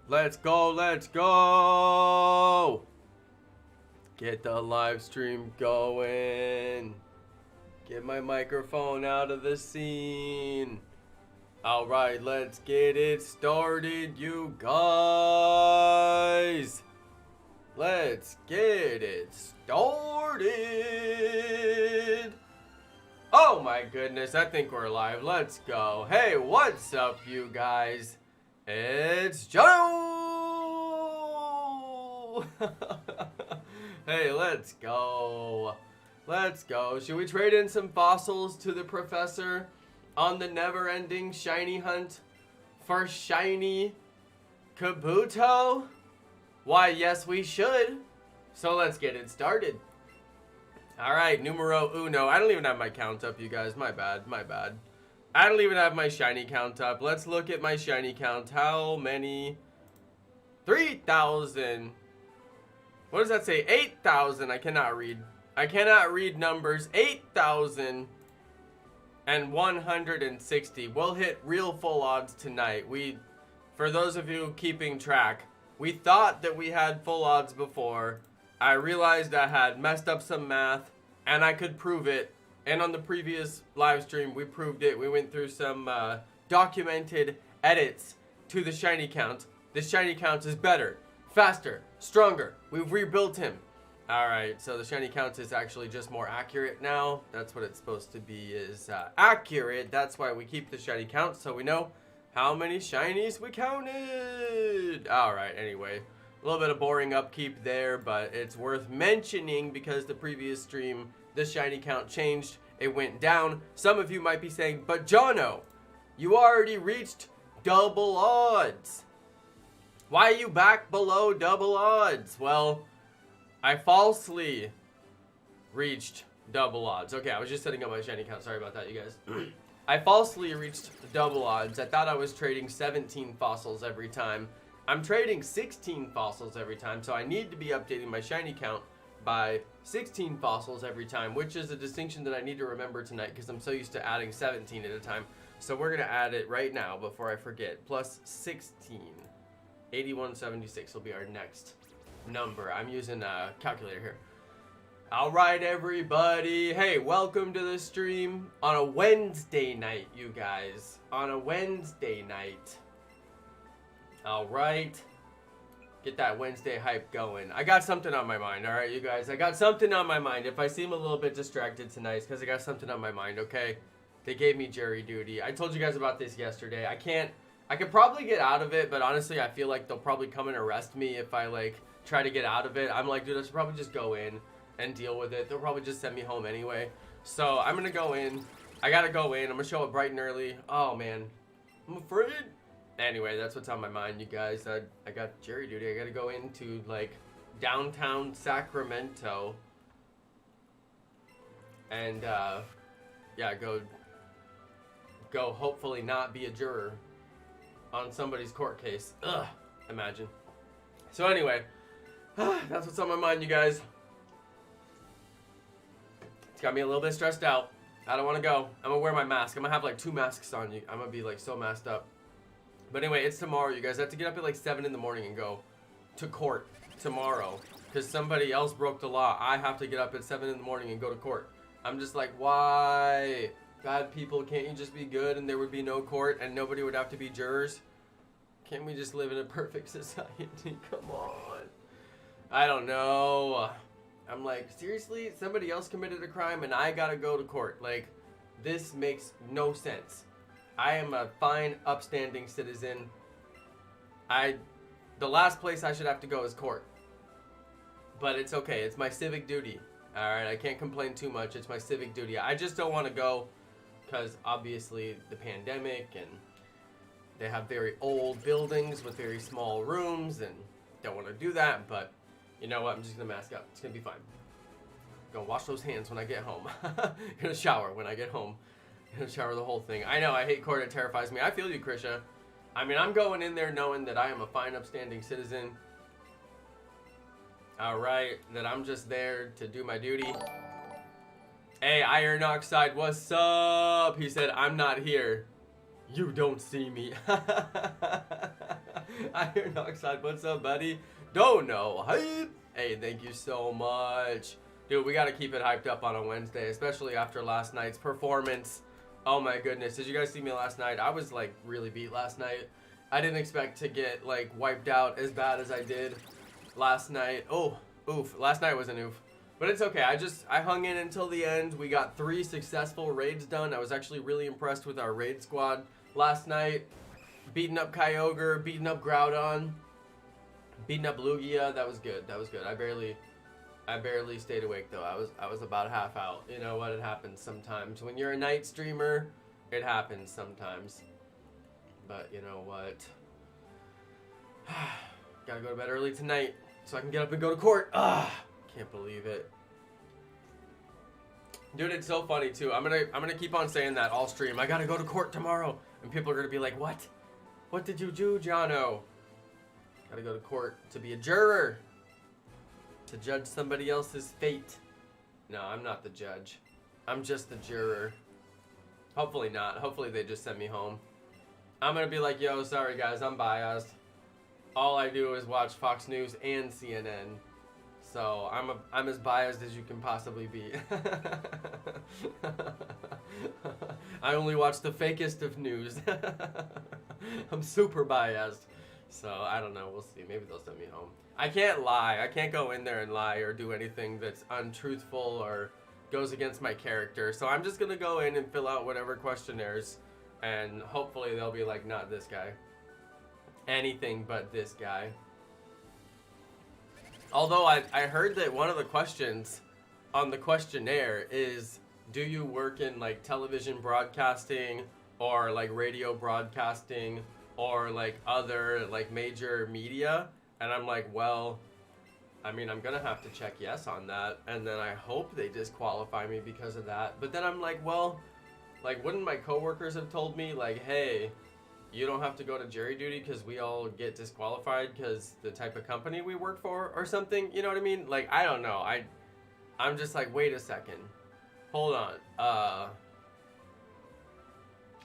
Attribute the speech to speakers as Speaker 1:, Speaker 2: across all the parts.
Speaker 1: Let's go, let's go! Get the live stream going. Get my microphone out of the scene. Alright, let's get it started, you guys. Let's get it started. Oh my goodness, I think we're live. Let's go. Hey, what's up, you guys? It's Jonno! Hey, let's go. Let's go. Should we trade in some fossils to the professor on the never-ending shiny hunt for shiny KABUTO? Why, yes, we should. So let's get it started. Alright, numero uno. I don't even have my count up, you guys. My bad, my bad. I don't even have my shiny count up. Let's look at my shiny count. How many? 3,000. What does that say? 8,000. I cannot read. I cannot read numbers. 8,160. We'll hit real full odds tonight. For those of you keeping track, we thought that we had full odds before. I realized I had messed up some math, and I could prove it. And on the previous live stream, we proved it. We went through some documented edits to the shiny count. The shiny count is better, faster, stronger. We've rebuilt him. Alright, so the shiny count is actually just more accurate now. That's what it's supposed to be, is accurate. That's why we keep the shiny count, so we know how many shinies we counted. Alright, anyway. A little bit of boring upkeep there, but it's worth mentioning because the previous stream, the shiny count changed. It went down. Some of you might be saying, but Jonno, you already reached double odds. Why are you back below double odds? Well, I falsely reached double odds. Okay, I was just setting up my shiny count. Sorry about that, you guys. I falsely reached double odds. I thought I was trading 17 fossils every time. I'm trading 16 fossils every time, so I need to be updating my shiny count by 16 fossils every time, which is a distinction that I need to remember tonight because I'm so used to adding 17 at a time. So we're going to add it right now before I forget. Plus 16. 8176 will be our next number. I'm using a calculator here. Alright, everybody. Hey, welcome to the stream on a Wednesday night, you guys. On a Wednesday night. Alright. Get that Wednesday hype going. I got something on my mind, alright, you guys? I got something on my mind. If I seem a little bit distracted tonight, it's because I got something on my mind, okay? They gave me jury duty. I told you guys about this yesterday. I could probably get out of it, but honestly, I feel like they'll probably come and arrest me if I, like, try to get out of it. I'm like, dude, I should probably just go in and deal with it. They'll probably just send me home anyway. So, I'm gonna go in. I gotta go in. I'm gonna show up bright and early. Oh, man. I'm afraid. Anyway, that's what's on my mind, you guys. I got jury duty. I gotta go into, like, downtown Sacramento. And, yeah, go hopefully not be a juror on somebody's court case. Ugh, imagine. So anyway, that's what's on my mind, you guys. It's got me a little bit stressed out. I don't want to go. I'm gonna wear my mask. I'm gonna have like 2 masks on. I'm gonna be like so masked up. But anyway, it's tomorrow, you guys. I have to get up at like 7 in the morning and go to court tomorrow because somebody else broke the law. I have to get up at 7 in the morning and go to court. I'm just like, why? Bad people, can't you just be good and there would be no court and nobody would have to be jurors? Can't we just live in a perfect society? Come on. I don't know. I'm like, seriously? Somebody else committed a crime and I gotta go to court. Like, this makes no sense. I am a fine, upstanding citizen. The last place I should have to go is court. But it's okay. It's my civic duty. Alright, I can't complain too much. It's my civic duty. I just don't want to go because obviously the pandemic and they have very old buildings with very small rooms and don't want to do that. But you know what? I'm just going to mask up. It's going to be fine. Gonna wash those hands when I get home. Gonna shower when I get home. Gonna shower the whole thing. I know, I hate court. It terrifies me. I feel you, Krisha. I mean, I'm going in there knowing that I am a fine, upstanding citizen. Alright, that I'm just there to do my duty. Hey, Iron Oxide, what's up? He said, I'm not here. You don't see me. Iron Oxide, what's up, buddy? Don't know. Hype. Hey, thank you so much. Dude, we got to keep it hyped up on a Wednesday, especially after last night's performance. Oh my goodness. Did you guys see me last night? I was like really beat last night. I didn't expect to get like wiped out as bad as I did last night. Oh, oof. Last night was an oof. But it's okay. I hung in until the end. We got 3 successful raids done. I was actually really impressed with our raid squad last night. Beating up Kyogre, beating up Groudon, beating up Lugia. That was good. That was good. I barely stayed awake though. I was about half out. You know what? It happens sometimes. When you're a night streamer, it happens sometimes. But you know what? Gotta go to bed early tonight so I can get up and go to court. Can't believe it. Dude, it's so funny too. I'm gonna keep on saying that all stream. I gotta go to court tomorrow. And people are gonna be like, what? What did you do, Jonno? Gotta go to court to be a juror. To judge somebody else's fate. No, I'm not the judge. I'm just the juror. Hopefully not. Hopefully they just send me home. I'm gonna be like, yo, sorry guys, I'm biased. All I do is watch Fox News and CNN. So I'm as biased as you can possibly be. I only watch the fakest of news. I'm super biased. So I don't know, we'll see. Maybe they'll send me home. I can't lie. I can't go in there and lie or do anything that's untruthful or goes against my character. So I'm just gonna go in and fill out whatever questionnaires and hopefully they'll be like, not this guy. Anything but this guy. Although I heard that one of the questions on the questionnaire is, do you work in like television broadcasting or like radio broadcasting or like other like major media? And I'm like, well, I mean, I'm gonna have to check yes on that, and then I hope they disqualify me because of that. But then I'm like, well, like, wouldn't my coworkers have told me like, hey, you don't have to go to jury duty because we all get disqualified because the type of company we work for or something? You know what I mean? Like, I don't know. I'm just like, wait a second, hold on.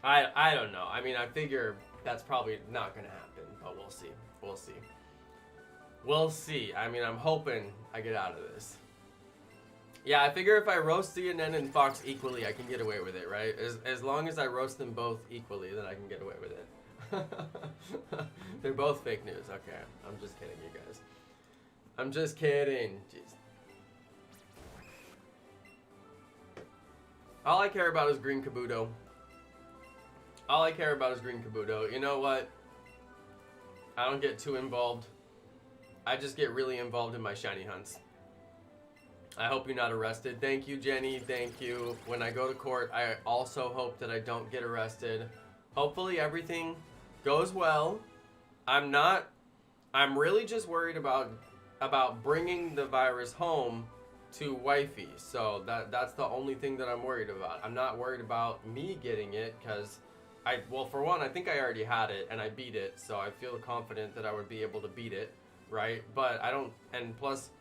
Speaker 1: I don't know. I mean, I figure that's probably not gonna happen, but we'll see. We'll see. We'll see. I mean, I'm hoping I get out of this. Yeah, I figure if I roast CNN and Fox equally, I can get away with it, right? As long as I roast them both equally, then I can get away with it. They're both fake news. Okay, I'm just kidding, you guys. I'm just kidding. Jeez. All I care about is green Kabuto. All I care about is green Kabuto. You know what? I don't get too involved. I just get really involved in my shiny hunts. I hope you're not arrested. Thank you, Jenny. Thank you. When I go to court, I also hope that I don't get arrested. Hopefully everything goes well. I'm really just worried about bringing the virus home to wifey. So that's the only thing that I'm worried about. I'm not worried about me getting it because well, for one, I think I already had it and I beat it. So I feel confident that I would be able to beat it, right? But I don't, and plus,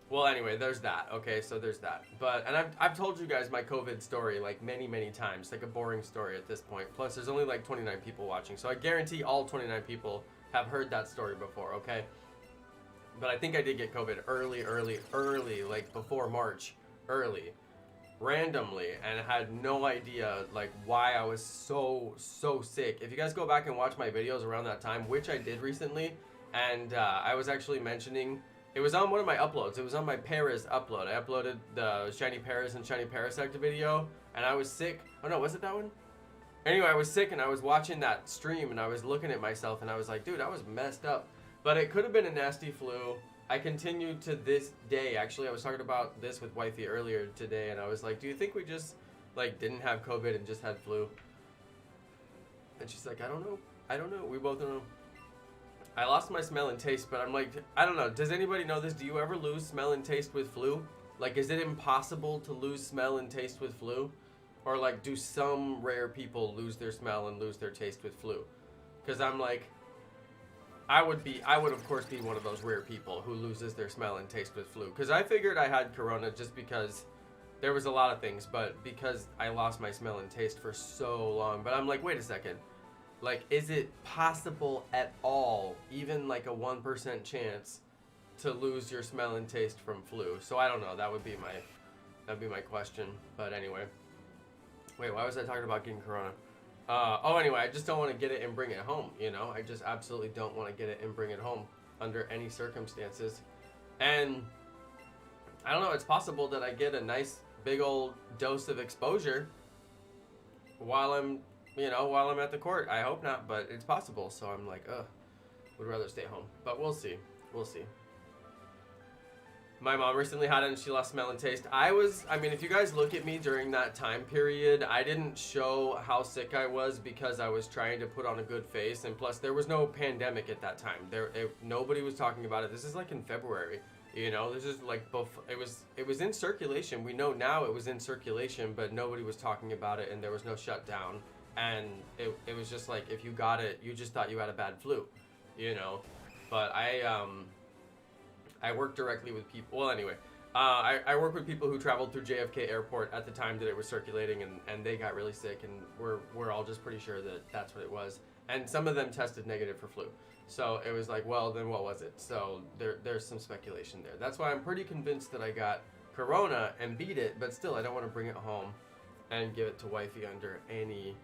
Speaker 1: well, anyway, there's that. Okay, so there's that. But, and I've told you guys my COVID story like many, many times. Like a boring story at this point. Plus, there's only like 29 people watching. So I guarantee all 29 people have heard that story before, okay? But I think I did get COVID early, like before March, early, randomly, and had no idea like why I was so sick. If you guys go back and watch my videos around that time, which I did recently, and I was actually mentioning, it was on one of my uploads. It was on my Paris upload. I uploaded the Shiny Paris and Shiny Parasect video, and I was sick. Oh no, was it that one? Anyway, I was sick, and I was watching that stream, and I was looking at myself, and I was like, dude, I was messed up. But it could have been a nasty flu. I continued to this day. Actually, I was talking about this with wifey earlier today, and I was like, do you think we just like didn't have COVID and just had flu? And she's like, I don't know. I don't know. We both don't know. I lost my smell and taste, but I'm like, I don't know. Does anybody know this? Do you ever lose smell and taste with flu? Like, is it impossible to lose smell and taste with flu? Or like, do some rare people lose their smell and lose their taste with flu? Because I'm like, I would of course be one of those rare people who loses their smell and taste with flu. Because I figured I had corona just because there was a lot of things, but because I lost my smell and taste for so long. But I'm like, wait a second. Like, is it possible at all, even like a 1% chance, to lose your smell and taste from flu? So I don't know. That'd be my question. But anyway, wait, why was I talking about getting corona? Oh, anyway, I just don't want to get it and bring it home. You know, I just absolutely don't want to get it and bring it home under any circumstances. And I don't know. It's possible that I get a nice big old dose of exposure while I'm at the court. I hope not, but it's possible. So I'm like, would rather stay home. But we'll see. We'll see. My mom recently had it and she lost smell and taste. I mean, if you guys look at me during that time period, I didn't show how sick I was because I was trying to put on a good face. And plus, there was no pandemic at that time. Nobody was talking about it. This is like in February. You know, this is like before, it was in circulation. We know now it was in circulation, but nobody was talking about it and there was no shutdown. And it was just like, if you got it, you just thought you had a bad flu, you know. But I work directly with people. Well, anyway, I work with people who traveled through JFK Airport at the time that it was circulating, and they got really sick, and we're all just pretty sure that that's what it was. And some of them tested negative for flu. So it was like, well, then what was it? So there's some speculation there. That's why I'm pretty convinced that I got corona and beat it, but still, I don't want to bring it home and give it to wifey under any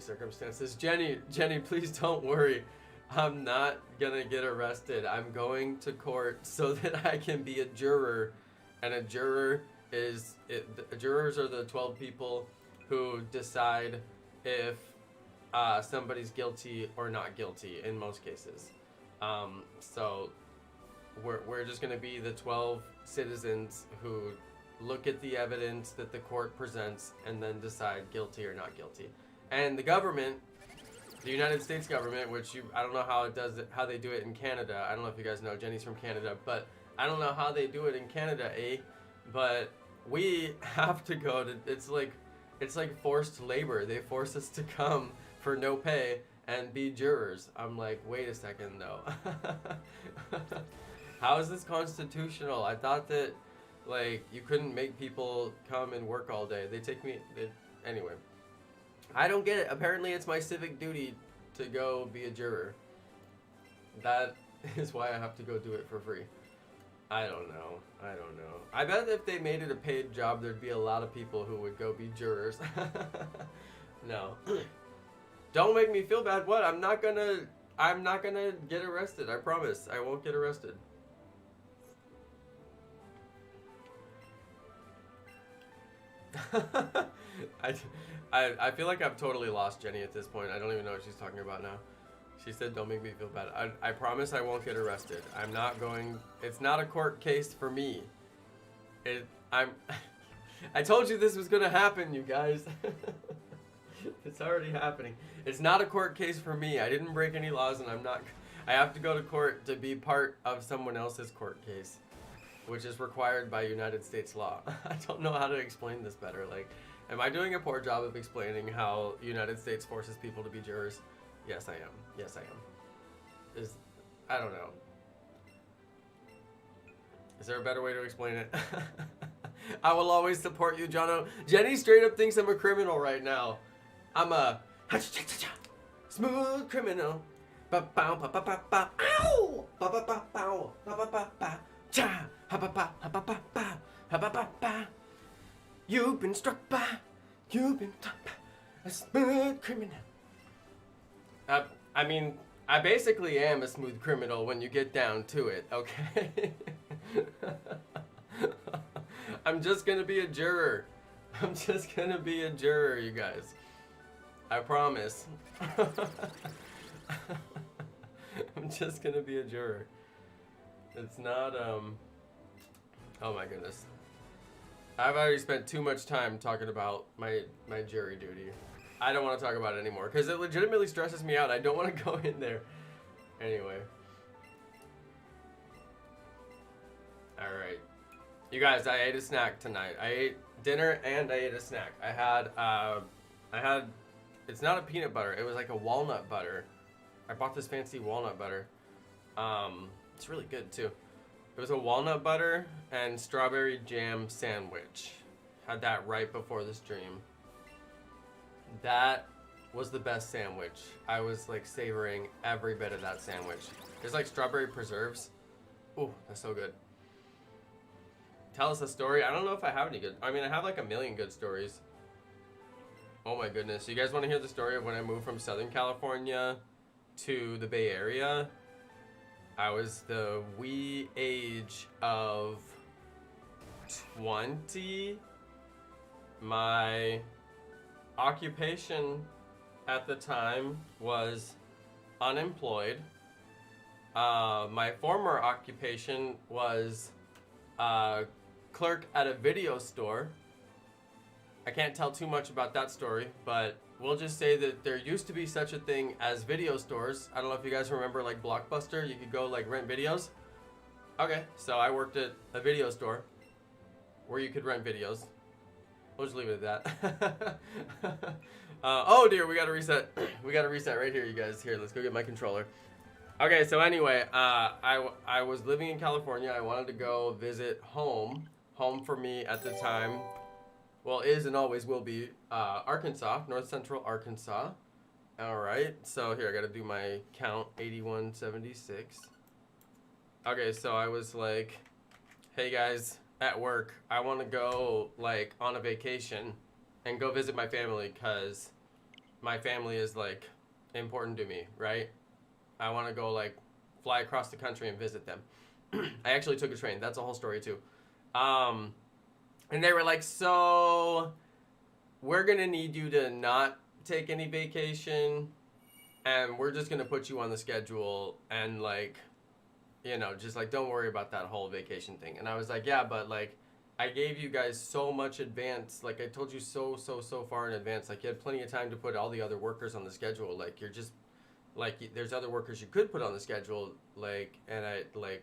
Speaker 1: circumstances. Jenny, please don't worry. I'm not gonna get arrested. I'm going to court so that I can be a juror, and a juror jurors are the 12 people who decide if somebody's guilty or not guilty in most cases. So we're just gonna be the 12 citizens who look at the evidence that the court presents and then decide guilty or not guilty. And the government, the United States government, which I don't know how they do it in Canada. I don't know if you guys know. Jenny's from Canada, but I don't know how they do it in Canada, But we have to go to. It's like forced labor. They force us to come for no pay and be jurors. I'm like, wait a second, though. How is this constitutional? I thought that like you couldn't make people come and work all day. Anyway. I don't get it. Apparently it's my civic duty to go be a juror. That is why I have to go do it for free. I don't know. I bet if they made it a paid job, there'd be a lot of people who would go be jurors. No. Don't make me feel bad. What? I'm not gonna get arrested. I promise. I won't get arrested. I feel like I've totally lost Jenny at this point. I don't even know what she's talking about now. She said, don't make me feel bad. I promise I won't get arrested. I'm not going... It's not a court case for me. I told you this was going to happen, you guys. It's already happening. It's not a court case for me. I didn't break any laws, and I have to go to court to be part of someone else's court case, which is required by United States law. I don't know how to explain this better. Like, am I doing a poor job of explaining how United States forces people to be jurors? Yes, I am. Yes, I am. I don't know. Is there a better way to explain it? I will always support you, Jonno. Jenny straight up thinks I'm a criminal right now. I'm a smooth criminal. Ow! You've been struck by a smooth criminal. I mean, I basically am a smooth criminal when you get down to it, okay? I'm just gonna be a juror. I'm just gonna be a juror, you guys. I promise. I'm just gonna be a juror. It's not, oh my goodness. I've already spent too much time talking about my jury duty. I don't want to talk about it anymore because it legitimately stresses me out. I don't want to go in there. Anyway. Alright. You guys, I ate a snack tonight. I ate dinner and I ate a snack. I had, it's not a peanut butter. It was like a walnut butter. I bought this fancy walnut butter. It's really good too. It was a walnut butter and strawberry jam sandwich. Had that right before the stream. That was the best sandwich. I was like savoring every bit of that sandwich. There's like strawberry preserves. Ooh, that's so good. Tell us a story. I don't know if I have any good. I mean, I have like a million good stories. Oh my goodness. You guys want to hear the story of when I moved from Southern California to the Bay Area? I was the wee age of 20. My occupation at the time was unemployed. My former occupation was clerk at a video store. I can't tell too much about that story, but we'll just say that there used to be such a thing as video stores. I don't know if you guys remember like Blockbuster. You could go like rent videos. Okay, so I worked at a video store where you could rent videos. We'll just leave it at that. Oh dear, we gotta reset. We gotta reset right here, you guys. Here, let's go get my controller. Okay, so anyway, I was living in California. I wanted to go visit home. Home for me at the time, well, is and always will be Arkansas, North Central Arkansas. All right, so here I gotta do my count, 8176. Okay, so I was like, hey guys, at work, I want to go like on a vacation and go visit my family because my family is like important to me, right? I want to go like fly across the country and visit them. I actually took a train. That's a whole story too. And they were like, so we're going to need you to not take any vacation and we're just going to put you on the schedule and like, you know, just like, don't worry about that whole vacation thing. And I was like, yeah, but like, I gave you guys so much advance. Like I told you so far in advance. Like you had plenty of time to put all the other workers on the schedule. Like you're just, like there's other workers you could put on the schedule. Like, and I like,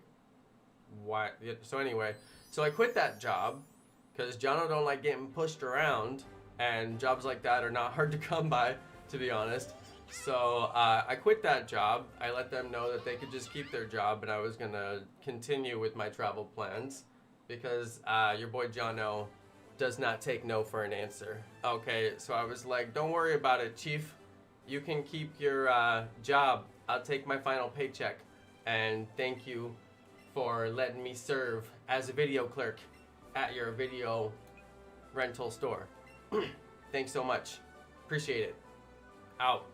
Speaker 1: why? So anyway, so I quit that job because Jonno don't like getting pushed around. And jobs like that are not hard to come by, to be honest. So I quit that job. I let them know that they could just keep their job and I was going to continue with my travel plans because your boy Jonno does not take no for an answer. Okay, so I was like, don't worry about it, Chief. You can keep your job. I'll take my final paycheck. And thank you for letting me serve as a video clerk at your video rental store. Thanks so much. Appreciate it. Out.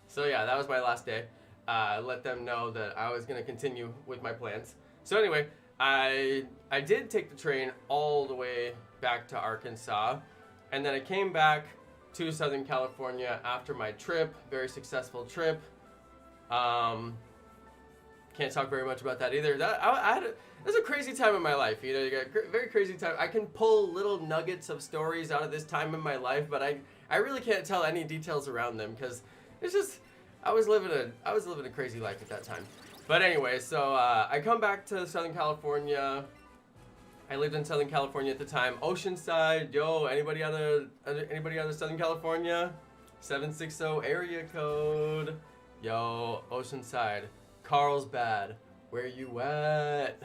Speaker 1: So yeah, that was my last day. Let them know that I was going to continue with my plans. So anyway, I did take the train all the way back to Arkansas. And then I came back to Southern California after my trip. Very successful trip. Can't talk very much about that either. It was a crazy time in my life. You know, you got very crazy time. I can pull little nuggets of stories out of this time in my life, but I really can't tell any details around them because it's just I was living a crazy life at that time. But anyway, so I come back to Southern California. I lived in Southern California at the time. Oceanside, yo, anybody out of Southern California? 760 area code. Yo, Oceanside. Carlsbad, where you at?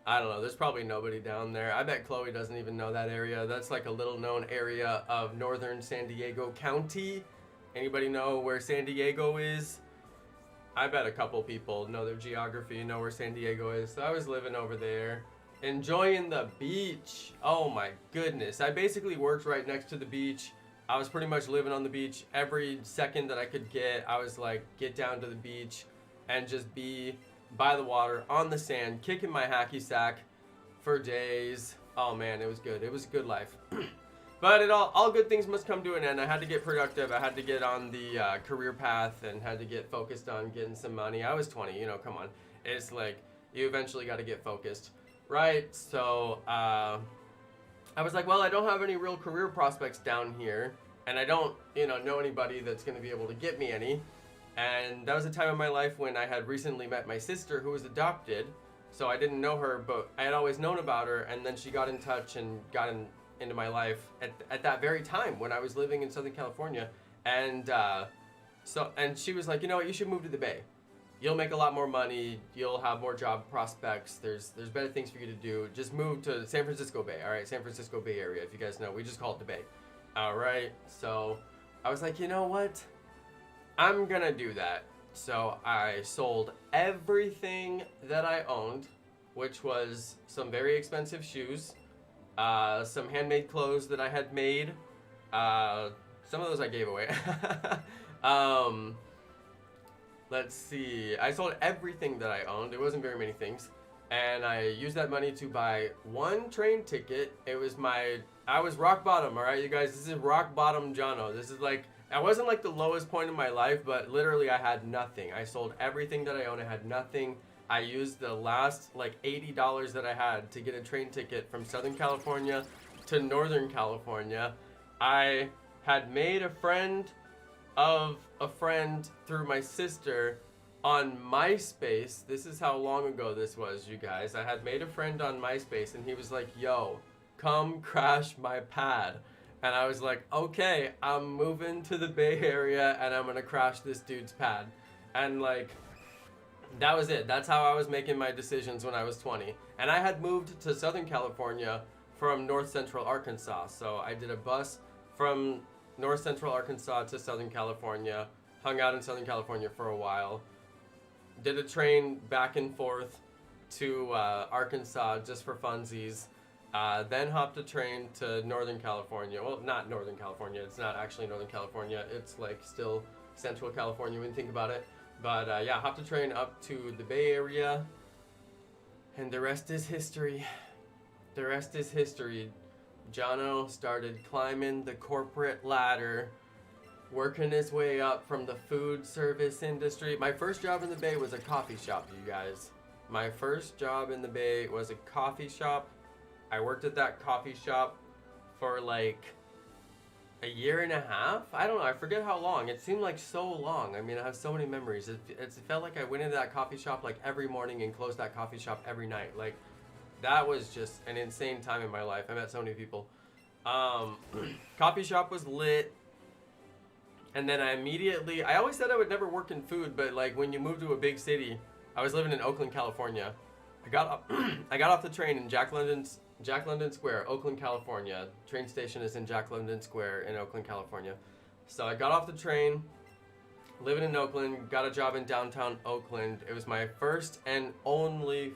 Speaker 1: I don't know, there's probably nobody down there. I bet Chloe doesn't even know that area. That's like a little known area of northern San Diego County. Anybody know where San Diego is? I bet a couple people know their geography, know where San Diego is. So I was living over there, enjoying the beach. Oh my goodness. I basically worked right next to the beach. I was pretty much living on the beach every second that I could get. I was like, get down to the beach and just be by the water on the sand, kicking my hacky sack for days. Oh man, it was good. It was a good life. But all good things must come to an end. I had to get productive. I had to get on the career path and had to get focused on getting some money. I was 20, you know, come on. It's like, you eventually got to get focused, right? So, I was like, well, I don't have any real career prospects down here, and I don't, know anybody that's going to be able to get me any. And that was a time in my life when I had recently met my sister, who was adopted. So I didn't know her, but I had always known about her, and then she got in touch and got into my life at that very time when I was living in Southern California. And and she was like, you know what, you should move to the Bay. You'll make a lot more money. You'll have more job prospects. There's better things for you to do. Just move to San Francisco Bay. All right, San Francisco Bay Area. If you guys know, we just call it the Bay. All right. So I was like, you know what? I'm gonna do that. So I sold everything that I owned, which was some very expensive shoes, some handmade clothes that I had made. Some of those I gave away. um, let's see. I sold everything that I owned. It wasn't very many things. And I used that money to buy one train ticket. It was I was rock bottom, all right, you guys? This is rock bottom Jonno. This is like, I wasn't like the lowest point in my life, but literally I had nothing. I sold everything that I owned. I had nothing. I used the last like $80 that I had to get a train ticket from Southern California to Northern California. I had made a friend of a friend through my sister on MySpace. This is how long ago this was, you guys. I had made a friend on MySpace, and he was like, yo, come crash my pad. And I was like, okay, I'm moving to the Bay Area and I'm gonna crash this dude's pad. And like, that was it. That's how I was making my decisions when I was 20. And I had moved to Southern California from North Central Arkansas. So I did a bus from North Central Arkansas to Southern California, hung out in Southern California for a while, did a train back and forth to Arkansas just for funsies. Then hopped a train to Northern California. Well, not Northern California. It's not actually Northern California. It's like still Central California when you think about it. But yeah, hopped a train up to the Bay Area. And the rest is history. The rest is history. Jonno started climbing the corporate ladder, working his way up from the food service industry. My first job in the Bay was a coffee shop, you guys. My first job in the Bay was a coffee shop. I worked at that coffee shop for like a year and a half. I don't know. I forget how long. It seemed like so long. I mean, I have so many memories. It felt like I went into that coffee shop like every morning and closed that coffee shop every night. Like, that was just an insane time in my life. I met so many people. Coffee shop was lit. And then I always said I would never work in food, but like when you move to a big city, I was living in Oakland, California. I got off the train in Jack London Square, Oakland, California. Train station is in Jack London Square in Oakland, California. So I got off the train, living in Oakland, got a job in downtown Oakland. It was my first and only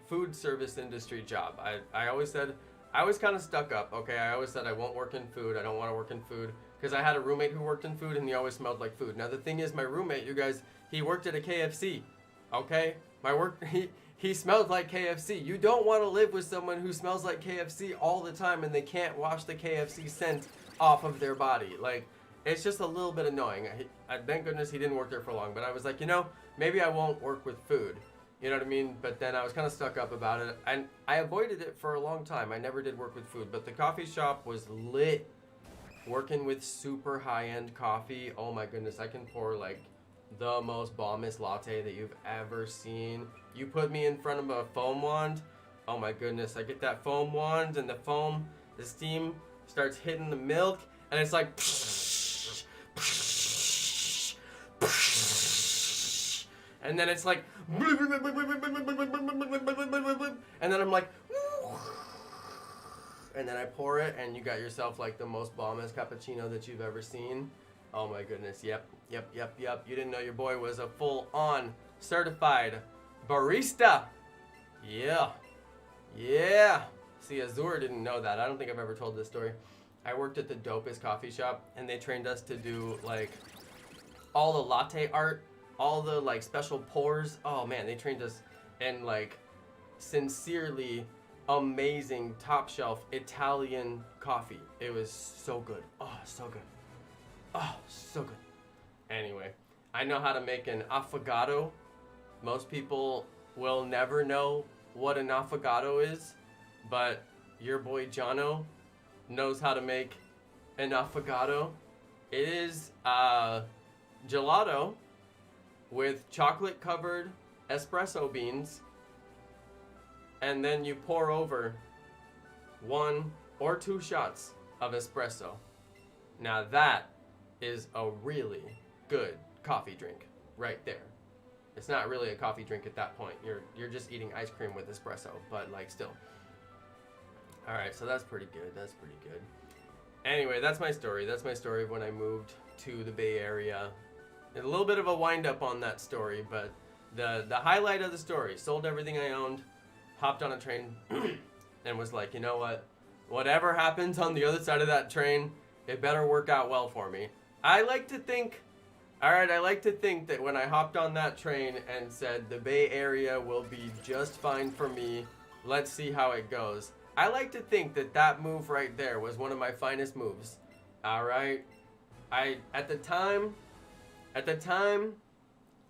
Speaker 1: food service industry job. I always said, I was kind of stuck up, okay? I always said I won't work in food. I don't want to work in food. Because I had a roommate who worked in food and he always smelled like food. Now the thing is, my roommate, you guys, he worked at a KFC, okay? He smelled like KFC. You don't want to live with someone who smells like KFC all the time and they can't wash the KFC scent off of their body. Like, it's just a little bit annoying. Thank goodness he didn't work there for long. But I was like, you know, maybe I won't work with food. You know what I mean? But then I was kind of stuck up about it. And I avoided it for a long time. I never did work with food. But the coffee shop was lit. Working with super high-end coffee. Oh my goodness, I can pour like the most bombest latte that you've ever seen. You put me in front of a foam wand. Oh my goodness, I get that foam wand and the steam starts hitting the milk and it's like and then it's like and then I'm like and then I pour it, and you got yourself like the most bombest cappuccino that you've ever seen. Oh my goodness, yep. You didn't know your boy was a full-on certified barista. Yeah. See, Azur didn't know that. I don't think I've ever told this story. I worked at the dopest coffee shop, and they trained us to do like all the latte art, all the like special pours. Oh man, they trained us in like sincerely amazing top shelf Italian coffee. It was so good. Oh, so good. Oh, so good. Anyway, I know how to make an affogato. Most people will never know what an affogato is, but your boy Jonno knows how to make an affogato. It is gelato with chocolate covered espresso beans, and then you pour over 1 or 2 shots of espresso. Now that is a really good coffee drink right there. It's not really a coffee drink at that point. You're just eating ice cream with espresso, but like still. All right, so that's pretty good. Anyway, that's my story. That's my story of when I moved to the Bay Area. And a little bit of a wind up on that story, but the highlight of the story, sold everything I owned, hopped on a train, and was like, you know what? Whatever happens on the other side of that train, it better work out well for me. I like to think that when I hopped on that train and said the Bay Area will be just fine for me, let's see how it goes. I like to think that that move right there was one of my finest moves. All right. At the time,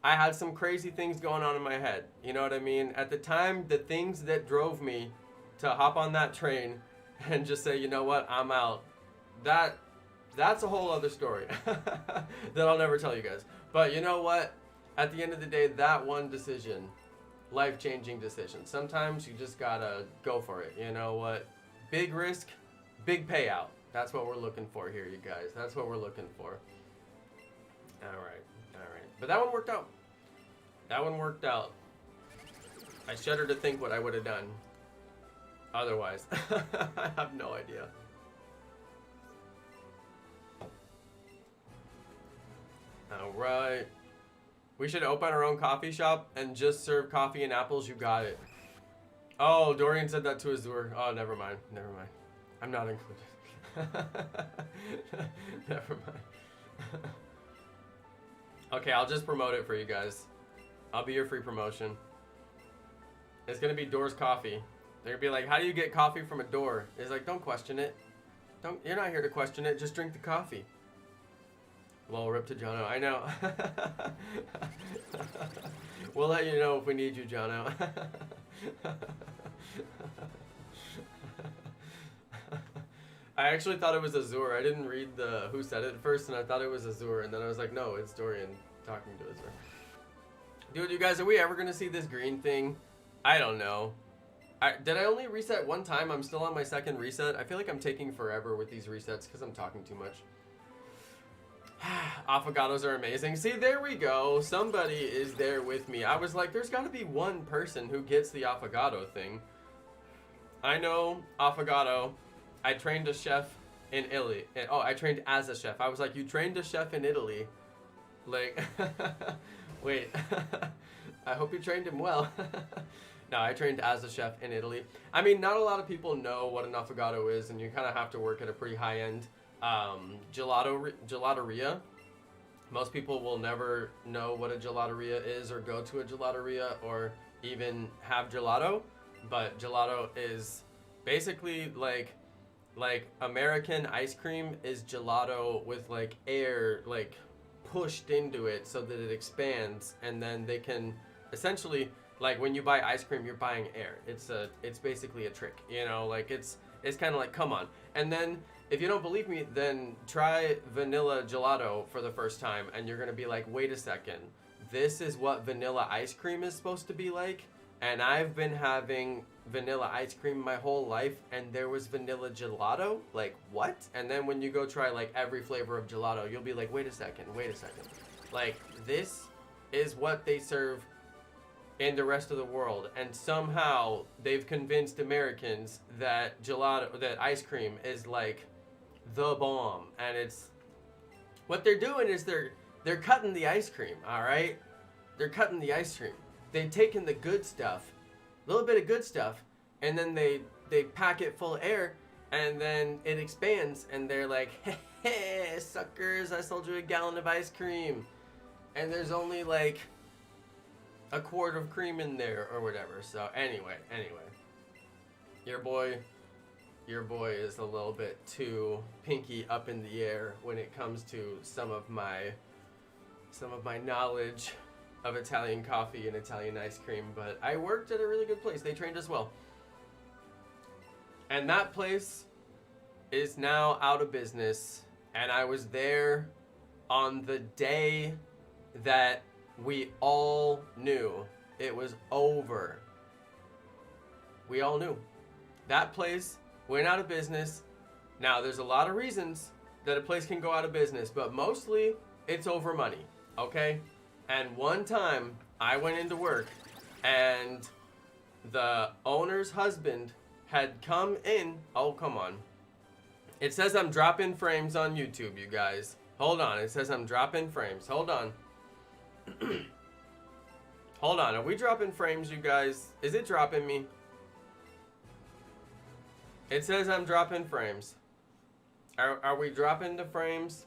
Speaker 1: I had some crazy things going on in my head. You know what I mean? At the time, the things that drove me to hop on that train and just say, you know what, I'm out. That's a whole other story that I'll never tell you guys. But you know what? At the end of the day, that one decision, life-changing decision. Sometimes you just gotta go for it. You know what? Big risk, big payout. That's what we're looking for here, you guys. That's what we're looking for. All right. But that one worked out. That one worked out. I shudder to think what I would have done otherwise. I have no idea. All right. We should open our own coffee shop and just serve coffee and apples. You got it. Oh, Dorian said that to Azur. Oh, never mind. I'm not included. Never mind. Okay, I'll just promote it for you guys. I'll be your free promotion. It's gonna be Door's Coffee. They're gonna be like, how do you get coffee from a door? It's like, don't question it. You're not here to question it. Just drink the coffee. Well, rip to Jonno. I know. We'll let you know if we need you, Jonno. I actually thought it was Azur. I didn't read the who said it first, and I thought it was Azur, and then I was like, no, it's Dorian talking to Azur. Dude, you guys, are we ever gonna see this green thing? I don't know. Did I only reset one time? I'm still on my second reset. I feel like I'm taking forever with these resets because I'm talking too much. Affogatos are amazing. See, there we go. Somebody is there with me. I was like, there's got to be one person who gets the affogato thing. I know affogato. I trained a chef in Italy. Oh, I trained as a chef. I was like, you trained a chef in Italy? Like, wait. I hope you trained him well. No, I trained as a chef in Italy. I mean, not a lot of people know what an affogato is, and you kind of have to work at a pretty high end. Gelateria. Most people will never know what a gelateria is or go to a gelateria or even have gelato, but gelato is basically like American ice cream is gelato with like air like pushed into it so that it expands, and then they can essentially, like when you buy ice cream, you're buying air. It's basically a trick, you know, like it's kind of like, come on. And then if you don't believe me, then try vanilla gelato for the first time, and you're gonna be like, wait a second, this is what vanilla ice cream is supposed to be like, and I've been having vanilla ice cream my whole life, and there was vanilla gelato? Like, what? And then when you go try like every flavor of gelato, you'll be like, wait a second. Like, this is what they serve in the rest of the world, and somehow they've convinced Americans that ice cream is like the bomb, and it's what they're doing is they're cutting the ice cream. All right, they're cutting the ice cream. They've taken the good stuff, a little bit of good stuff, and then they pack it full of air, and then it expands, and they're like, hey, suckers, I sold you a gallon of ice cream, and there's only like a quart of cream in there or whatever. So anyway, your boy is a little bit too pinky up in the air when it comes to some of my knowledge of Italian coffee and Italian ice cream, but I worked at a really good place. They trained us well. And that place is now out of business, and I was there on the day that we all knew it was over. We all knew. That place went out of business. Now, there's a lot of reasons that a place can go out of business, but mostly it's over money, okay? And one time, I went into work, and the owner's husband had come in. Oh, come on. It says I'm dropping frames on YouTube, you guys. Hold on. It says I'm dropping frames. Hold on. Hold on. Are we dropping frames, you guys? Is it dropping me? It says I'm dropping frames. Are we dropping the frames?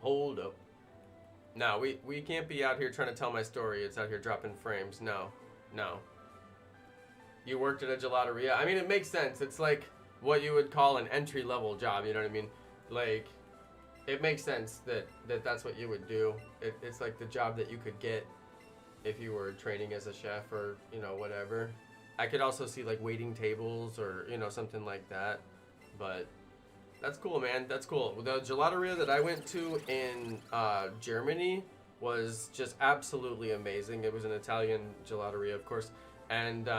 Speaker 1: Hold up. No, we can't be out here trying to tell my story. It's out here dropping frames. No. No. You worked at a gelateria? I mean, it makes sense. It's like what you would call an entry-level job, you know what I mean? Like, it makes sense that that's what you would do. It's like the job that you could get if you were training as a chef or, you know, whatever. I could also see, like, waiting tables or, you know, something like that. But that's cool, man. That's cool. The gelateria that I went to in Germany was just absolutely amazing. It was an Italian gelateria, of course. And,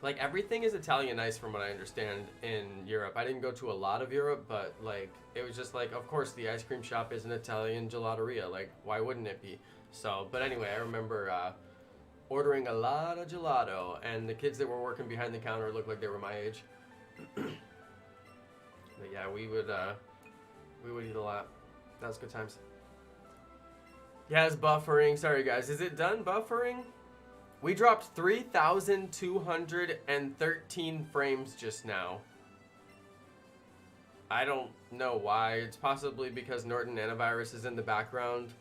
Speaker 1: like, everything is Italianized from what I understand in Europe. I didn't go to a lot of Europe, but, like, it was just like, of course, the ice cream shop is an Italian gelateria. Like, why wouldn't it be? So, but anyway, I remember ordering a lot of gelato, and the kids that were working behind the counter looked like they were my age. But yeah, we would eat a lot. That was good times. Yeah, it's buffering. Sorry, guys. Is it done buffering? We dropped 3,213 frames just now. I don't know why. It's possibly because Norton Antivirus is in the background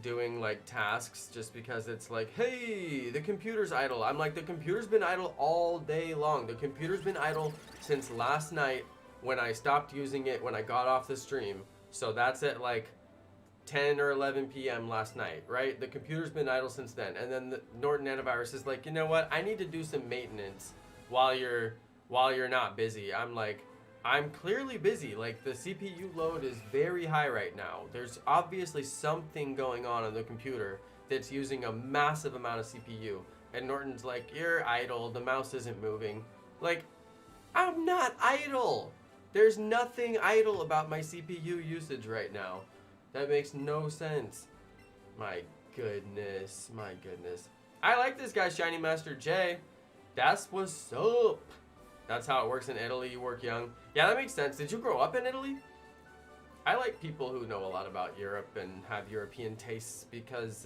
Speaker 1: doing like tasks, just because it's like, hey, the computer's idle. I'm like, the computer's been idle all day long. The computer's been idle since last night when I stopped using it when I got off the stream. So that's at like 10 or 11 p.m. last night, right? The computer's been idle since then. And then the Norton Antivirus is like, you know what? I need to do some maintenance while you're not busy. I'm like, I'm clearly busy. Like, the CPU load is very high right now. There's obviously something going on the computer that's using a massive amount of CPU. And Norton's like, you're idle. The mouse isn't moving. Like, I'm not idle. There's nothing idle about my CPU usage right now. That makes no sense. My goodness. My goodness. I like this guy, Shiny Master J. That's what's up. That's how it works in Italy. You work young. Yeah, that makes sense. Did you grow up in Italy? I like people who know a lot about Europe and have European tastes because,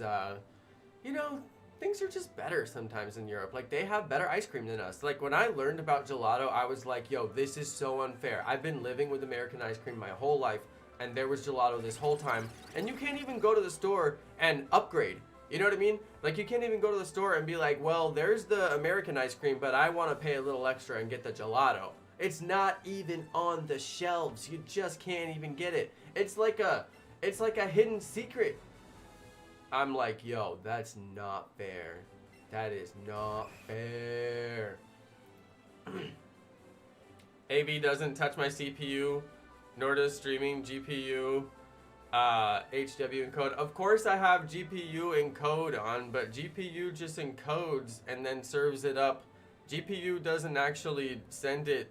Speaker 1: you know, things are just better sometimes in Europe. Like, they have better ice cream than us. Like, when I learned about gelato, I was like, yo, this is so unfair. I've been living with American ice cream my whole life, and there was gelato this whole time, and you can't even go to the store and upgrade. You know what I mean? Like, you can't even go to the store and be like, well, there's the American ice cream, but I want to pay a little extra and get the gelato. It's not even on the shelves. You just can't even get it. It's like a hidden secret. I'm like, yo, that's not fair. That is not fair. AV doesn't touch my CPU, nor does streaming GPU. HW encode. Of course I have GPU encode on, but GPU just encodes and then serves it up. GPU doesn't actually send it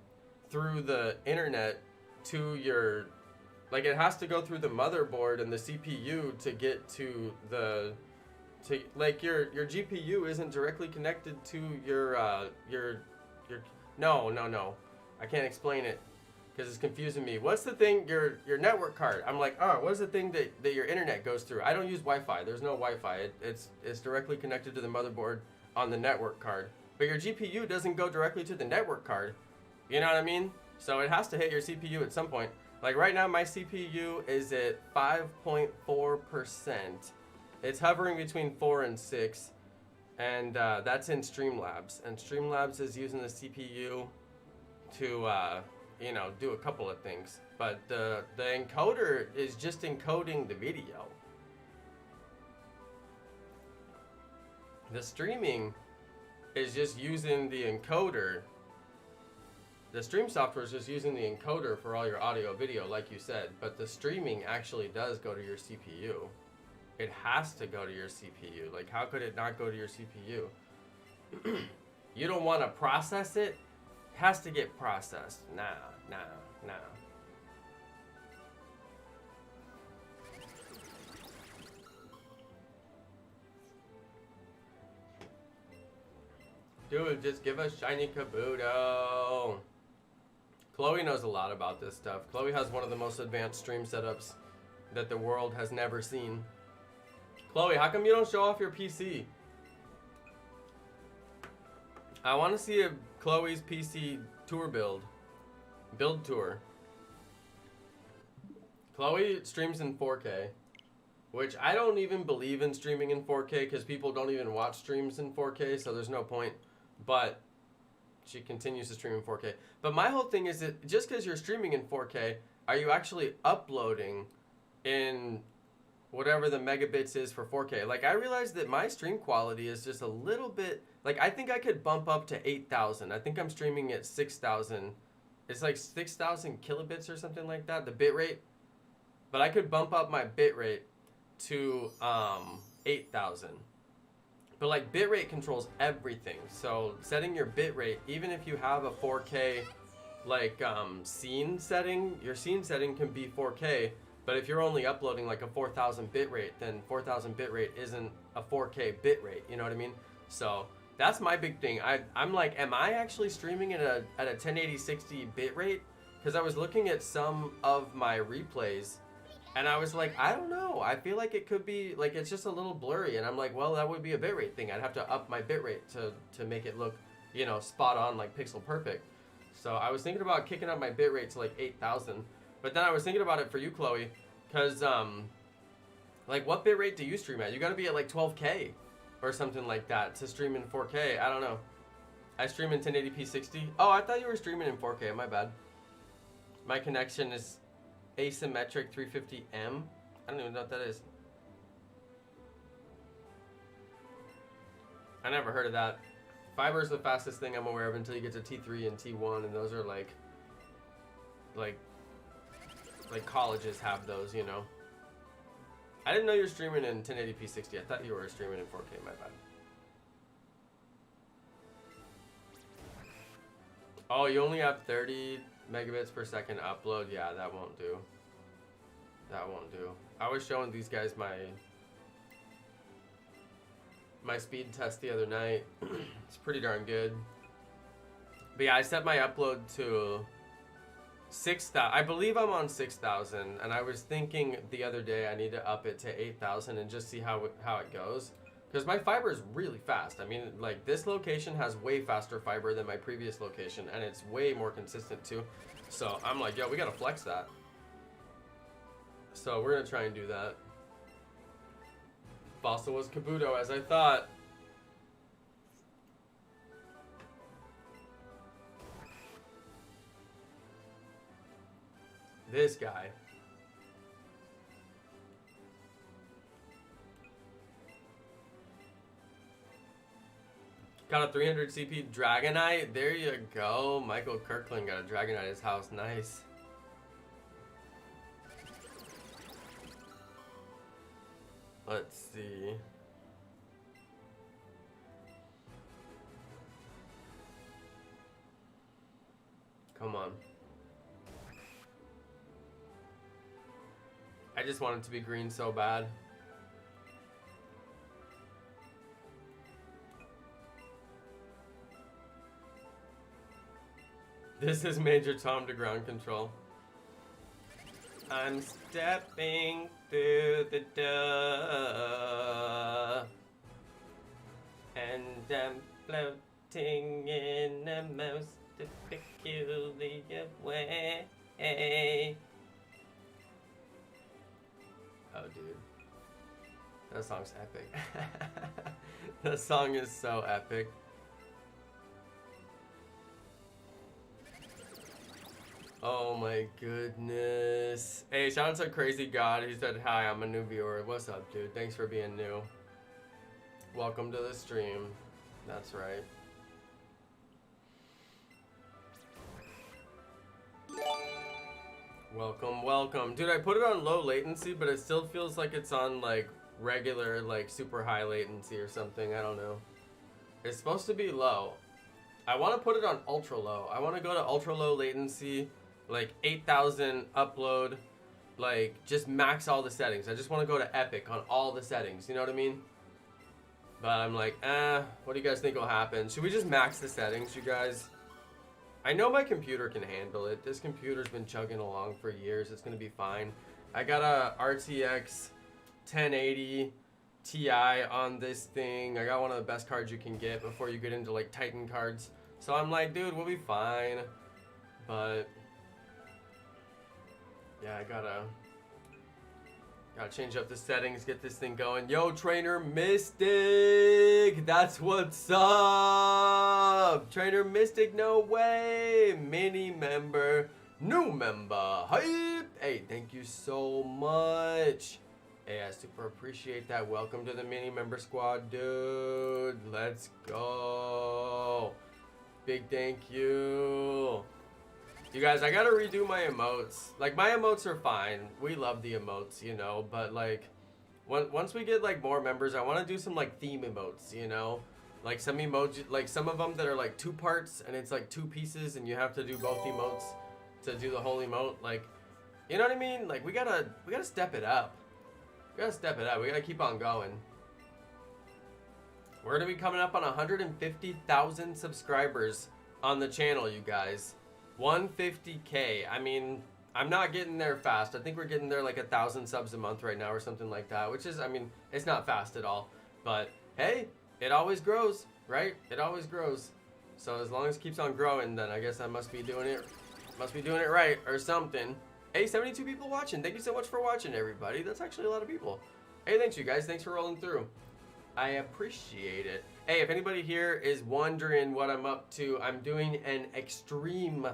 Speaker 1: through the internet to your, like, it has to go through the motherboard and the CPU to get to the, like, your GPU isn't directly connected to your no. I can't explain it because it's confusing me. What's the thing? Your network card. I'm like, oh, what is the thing that your internet goes through? I don't use Wi-Fi. There's no Wi-Fi. It's directly connected to the motherboard on the network card. But your GPU doesn't go directly to the network card. You know what I mean? So it has to hit your CPU at some point. Like right now, my CPU is at 5.4%. It's hovering between 4 and 6. And that's in Streamlabs. And Streamlabs is using the CPU to, you know, do a couple of things. But the encoder is just encoding the video. The streaming is just using the encoder. The stream software is just using the encoder for all your audio video, like you said. But the streaming actually does go to your CPU. It has to go to your CPU. Like, how could it not go to your CPU? You don't want to process it? It has to get processed. Nah. Dude, just give us shiny Kabuto. Chloe knows a lot about this stuff. Chloe has one of the most advanced stream setups that the world has never seen. Chloe, how come you don't show off your PC? I want to see a Chloe's PC tour build tour. Chloe streams in 4K, which I don't even believe in streaming in 4K because people don't even watch streams in 4K, so there's no point. But she continues to stream in 4K. But my whole thing is that just because you're streaming in 4K, are you actually uploading in whatever the megabits is for 4K? Like, I realized that my stream quality is just a little bit, like, I think I could bump up to 8,000. I think I'm streaming at 6,000. It's like 6,000 kilobits or something like that, the bit rate. But I could bump up my bit rate to 8,000. But like bitrate controls everything. So setting your bitrate, even if you have a 4K like scene setting, your scene setting can be 4K. But if you're only uploading like a 4,000 bitrate, then 4,000 bitrate isn't a 4K bitrate. You know what I mean? So that's my big thing. I'm like, am I actually streaming at a 1080-60 bitrate? Because I was looking at some of my replays. And I was like, I don't know. I feel like it could be, like, it's just a little blurry. And I'm like, well, that would be a bitrate thing. I'd have to up my bitrate to make it look, you know, spot on, like pixel perfect. So I was thinking about kicking up my bitrate to like 8,000. But then I was thinking about it for you, Chloe. Because, like, what bitrate do you stream at? You got to be at like 12K or something like that to stream in 4K. I don't know. I stream in 1080p 60. Oh, I thought you were streaming in 4K. My bad. My connection is asymmetric 350M. I don't even know what that is. I never heard of that. Fiber is the fastest thing I'm aware of until you get to T3 and T1, and those are like colleges have those, you know. I didn't know you were streaming in 1080p 60. I thought you were streaming in 4K. My bad. Oh, you only have 30 megabits per second upload. Yeah, that won't do. That won't do. I was showing these guys my speed test the other night. It's pretty darn good. But yeah, I set my upload to 6,000. I believe I'm on 6,000, and I was thinking the other day I need to up it to 8,000 and just see how it goes. Because my fiber is really fast. I mean, like, this location has way faster fiber than my previous location, and it's way more consistent too. So I'm like, yo, we gotta flex that. So we're gonna try and do that. Fossil was KABUTO, as I thought. This guy. Got a 300 CP Dragonite. There you go. Michael Kirkland got a Dragonite at his house. Nice. Let's see. Come on. I just want it to be green so bad. This is Major Tom to ground control. I'm stepping through the door, and I'm floating in a most peculiar way. Oh, dude. That song's epic. That song is so epic. Oh my goodness. Hey, shout out to Crazy God. He said, hi, I'm a new viewer. What's up, dude? Thanks for being new. Welcome to the stream. That's right. Welcome, welcome. Dude, I put it on low latency, but it still feels like it's on like regular, like super high latency or something. I don't know. It's supposed to be low. I want to put it on ultra low. I want to go to ultra low latency, like 8,000 upload, like just max all the settings. I just want to go to epic on all the settings, you know what I mean? But I'm like, what do you guys think will happen? Should we just max the settings, you guys? I know my computer can handle it. This computer's been chugging along for years. It's gonna be fine. I got a RTX 1080 Ti on this thing. I got one of the best cards you can get before you get into like Titan cards. So I'm like, dude, we'll be fine. But yeah, I gotta change up the settings, get this thing going. Yo, Trainer Mystic, that's what's up. Trainer Mystic, no way. Mini member, new member, hype. Hey, thank you so much. Hey, I super appreciate that. Welcome to the mini member squad, dude. Let's go. Big thank you. You guys, I gotta redo my emotes. Like, my emotes are fine. We love the emotes, you know, but like, once we get like more members, I want to do some like theme emotes, you know, like some emoji, like some of them that are like 2 parts and it's like 2 pieces and you have to do both emotes to do the whole emote. Like, you know what I mean? Like, we gotta step it up. We gotta step it up. We gotta keep on going. We're gonna be coming up on 150,000 subscribers on the channel, you guys. 150K. I mean, I'm not getting there fast. I think we're getting there like 1,000 subs a month right now or something like that, which is, I mean, it's not fast at all. But hey, it always grows, right? It always grows. So as long as it keeps on growing, then I guess I must be doing it right or something. Hey, 72 people watching. Thank you so much for watching, everybody. That's actually a lot of people. Hey, thanks you guys. Thanks for rolling through. I appreciate it. Hey, if anybody here is wondering what I'm up to, I'm doing an extreme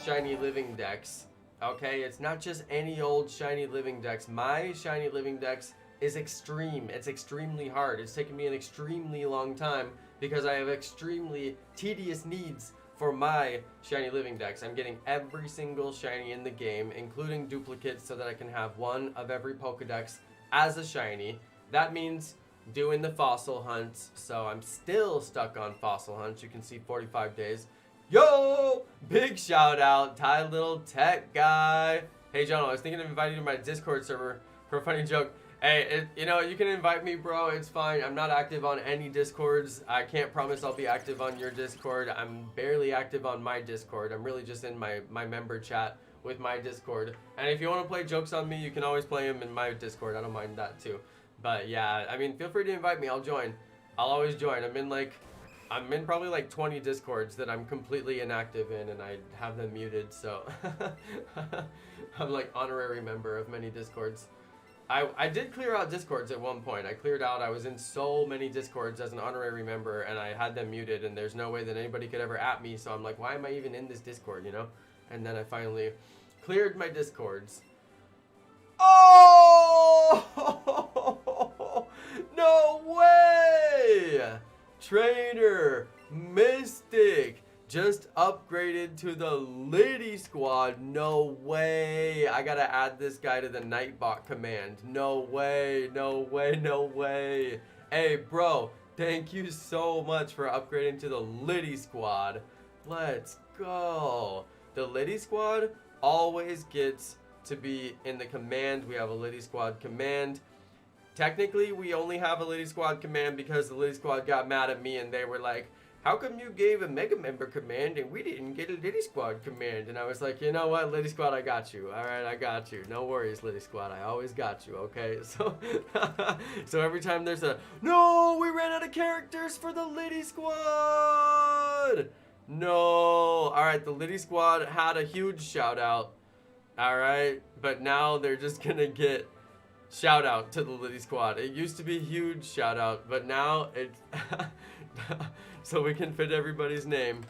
Speaker 1: shiny living dex. Okay, it's not just any old shiny living dex. My shiny living dex is extreme. It's extremely hard. It's taken me an extremely long time because I have extremely tedious needs for my shiny living dex. I'm getting every single shiny in the game, including duplicates, so that I can have one of every Pokedex as a shiny. That means doing the fossil hunts, so I'm still stuck on fossil hunts. You can see 45 days. Yo, big shout out, Ty Little Tech Guy. Hey Jonno, I was thinking of inviting you to my Discord server for a funny joke. Hey, you know, you can invite me, bro. It's fine. I'm not active on any Discords. I can't promise I'll be active on your Discord. I'm barely active on my Discord. I'm really just in my member chat with my Discord. And if you want to play jokes on me, you can always play them in my Discord. I don't mind that too. But yeah, I mean, feel free to invite me. I'll join. I'll always join. I'm in probably like 20 Discords that I'm completely inactive in, and I have them muted. So I'm like honorary member of many Discords. I did clear out Discords at one point. I was in so many Discords as an honorary member, and I had them muted, and there's no way that anybody could ever at me. So I'm like, why am I even in this Discord, you know? And then I finally cleared my Discords. Oh! No way! Trainer Mystic just upgraded to the Litty squad. No way. I gotta add this guy to the Nightbot command. No way, no way, no way. Hey, bro, thank you so much for upgrading to the Litty squad. Let's go. The Litty squad always gets to be in the command. We have a Litty squad command. Technically, we only have a Litty squad command because the Litty squad got mad at me and they were like, how come you gave a Mega Member command and we didn't get a Litty squad command? And I was like, you know what, Litty squad, I got you. All right, I got you. No worries, Litty squad. I always got you, okay? So, so every time there's a, no, we ran out of characters for the Litty squad. No. All right, the Litty squad had a huge shout out. All right, but now they're just gonna get shout out to the Litty squad. It used to be huge shout out, but now it's so we can fit everybody's name.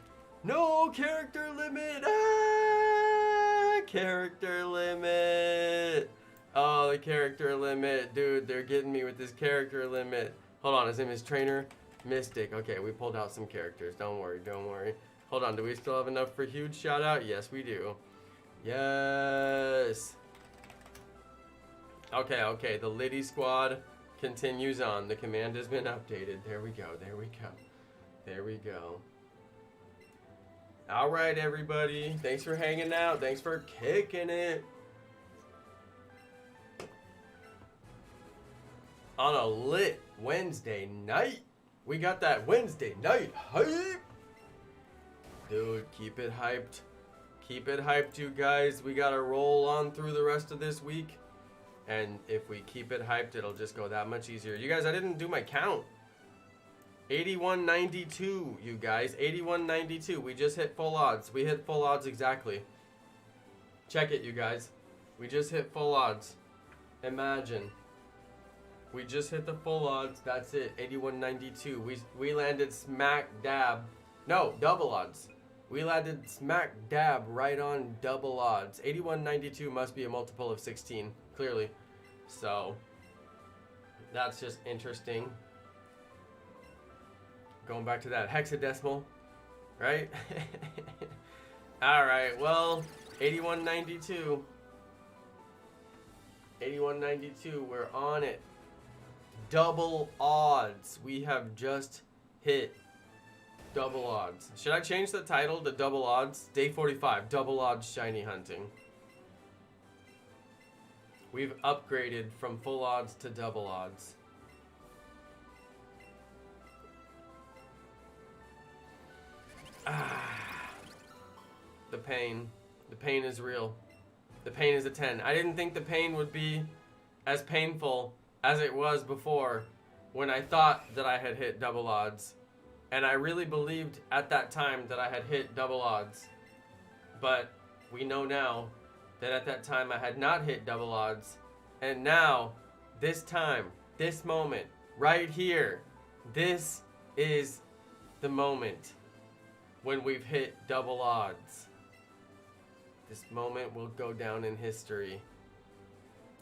Speaker 1: No character limit. Ah, character limit. Oh, the character limit, dude. They're getting me with this character limit. Hold on, his name is Trainer Mystic. Okay, we pulled out some characters. Don't worry, don't worry. Hold on, do we still have enough for huge shout out? Yes, we do. Yes. Okay, okay, the Litty squad continues on. The command has been updated. There we go, there we go. There we go. All right, everybody. Thanks for hanging out. Thanks for kicking it. On a lit Wednesday night. We got that Wednesday night hype. Dude, keep it hyped. Keep it hyped, you guys. We gotta roll on through the rest of this week. And if we keep it hyped, it'll just go that much easier. You guys, I didn't do my count. 8192, you guys. 8192. We just hit full odds. We hit full odds exactly. Check it, you guys. We just hit full odds. Imagine. We just hit the full odds. That's it. 8192. We landed smack dab. No, double odds. We landed smack dab right on double odds. 8192 must be a multiple of 16, clearly. So, that's just interesting. Going back to that hexadecimal, right? Alright, well, 8192. 8192, we're on it. Double odds. We have just hit double odds. Should I change the title to double odds? Day 45, double odds shiny hunting. We've upgraded from full odds to double odds. The pain. The pain is real. The pain is a 10. I didn't think the pain would be as painful as it was before when I thought that I had hit double odds. And I really believed at that time that I had hit double odds. But we know now that at that time I had not hit double odds. And now, this time, this moment, right here, this is the moment when we've hit double odds. This moment will go down in history.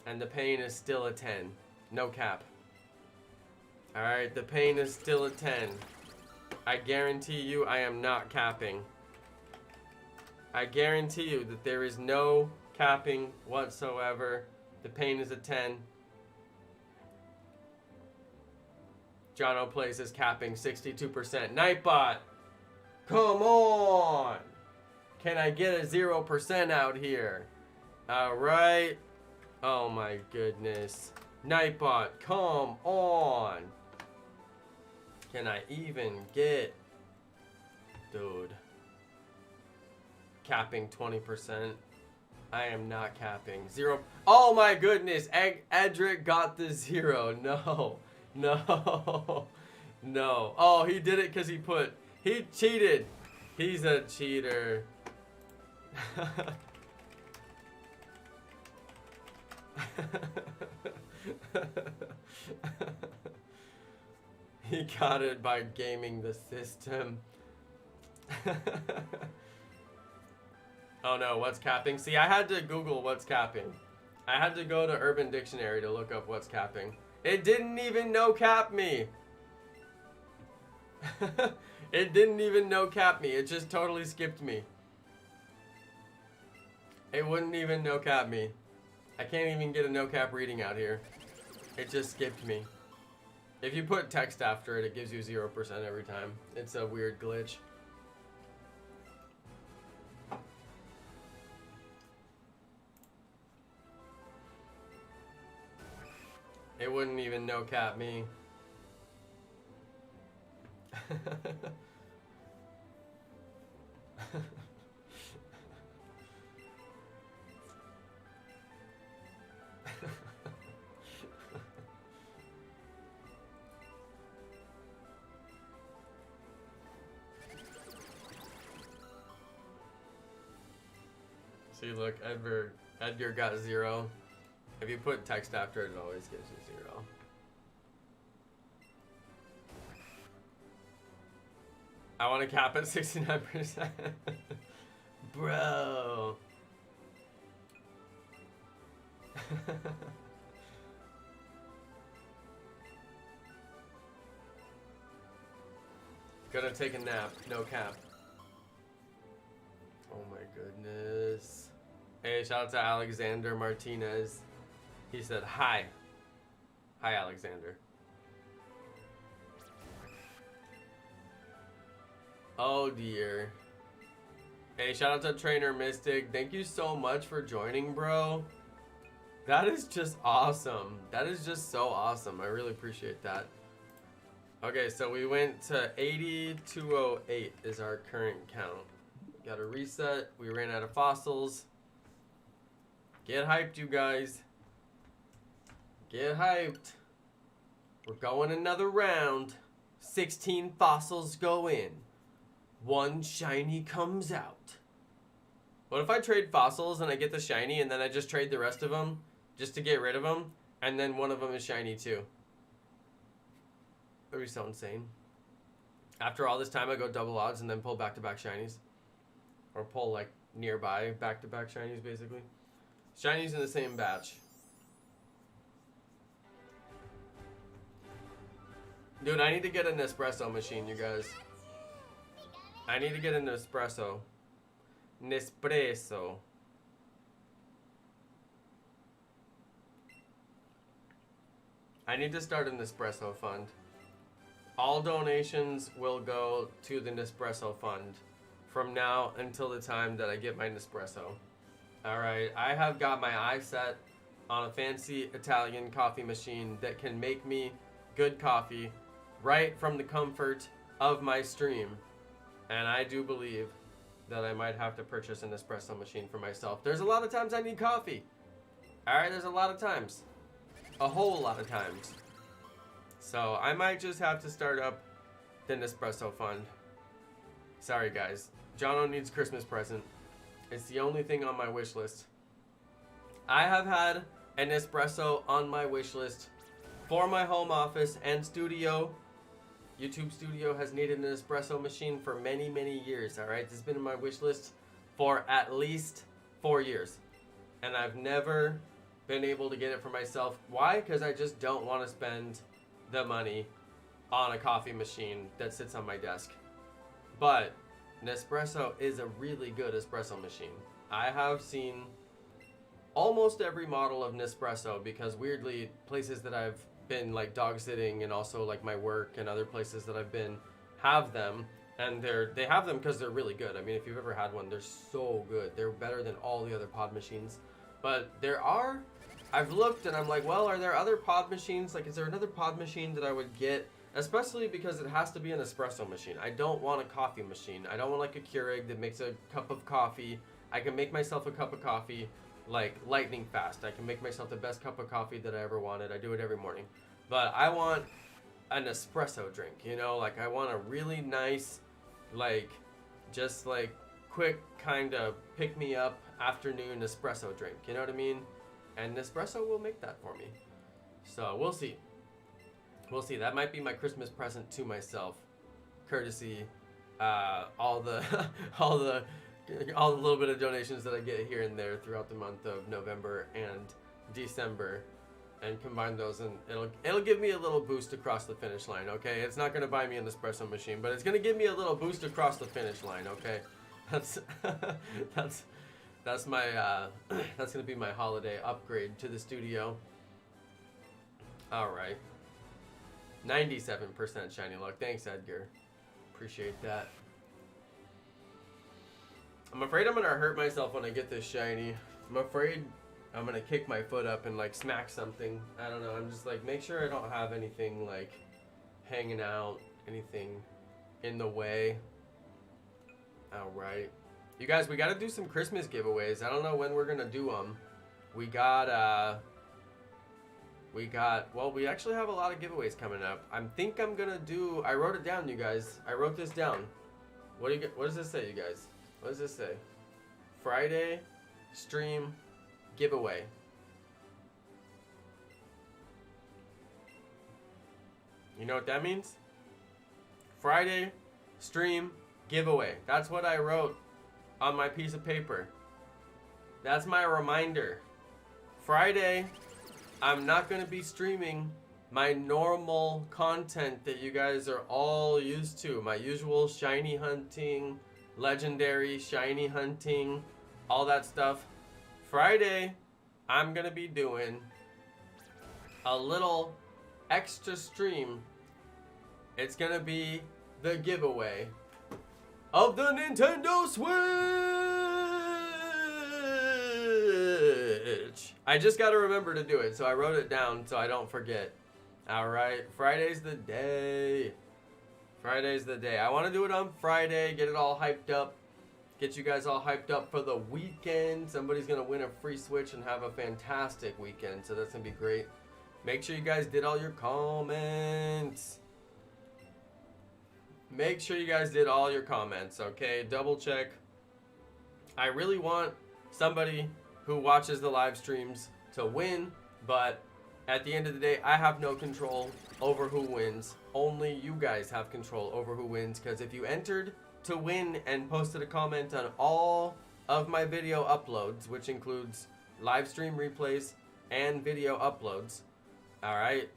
Speaker 1: And the pain is still a 10. No cap. Alright, the pain is still a 10. I guarantee you I am not capping. I guarantee you that there is no capping whatsoever. The pain is a 10. Jonno plays is capping 62%. Nightbot! Come on! Can I get a 0% out here? Alright. Oh my goodness. Nightbot, come on! Can I even get... Dude. Capping 20%. I am not capping. 0. Oh my goodness! Edric got the 0. No. No. No. Oh, he did it because he cheated. He's a cheater. He got it by gaming the system. Oh no, what's capping? See, I had to Google what's capping. I had to go to Urban Dictionary to look up what's capping. It didn't even no cap me. It didn't even no cap me. It just totally skipped me. It wouldn't even no cap me. I can't even get a no cap reading out here. It just skipped me. If you put text after it, it gives you 0% every time. It's a weird glitch. It wouldn't even no cap me. See, look, Edgar got 0. If you put text after it, it always gives you 0. I want to cap at 69%. Bro. Gonna take a nap, no cap. Oh my goodness. Hey, shout out to Alexander Martinez. He said hi. Hi, Alexander. Oh dear. Hey, shout out to Trainer Mystic. Thank you so much for joining, bro. That is just awesome. That is just so awesome. I really appreciate that. Okay, so we went to 8208 is our current count. Gotta reset. We ran out of fossils. Get hyped, you guys. Get hyped. We're going another round. 16 fossils go in. 1 shiny comes out. What if I trade fossils and I get the shiny and then I just trade the rest of them just to get rid of them and then one of them is shiny too? That would be so insane. After all this time I go double odds and then pull back-to-back shinies. Or pull like nearby back-to-back shinies basically. Shinies in the same batch. Dude, I need to get an espresso machine, you guys. I need to get an espresso. Nespresso. I need to start an Nespresso fund. All donations will go to the Nespresso fund from now until the time that I get my Nespresso. Alright, I have got my eye set on a fancy Italian coffee machine that can make me good coffee right from the comfort of my stream. And I do believe that I might have to purchase an espresso machine for myself. There's a lot of times I need coffee. Alright, there's a lot of times. A whole lot of times. So I might just have to start up the Nespresso fund. Sorry guys. Jonno needs Christmas present. It's the only thing on my wish list. I have had an espresso on my wish list for my home office and studio. YouTube studio has needed an espresso machine for many, many years, alright? This has been in my wish list for at least 4 years. And I've never been able to get it for myself. Why? Because I just don't want to spend the money on a coffee machine that sits on my desk. But Nespresso is a really good espresso machine. I have seen almost every model of Nespresso because weirdly, places that I've been like dog sitting and also like my work and other places that I've been have them, and they have them because they're really good. I mean, if you've ever had one, they're so good. They're better than all the other pod machines. But I've looked and I'm like, well, are there other pod machines? Like, is there another pod machine that I would get? Especially because it has to be an espresso machine. I don't want a coffee machine. I don't want like a Keurig that makes a cup of coffee. I can make myself a cup of coffee like lightning fast. I can make myself the best cup of coffee that I ever wanted. I do it every morning. But I want an espresso drink, you know? Like, I want a really nice, like, just like quick kind of pick me up afternoon espresso drink. You know what I mean? And Nespresso will make that for me. So we'll see. We'll see. That might be my Christmas present to myself, courtesy all the little bit of donations that I get here and there throughout the month of November and December, and combine those, and it'll give me a little boost across the finish line. Okay, it's not gonna buy me an espresso machine, but it's gonna give me a little boost across the finish line. Okay, that's my that's gonna be my holiday upgrade to the studio. All right. 97% shiny luck. Thanks, Edgar. Appreciate that. I'm afraid I'm gonna hurt myself when I get this shiny. I'm afraid I'm gonna kick my foot up and like smack something. I don't know. I'm just like, make sure I don't have anything like hanging out, anything in the way. All right. You guys, we gotta do some Christmas giveaways. I don't know when we're gonna do them. Well, we actually have a lot of giveaways coming up. I wrote it down, you guys. I wrote this down. What does this say, you guys? What does this say? Friday stream giveaway. You know what that means? Friday stream giveaway. That's what I wrote on my piece of paper. That's my reminder. Friday, I'm not going to be streaming my normal content that you guys are all used to. My usual shiny hunting, legendary shiny hunting, all that stuff. Friday, I'm going to be doing a little extra stream. It's going to be the giveaway of the Nintendo Switch. I just got to remember to do it, so I wrote it down so I don't forget. Alright, Friday's the day. Friday's the day. I want to do it on Friday, get it all hyped up, get you guys all hyped up for the weekend. Somebody's gonna win a free Switch and have a fantastic weekend, so that's gonna be great. Make sure you guys did all your comments. Make sure you guys did all your comments, okay? Double check. I really want somebody who watches the live streams to win, but at the end of the day, I have no control over who wins. Only you guys have control over who wins, because if you entered to win and posted a comment on all of my video uploads, which includes live stream replays and video uploads, alright?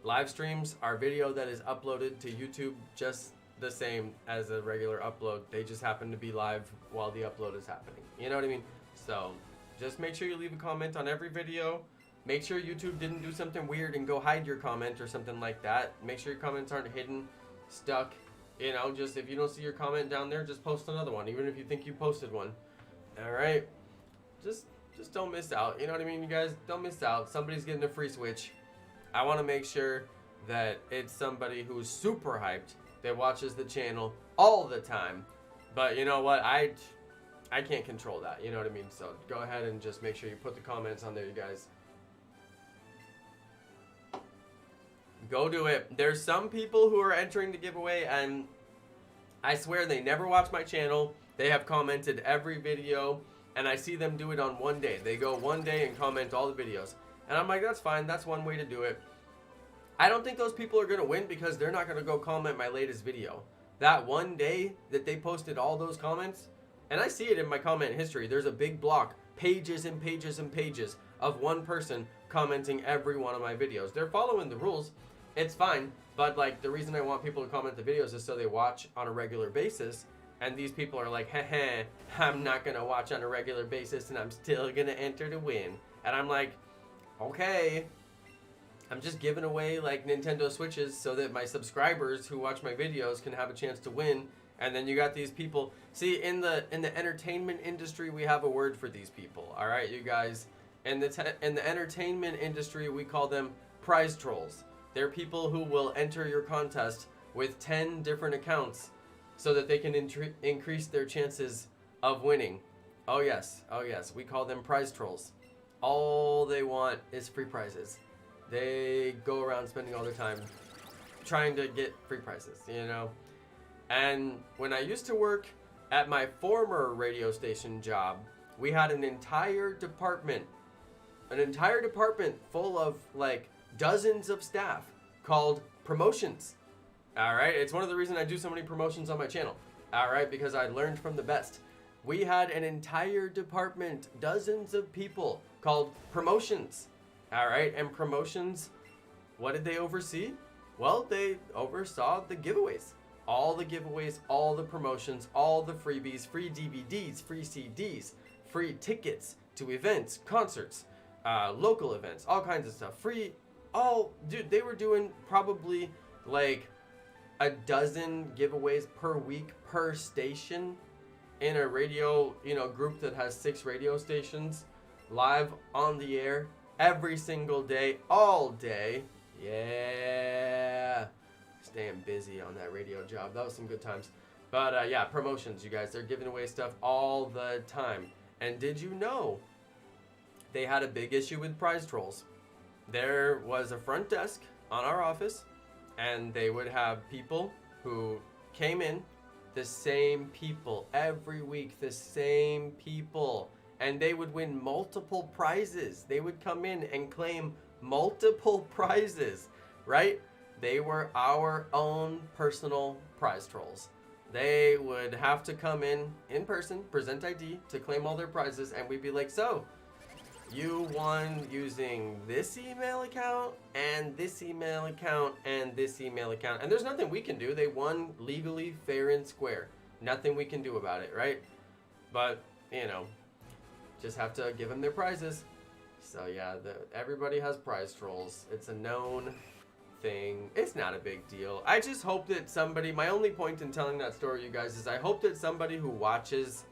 Speaker 1: Live streams are video that is uploaded to YouTube just the same as a regular upload. They just happen to be live while the upload is happening. You know what I mean? So, just make sure you leave a comment on every video. Make sure YouTube didn't do something weird and go hide your comment or something like that. Make sure your comments aren't hidden, stuck. You know, just if you don't see your comment down there, just post another one, even if you think you posted one. Alright? Just don't miss out. You know what I mean, you guys? Don't miss out. Somebody's getting a free Switch. I want to make sure that it's somebody who's super hyped, that watches the channel all the time. But you know what? I can't control that. You know what I mean? So go ahead and just make sure you put the comments on there, you guys. Go do it. There's some people who are entering the giveaway, and I swear they never watch my channel. They have commented every video, and I see them do it on one day. They go one day and comment all the videos. And I'm like, that's fine. That's one way to do it. I don't think those people are going to win because they're not going to go comment my latest video. That one day that they posted all those comments, and I see it in my comment history. There's a big block, pages and pages and pages of one person commenting every one of my videos. They're following the rules. It's fine, but like the reason I want people to comment the videos is so they watch on a regular basis, and these people are like, heh, I'm not gonna watch on a regular basis and I'm still gonna enter to win. And I'm like, okay, I'm just giving away like Nintendo Switches so that my subscribers who watch my videos can have a chance to win. And then you got these people. See, in the entertainment industry, we have a word for these people. All right, you guys. In the entertainment industry, we call them prize trolls. They're people who will enter your contest with 10 different accounts so that they can increase their chances of winning. Oh yes, we call them prize trolls. All they want is free prizes. They go around spending all their time trying to get free prizes, you know? And when I used to work at my former radio station job, we had an entire department full of like dozens of staff called promotions. Alright, it's one of the reasons I do so many promotions on my channel. Alright, because I learned from the best. We had an entire department, dozens of people called promotions. Alright, and promotions, what did they oversee? Well, they oversaw the giveaways. All the giveaways, all the promotions, all the freebies, free DVDs, free CDs, free tickets to events, concerts, local events, all kinds of stuff. Free, dude, they were doing probably like a dozen giveaways per week per station in a radio, group that has 6 radio stations live on the air every single day, all day. Yeah. Staying busy on that radio job. That was some good times. But yeah, promotions, you guys. They're giving away stuff all the time. And did you know they had a big issue with prize trolls? There was a front desk on our office, and they would have people who came in, the same people, every week, the same people. And they would win multiple prizes. They would come in and claim multiple prizes, right? They were our own personal prize trolls. They would have to come in person, present ID to claim all their prizes, and we'd be like, so, you won using this email account, and this email account, and this email account. And there's nothing we can do. They won legally, fair and square. Nothing we can do about it, right? But, just have to give them their prizes. So yeah, everybody has prize trolls. It's a known thing. It's not a big deal. I just hope that somebody, my only point in telling that story, you guys, is I hope that somebody who watches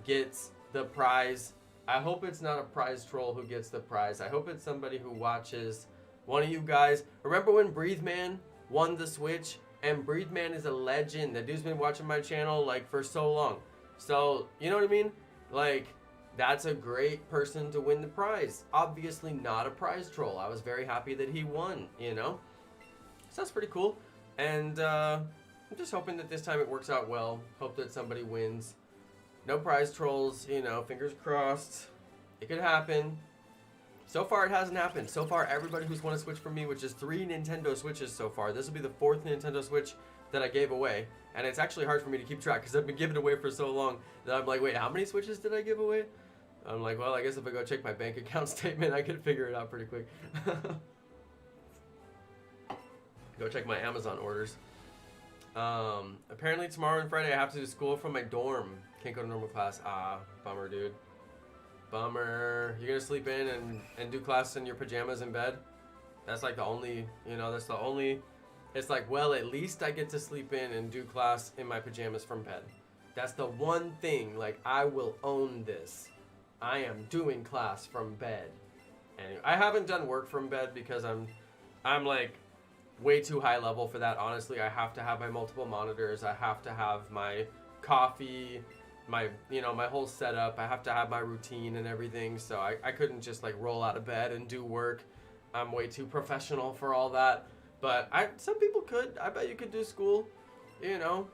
Speaker 1: gets the prize. I hope it's not a prize troll who gets the prize. I hope it's somebody who watches. One of you guys, remember when Breathe Man won the Switch? And Breathe Man is a legend. That dude's been watching my channel like for so long. So, you know what I mean? Like, that's a great person to win the prize. Obviously not a prize troll. I was very happy that he won, you know? So that's pretty cool. And I'm just hoping that this time it works out well. Hope that somebody wins. No prize trolls, you know, fingers crossed. It could happen. So far it hasn't happened. So far everybody who's won a Switch from me, which is 3 Nintendo Switches so far. This will be the 4th Nintendo Switch that I gave away. And it's actually hard for me to keep track because I've been giving away for so long that I'm like, wait, how many Switches did I give away? I'm like, well, I guess if I go check my bank account statement, I could figure it out pretty quick. Go check my Amazon orders. Apparently tomorrow and Friday I have to do school from my dorm. Can't go to normal class. Ah, bummer, dude. Bummer. You're gonna sleep in and do class in your pajamas in bed? That's like the only, you know, that's the only, it's like, well, at least I get to sleep in and do class in my pajamas from bed. That's the one thing, like, I will own this. I am doing class from bed. Anyway, I haven't done work from bed because I'm like way too high level for that. Honestly, I have to have my multiple monitors. I have to have my coffee, my, you know, my whole setup. I have to have my routine and everything. So I couldn't just like roll out of bed and do work. I'm way too professional for all that. But some people could. I bet you could do school, you know.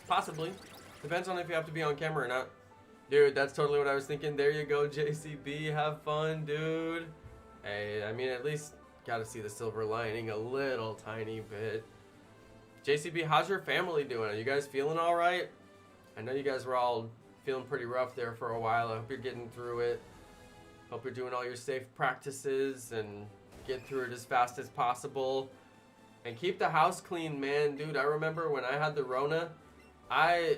Speaker 1: Possibly. Depends on if you have to be on camera or not. Dude, that's totally what I was thinking. There you go, JCB. Have fun, dude. Hey, I mean, at least gotta see the silver lining a little tiny bit. JCB, how's your family doing? Are you guys feeling all right? I know you guys were all feeling pretty rough there for a while. I hope you're getting through it. Hope you're doing all your safe practices and get through it as fast as possible. And keep the house clean, man. Dude, I remember when I had the Rona, I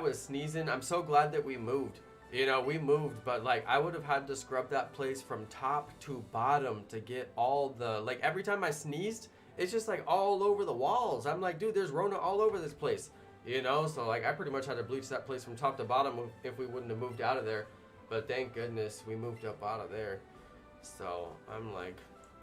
Speaker 1: was sneezing. I'm so glad that we moved. You know, we moved, but like I would have had to scrub that place from top to bottom to get all the, like every time I sneezed, it's just like all over the walls. I'm like, dude, there's Rona all over this place. You know, so like I pretty much had to bleach that place from top to bottom if we wouldn't have moved out of there. But thank goodness we moved up out of there. So I'm like,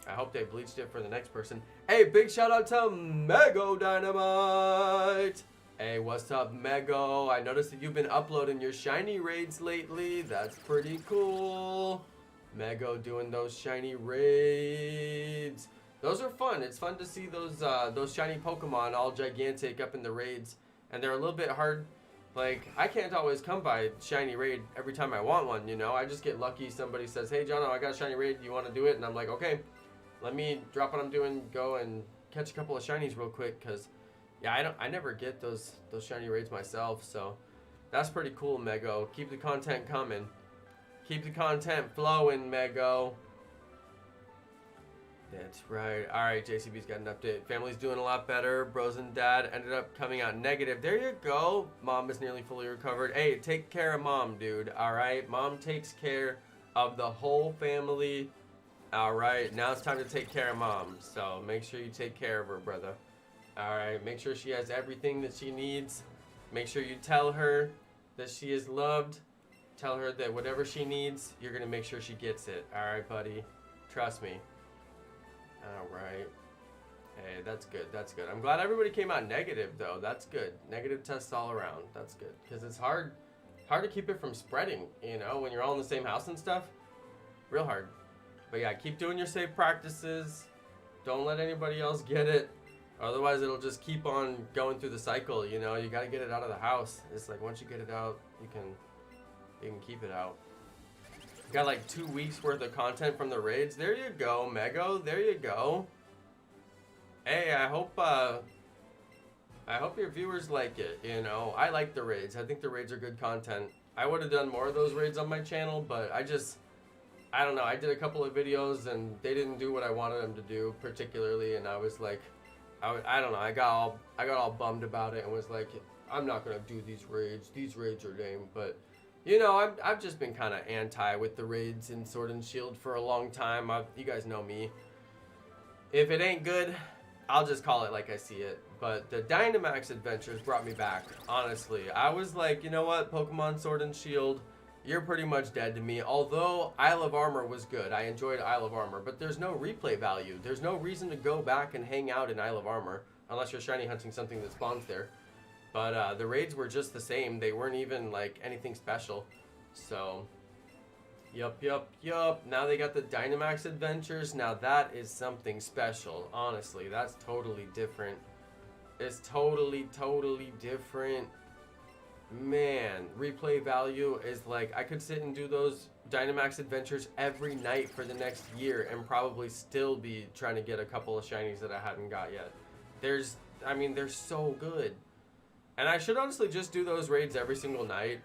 Speaker 1: I hope they bleached it for the next person. Hey, big shout out to Mego Dynamite. Hey, what's up, Mego? I noticed that you've been uploading your shiny raids lately. That's pretty cool. Mego doing those shiny raids. Those are fun. It's fun to see those shiny Pokemon all gigantic up in the raids. And they're a little bit hard. Like, I can't always come by shiny raid every time I want one, you know? I just get lucky. Somebody says, hey, Jonno, I got a shiny raid. You want to do it? And I'm like, okay. Let me drop what I'm doing, go and catch a couple of shinies real quick, because yeah, I never get those shiny raids myself, so that's pretty cool, Mego. Keep the content coming. Keep the content flowing, Mego. That's right. Alright, JCB's got an update. Family's doing a lot better. Bros and dad ended up coming out negative. There you go. Mom is nearly fully recovered. Hey, take care of mom, dude. Alright? Mom takes care of the whole family. Alright, now it's time to take care of mom. So make sure you take care of her, brother. Alright, make sure she has everything that she needs. Make sure you tell her that she is loved. Tell her that whatever she needs, you're going to make sure she gets it. Alright, buddy. Trust me. Alright. Hey, that's good. That's good. I'm glad everybody came out negative, though. That's good. Negative tests all around. That's good. Because it's hard to keep it from spreading, you know, when you're all in the same house and stuff. Real hard. But yeah, keep doing your safe practices. Don't let anybody else get it. Otherwise, it'll just keep on going through the cycle, you know? You gotta get it out of the house. It's like, once you get it out, you can keep it out. Got like 2 weeks worth of content from the raids. There you go, Mego. There you go. Hey, I hope your viewers like it, you know? I like the raids. I think the raids are good content. I would have done more of those raids on my channel, but I don't know. I did a couple of videos and they didn't do what I wanted them to do particularly, and I was like, I don't know. I got all bummed about it and was like, I'm not gonna do these raids. These raids are lame. But you know, I've just been kind of anti with the raids in Sword and Shield for a long time. You guys know me. If it ain't good, I'll just call it like I see it. But the Dynamax adventures brought me back. Honestly, I was like, you know what, Pokemon Sword and Shield, you're pretty much dead to me. Although Isle of Armor was good. I enjoyed Isle of Armor. But there's no replay value. There's no reason to go back and hang out in Isle of Armor. Unless you're shiny hunting something that spawns there. But the raids were just the same. They weren't even like anything special. So, yup. Now they got the Dynamax Adventures. Now that is something special. Honestly, that's totally different. It's totally different. Man, replay value is like, I could sit and do those Dynamax Adventures every night for the next year and probably still be trying to get a couple of shinies that I hadn't got yet. They're so good. And I should honestly just do those raids every single night.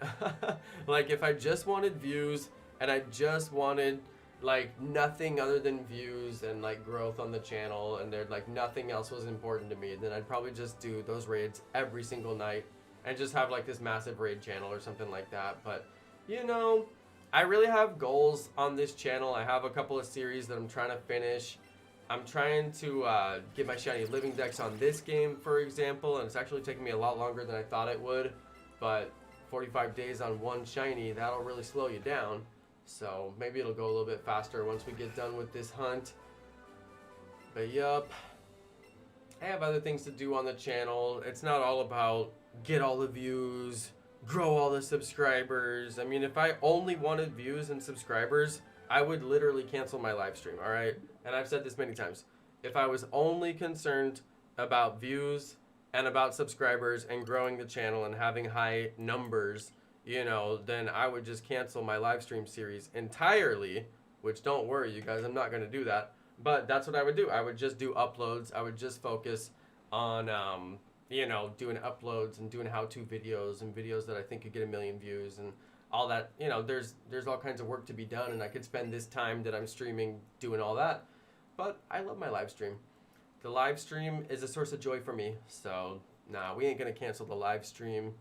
Speaker 1: Like, if I just wanted views and I just wanted like nothing other than views and like growth on the channel, and there's like nothing else was important to me, then I'd probably just do those raids every single night and just have like this massive raid channel or something like that. But you know, I really have goals on this channel. I have a couple of series that I'm trying to finish. I'm trying to get my shiny living dex on this game, for example, and it's actually taking me a lot longer than I thought it would. But 45 days on one shiny, that'll really slow you down. So maybe it'll go a little bit faster once we get done with this hunt. But yup, I have other things to do on the channel. It's not all about get all the views, grow all the subscribers. I mean, if I only wanted views and subscribers, I would literally cancel my live stream, alright? And I've said this many times. If I was only concerned about views and about subscribers and growing the channel and having high numbers, you know, then I would just cancel my live stream series entirely, which don't worry, you guys, I'm not going to do that. But that's what I would do. I would just do uploads. I would just focus on, you know, doing uploads and doing how-to videos and videos that I think could get 1 million views and all that. You know, there's all kinds of work to be done, and I could spend this time that I'm streaming doing all that. But I love my live stream. The live stream is a source of joy for me. So, nah, we ain't going to cancel the live stream.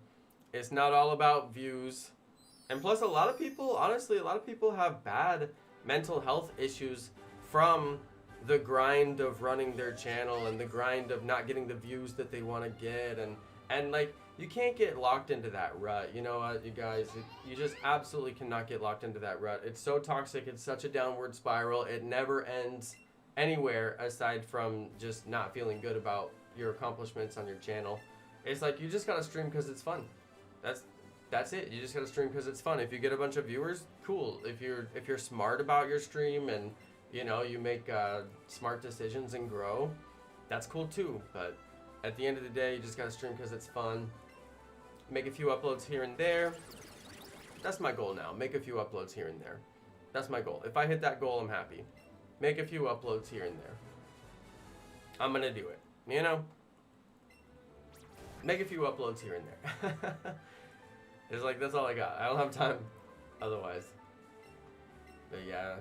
Speaker 1: It's not all about views. And plus, a lot of people, honestly, a lot of people have bad mental health issues from the grind of running their channel and the grind of not getting the views that they want to get. And like, you can't get locked into that rut. You know what, you guys? You just absolutely cannot get locked into that rut. It's so toxic. It's such a downward spiral. It never ends anywhere aside from just not feeling good about your accomplishments on your channel. It's like, you just gotta stream because it's fun. That's it. You just gotta stream because it's fun. If you get a bunch of viewers, cool. If you're smart about your stream and you know you make smart decisions and grow, that's cool too. But at the end of the day, you just gotta stream because it's fun. Make a few uploads here and there. That's my goal now. Make a few uploads here and there. That's my goal. If I hit that goal, I'm happy. Make a few uploads here and there. I'm gonna do it. You know? Make a few uploads here and there. It's like, that's all I got. I don't have time otherwise. But yeah.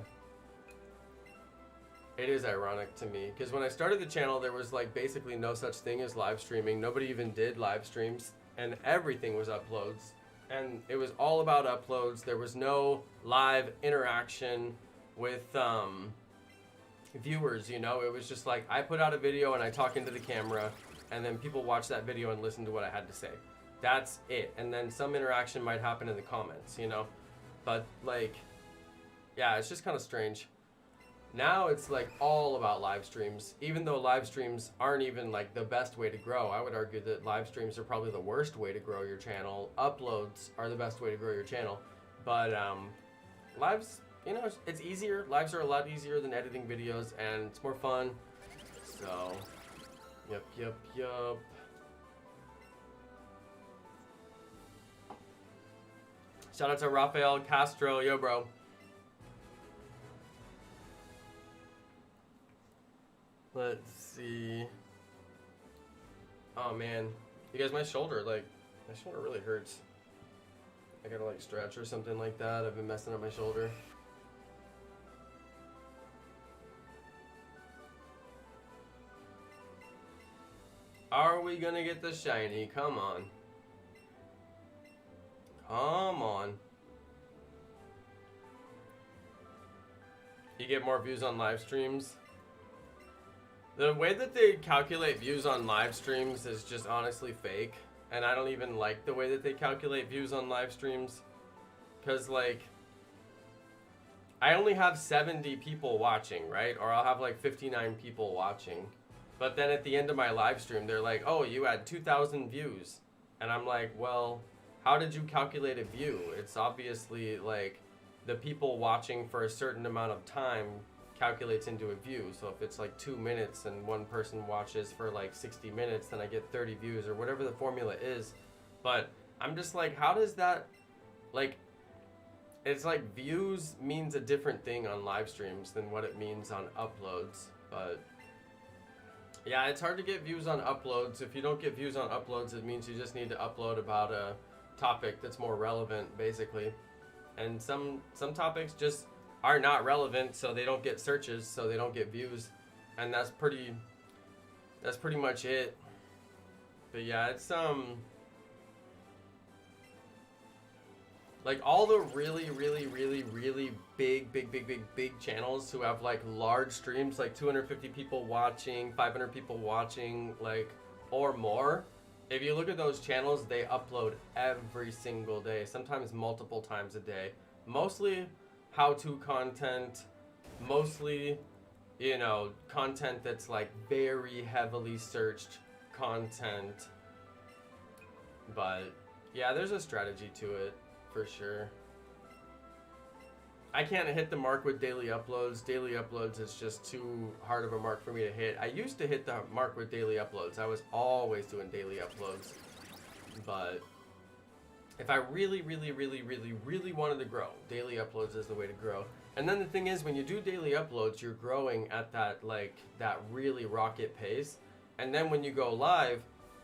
Speaker 1: It is ironic to me. Because when I started the channel, there was like basically no such thing as live streaming. Nobody even did live streams. And everything was uploads. And it was all about uploads. There was no live interaction with viewers, you know? It was just like, I put out a video and I talk into the camera. And then people watch that video and listen to what I had to say. That's it. And then some interaction might happen in the comments, you know? But like, yeah, it's just kind of strange. Now it's like all about live streams. Even though live streams aren't even like the best way to grow, I would argue that live streams are probably the worst way to grow your channel. Uploads are the best way to grow your channel. But lives, you know, it's easier. Lives are a lot easier than editing videos, and it's more fun. So, yup. Shout out to Rafael Castro. Yo, bro. Let's see. Oh, man. You guys, my shoulder really hurts. I gotta, like, stretch or something like that. I've been messing up my shoulder. Are we gonna get the shiny? Come on. Come on. You get more views on live streams? The way that they calculate views on live streams is just honestly fake. And I don't even like the way that they calculate views on live streams. Because, like, I only have 70 people watching, right? Or I'll have, like, 59 people watching. But then at the end of my live stream, they're like, oh, you had 2,000 views. And I'm like, well, how did you calculate a view? It's obviously like the people watching for a certain amount of time calculates into a view. So if it's like 2 minutes and one person watches for like 60 minutes, then I get 30 views or whatever the formula is. But I'm just like, how does that, like, it's like views means a different thing on live streams than what it means on uploads. But yeah, it's hard to get views on uploads. If you don't get views on uploads, it means you just need to upload about a topic that's more relevant, basically. And some topics just are not relevant, so they don't get searches, so they don't get views. And that's pretty much it. But yeah, it's like all the really big channels who have like large streams, like 250 people watching, 500 people watching, like, or more. If you look at those channels, they upload every single day, sometimes multiple times a day. Mostly how-to content, mostly, you know, content that's like very heavily searched content. But yeah, there's a strategy to it. For sure. I can't hit the mark with daily uploads. Daily uploads is just too hard of a mark for me to hit. I used to hit the mark with daily uploads. I was always doing daily uploads. But if I really wanted to grow, daily uploads is the way to grow. And then the thing is, when you do daily uploads, you're growing at that, like, that really rocket pace. And then when you go live,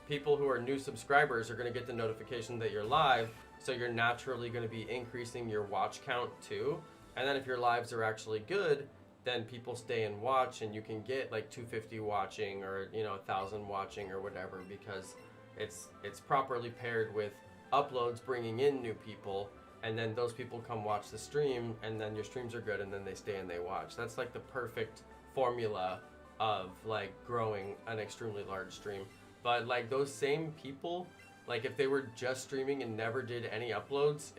Speaker 1: people who are new subscribers are going to get the notification that you're live. So you're naturally going to be increasing your watch count too. And then if your lives are actually good, then people stay and watch, and you can get like 250 watching or, you know, 1,000 watching or whatever, because it's properly paired with uploads bringing in new people, and then those people come watch the stream, and then your streams are good, and then they stay and they watch. That's like the perfect formula of like growing an extremely large stream. But like those same people, like if they were just streaming and never did any uploads,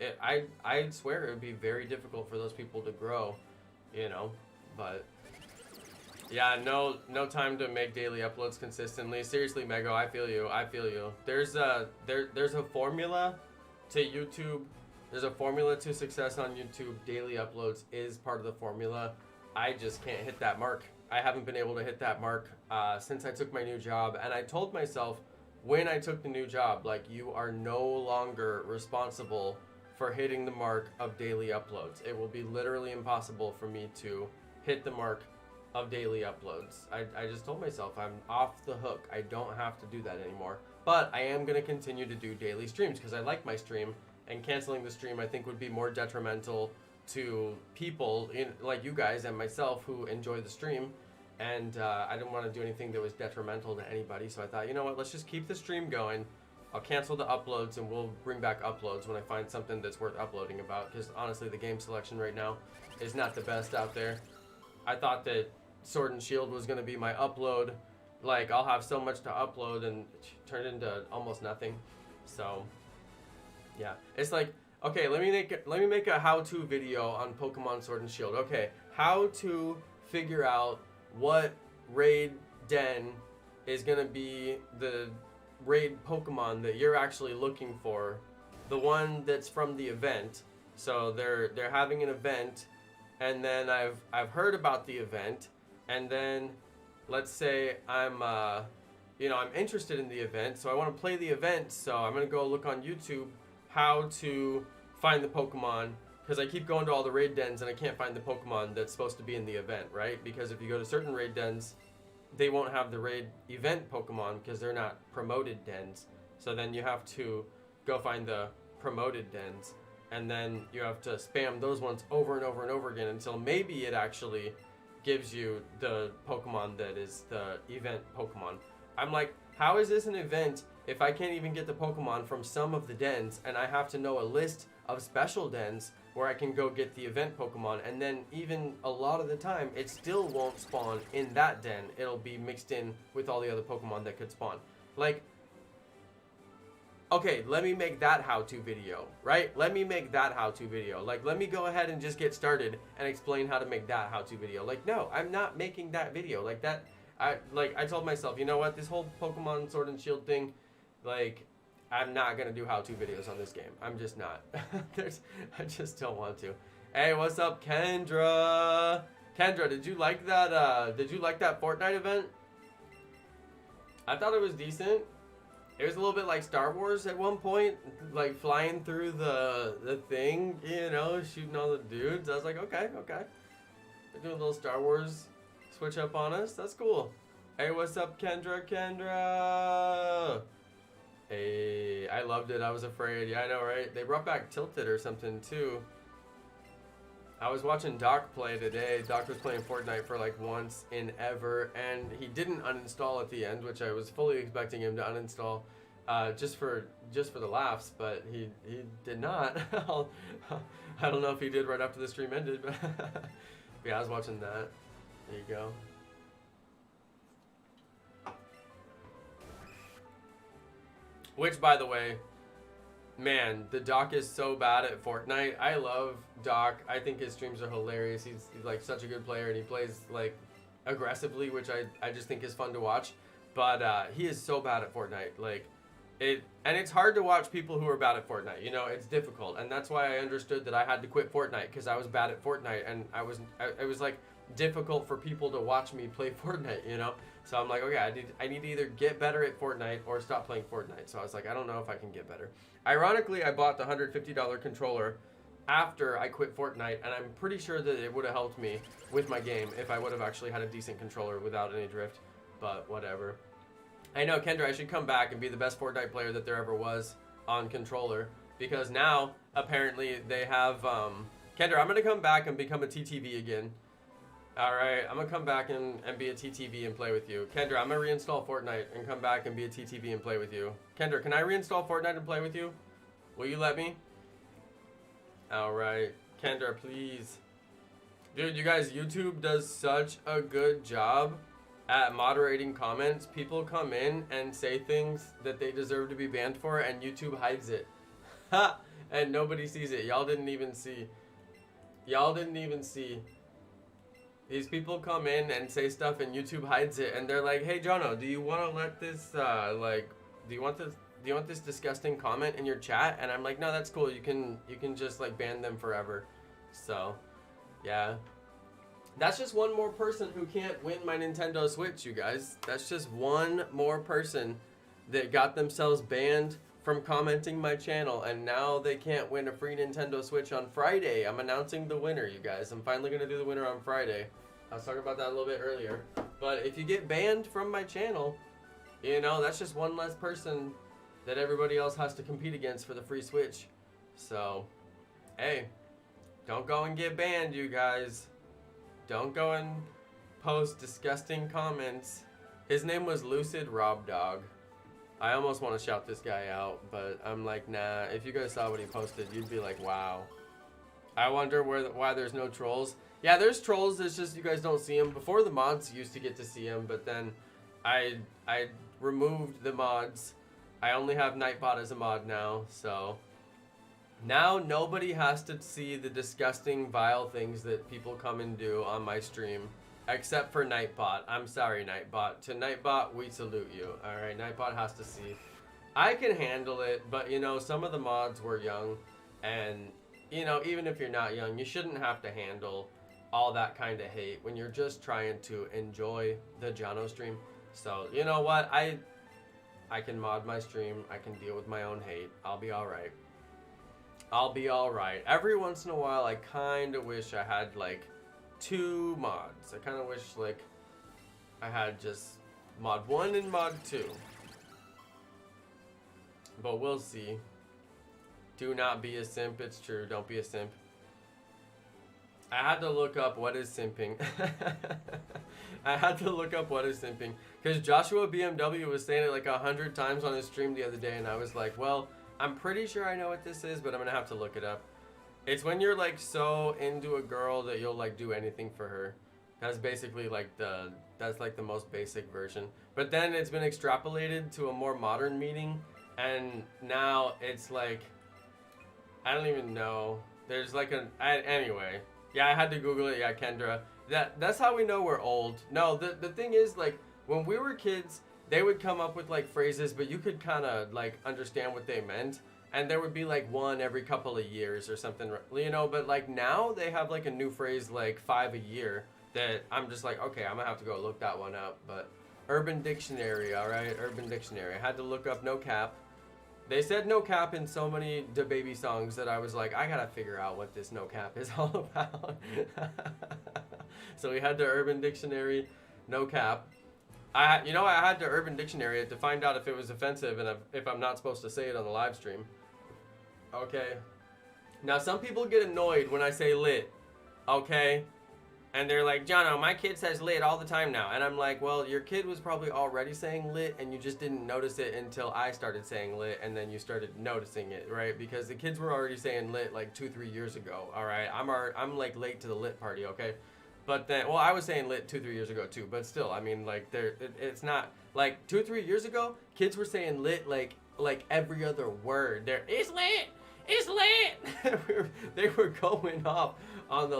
Speaker 1: I'd swear it would be very difficult for those people to grow, you know. But yeah, no time to make daily uploads consistently. Seriously, Mego, I feel you. There's a formula to YouTube. There's a formula to success on YouTube. Daily uploads is part of the formula. I just can't hit that mark. I haven't been able to hit that mark since I took my new job, and I told myself, when I took the new job, like, you are no longer responsible for hitting the mark of daily uploads. It will be literally impossible for me to hit the mark of daily uploads. I just told myself I'm off the hook. I don't have to do that anymore. But I am going to continue to do daily streams because I like my stream, and canceling the stream I think would be more detrimental to people like you guys and myself who enjoy the stream. And I didn't want to do anything that was detrimental to anybody, so I thought, you know what, let's just keep the stream going. I'll cancel the uploads, and we'll bring back uploads when I find something that's worth uploading about, because honestly, the game selection right now is not the best out there. I thought that Sword and Shield was going to be my upload. Like, I'll have so much to upload, and it turned into almost nothing. So, yeah. It's like, okay, let me make a how-to video on Pokemon Sword and Shield. Okay, how to figure out what raid den is gonna be the raid Pokemon that you're actually looking for, the one that's from the event. So they're having an event, and then I've heard about the event, and then let's say I'm interested in the event, so I want to play the event, so I'm gonna go look on YouTube how to find the Pokemon, because I keep going to all the raid dens and I can't find the Pokemon that's supposed to be in the event, right? Because if you go to certain raid dens, they won't have the raid event Pokemon because they're not promoted dens. So then you have to go find the promoted dens, and then you have to spam those ones over and over and over again until maybe it actually gives you the Pokemon that is the event Pokemon. I'm like, how is this an event if I can't even get the Pokemon from some of the dens, and I have to know a list of special dens where I can go get the event Pokemon, and then even a lot of the time it still won't spawn in that den. It'll be mixed in with all the other Pokemon that could spawn. Like, okay, let me make that how-to video, right? Let me make that how-to video. Like, let me go ahead and just get started and explain how to make that how-to video. Like, no, I'm not making that video. Like, that, I told myself, you know what, this whole Pokemon Sword and Shield thing, like, I'm not gonna do how-to videos on this game. I'm just not. I just don't want to. Hey, what's up, Kendra? Kendra, did you like that? Did you like that Fortnite event? I thought it was decent. It was a little bit like Star Wars at one point, like flying through the thing, you know, shooting all the dudes. I was like, okay. They're doing a little Star Wars switch up on us. That's cool. Hey, what's up, Kendra? Kendra! Hey, I loved it. I was afraid. Yeah, I know, right? They brought back Tilted or something, too. I was watching Doc play today. Doc was playing Fortnite for like once in ever, and he didn't uninstall at the end, which I was fully expecting him to uninstall just for the laughs, but he did not. I don't know if he did right after the stream ended, but yeah, I was watching that. There you go. Which, by the way, man, the Doc is so bad at Fortnite. I love Doc. I think his streams are hilarious. He's like such a good player, and he plays like aggressively, which I just think is fun to watch. But he is so bad at Fortnite. Like it's hard to watch people who are bad at Fortnite. You know, it's difficult, and that's why I understood that I had to quit Fortnite, because I was bad at Fortnite, and it was like difficult for people to watch me play Fortnite. You know. So I'm like, okay, I need to either get better at Fortnite or stop playing Fortnite. So I was like, I don't know if I can get better. Ironically, I bought the $150 controller after I quit Fortnite, and I'm pretty sure that it would have helped me with my game if I would have actually had a decent controller without any drift, but whatever. I know, Kendra, I should come back and be the best Fortnite player that there ever was on controller, because now, apparently, they have, Kendra, I'm going to come back and become a TTV again. Alright, I'm gonna come back and be a TTV and play with you. Kendra, I'm gonna reinstall Fortnite and come back and be a TTV and play with you. Kendra, can I reinstall Fortnite and play with you? Will you let me? Alright. Kendra, please. Dude, you guys, YouTube does such a good job at moderating comments. People come in and say things that they deserve to be banned for, and YouTube hides it. Ha! And nobody sees it. Y'all didn't even see. Y'all didn't even see. These people come in and say stuff, and YouTube hides it, and they're like, "Hey, Jonno, do you want to let this, do you want this disgusting comment in your chat?" And I'm like, "No, that's cool. You can just like ban them forever." So, yeah, that's just one more person who can't win my Nintendo Switch, you guys. That's just one more person that got themselves banned from commenting my channel, and now they can't win a free Nintendo Switch on Friday. I'm announcing the winner, you guys. I'm finally gonna do the winner on Friday. I was talking about that a little bit earlier. But if you get banned from my channel, you know, that's just one less person that everybody else has to compete against for the free Switch. So, hey, don't go and get banned, you guys. Don't go and post disgusting comments. His name was Lucid Rob Dog. I almost want to shout this guy out, but I'm like, nah. If you guys saw what he posted, you'd be like, wow. I wonder why there's no trolls. Yeah, there's trolls. It's just you guys don't see them. Before, the mods used to get to see them, but then I removed the mods. I only have Nightbot as a mod now, so now nobody has to see the disgusting, vile things that people come and do on my stream. Except for Nightbot. I'm sorry, Nightbot. To Nightbot, we salute you. Alright, Nightbot has to see. I can handle it, but you know, some of the mods were young. And, you know, even if you're not young, you shouldn't have to handle all that kind of hate when you're just trying to enjoy the Jonno stream. So, you know what? I can mod my stream. I can deal with my own hate. I'll be alright. I'll be alright. Every once in a while, I kind of wish I had, like, 2 mods. I kind of wish like I had just mod 1 and mod 2, but we'll see. Do not be a simp. It's true. Don't be a simp. I had to look up what is simping. I had to look up what is simping because Joshua BMW was saying it like 100 times on his stream the other day, and I was like, well, I'm pretty sure I know what this is, but I'm gonna have to look it up. It's when you're like so into a girl that you'll like do anything for her. That's basically like that's like the most basic version. But then it's been extrapolated to a more modern meaning, and now it's like, I don't even know. There's like anyway. Yeah, I had to Google it. Yeah, Kendra. That's how we know we're old. No, the thing is, like, when we were kids, they would come up with like phrases, but you could kind of like understand what they meant. And there would be like one every couple of years or something, you know, but like now they have like a new phrase like 5 a year that I'm just like, okay, I'm gonna have to go look that one up. But Urban Dictionary, all right, Urban Dictionary. I had to look up no cap. They said no cap in so many DaBaby songs that I was like, I gotta figure out what this no cap is all about. So we had to Urban Dictionary, no cap. I had to Urban Dictionary it to find out if it was offensive and if I'm not supposed to say it on the live stream. Okay. Now some people get annoyed when I say lit. Okay. And they're like, Jonno, my kid says lit all the time now. And I'm like, well, your kid was probably already saying lit and you just didn't notice it until I started saying lit and then you started noticing it, right? Because the kids were already saying lit like 2-3 years ago, all right? I'm like late to the lit party, okay? But then, well, I was saying lit 2-3 years ago too, but still, I mean, like, it's not, like, 2-3 years ago, kids were saying lit like every other word. It's lit! It's lit! They were going off on the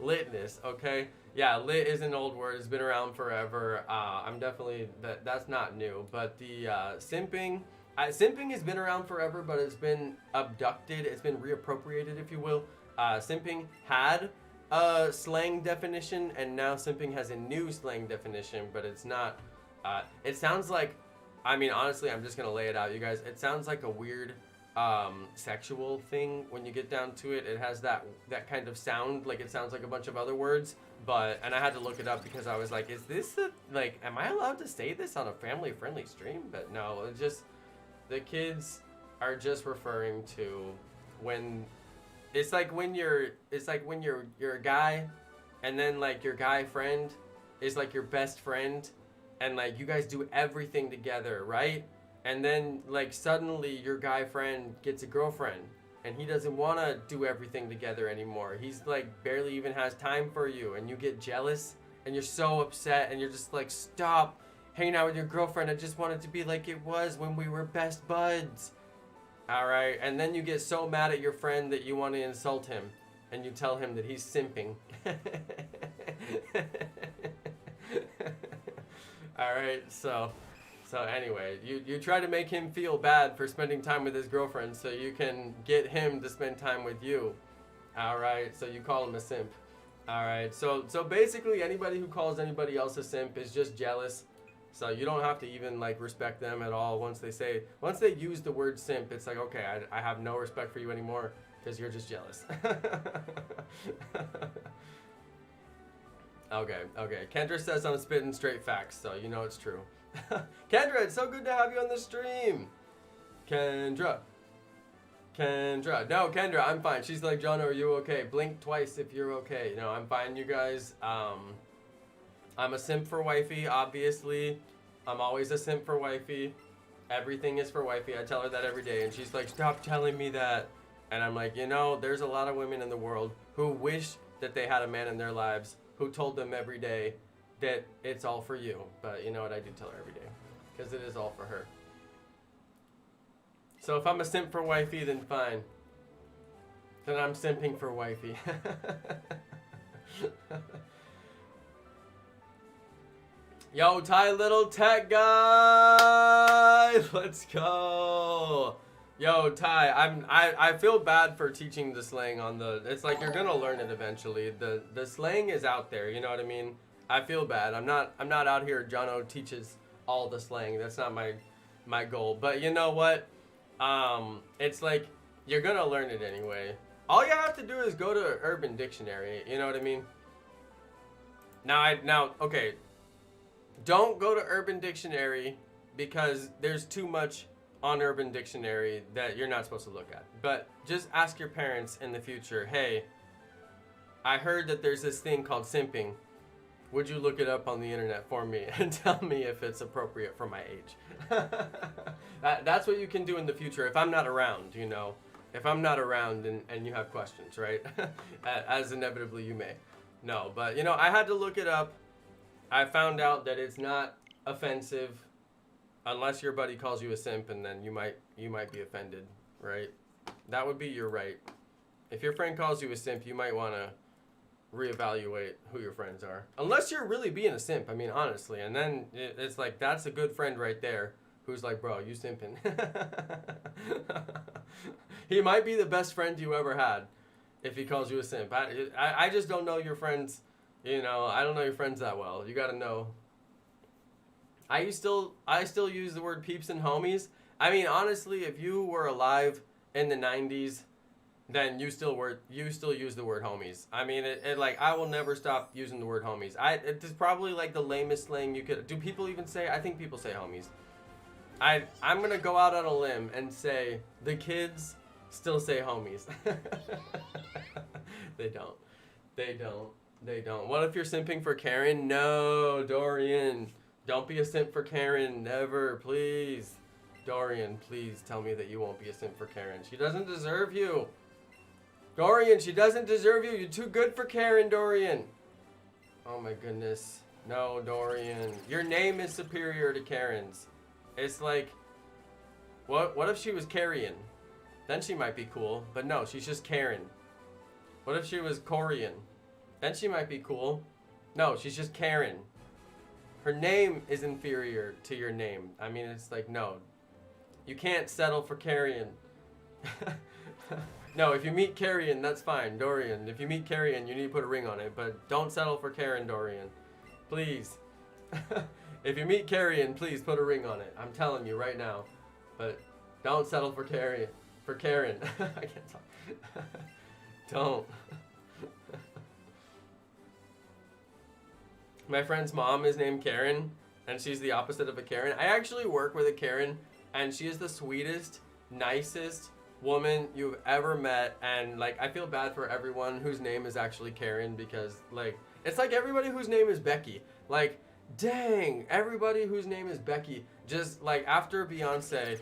Speaker 1: litness, okay? Yeah, lit is an old word. It's been around forever. I'm definitely, that's not new. But the simping has been around forever, but it's been abducted. It's been reappropriated, if you will. Simping had a slang definition, and now simping has a new slang definition, but it's not, it sounds like, I mean, honestly, I'm just going to lay it out, you guys. It sounds like a weird sexual thing when you get down to it. It has that kind of sound, like it sounds like a bunch of other words, and I had to look it up because I was like, is this am I allowed to say this on a family friendly stream? But no, it's just, the kids are just referring to when you're a guy, and then like your guy friend is like your best friend, and like you guys do everything together, right? And then, like, suddenly your guy friend gets a girlfriend and he doesn't want to do everything together anymore. He's, like, barely even has time for you, and you get jealous and you're so upset and you're just like, stop hanging out with your girlfriend. I just want it to be like it was when we were best buds. All right. And then you get so mad at your friend that you want to insult him and you tell him that he's simping. All right. So anyway, you try to make him feel bad for spending time with his girlfriend so you can get him to spend time with you. All right, so you call him a simp. All right, so basically anybody who calls anybody else a simp is just jealous. So you don't have to even like respect them at all. Once they use the word simp, it's like, okay, I have no respect for you anymore because you're just jealous. Okay. Kendra says I'm spitting straight facts, so you know it's true. Kendra, it's so good to have you on the stream. Kendra. No, Kendra, I'm fine. She's like, Jonno, are you okay? Blink twice if you're okay. No, I'm fine, you guys. I'm a simp for wifey, obviously. I'm always a simp for wifey. Everything is for wifey. I tell her that every day, and she's like, stop telling me that. And I'm like, you know, there's a lot of women in the world who wish that they had a man in their lives who told them every day that it's all for you. But you know what, I do tell her every day, because it is all for her. So if I'm a simp for wifey, then fine. Then I'm simping for wifey. Yo, Ty Little Tech Guy! Let's go! Yo, Ty, I feel bad for teaching the slang on the, it's like you're gonna learn it eventually. The slang is out there, you know what I mean? I feel bad. I'm not out here, Jonno teaches all the slang. That's not my goal. But you know what? It's like you're gonna learn it anyway. All you have to do is go to Urban Dictionary, you know what I mean? Now, okay. Don't go to Urban Dictionary because there's too much on Urban Dictionary that you're not supposed to look at. But just ask your parents in the future, hey, I heard that there's this thing called simping. Would you look it up on the internet for me and tell me if it's appropriate for my age? That's what you can do in the future if I'm not around, you know. If I'm not around and you have questions, right? As inevitably you may. No, but, you know, I had to look it up. I found out that it's not offensive unless your buddy calls you a simp, and then you might be offended, right? That would be your right. If your friend calls you a simp, you might want to reevaluate who your friends are. Unless you're really being a simp, I mean, honestly. And then it's like, that's a good friend right there who's like, bro, you simping. He might be the best friend you ever had if he calls you a simp. I just don't know your friends, you know, I don't know your friends that well. You gotta know. I still use the word peeps and homies. I mean, honestly, if you were alive in the 90s, then you still use the word homies. I mean, like, I will never stop using the word homies. It's probably like the lamest slang you could. Do people even say? I think people say homies. I'm gonna go out on a limb and say the kids still say homies. They don't. What if you're simping for Karen? No, Dorian. Don't be a simp for Karen. Never, please. Dorian, please tell me that you won't be a simp for Karen. She doesn't deserve you. Dorian, she doesn't deserve you. You're too good for Karen, Dorian. Oh my goodness. No, Dorian. Your name is superior to Karen's. It's like, what if she was Carrion? Then she might be cool. But no, she's just Karen. What if she was Corian? Then she might be cool. No, she's just Karen. Her name is inferior to your name. I mean, it's like, no. You can't settle for Carrion. No, if you meet Carrion, that's fine. Dorian, if you meet Carrion, you need to put a ring on it. But don't settle for Karen, Dorian. Please. If you meet Carrion, please put a ring on it. I'm telling you right now. But don't settle for Carrion. For Karen. I can't talk. Don't. My friend's mom is named Karen, and she's the opposite of a Karen. I actually work with a Karen, and she is the sweetest, nicest woman you've ever met. And like, I feel bad for everyone whose name is actually Karen, because like, it's like everybody whose name is Becky. Like, dang, everybody whose name is Becky, just like after Beyonce,